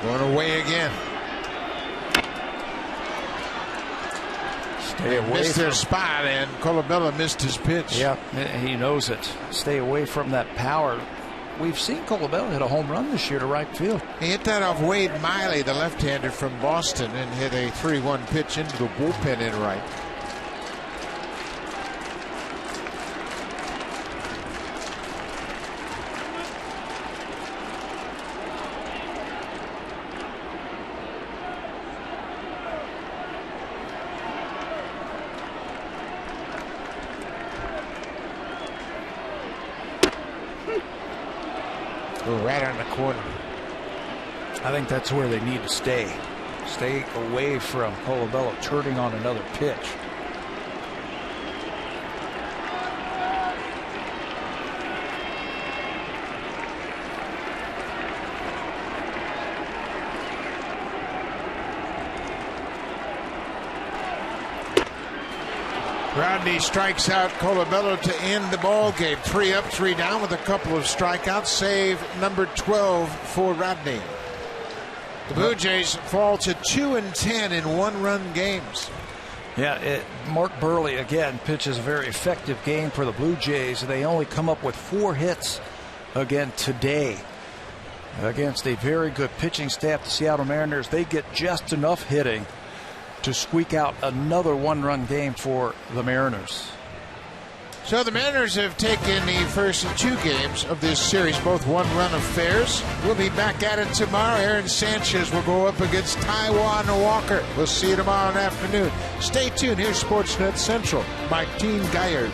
Going away again. Stay away. Missed their spot, and Colabella missed his pitch. Yeah, he knows it. Stay away from that power. We've seen Colabella hit a home run this year to right field. He hit that off Wade Miley, the left-hander from Boston, and hit a 3-1 pitch into the bullpen in right. Right on the corner. I think that's where they need to stay. Stay away from Colabella turning on another pitch. Rodney strikes out Colabella to end the ball game. 3 up, 3 down with a couple of strikeouts. Save number 12 for Rodney. The Blue Jays fall to 2-10 in 1-run games. Yeah, Mark Burley again pitches a very effective game for the Blue Jays. They only come up with 4 hits again today against a very good pitching staff. The Seattle Mariners, they get just enough hitting to squeak out another 1-run game for the Mariners. So the Mariners have taken the first 2 games of this series, both 1-run affairs. We'll be back at it tomorrow. Aaron Sanchez will go up against Taijuan Walker. We'll see you tomorrow afternoon. Stay tuned. Here's Sportsnet Central. Martine Guyard.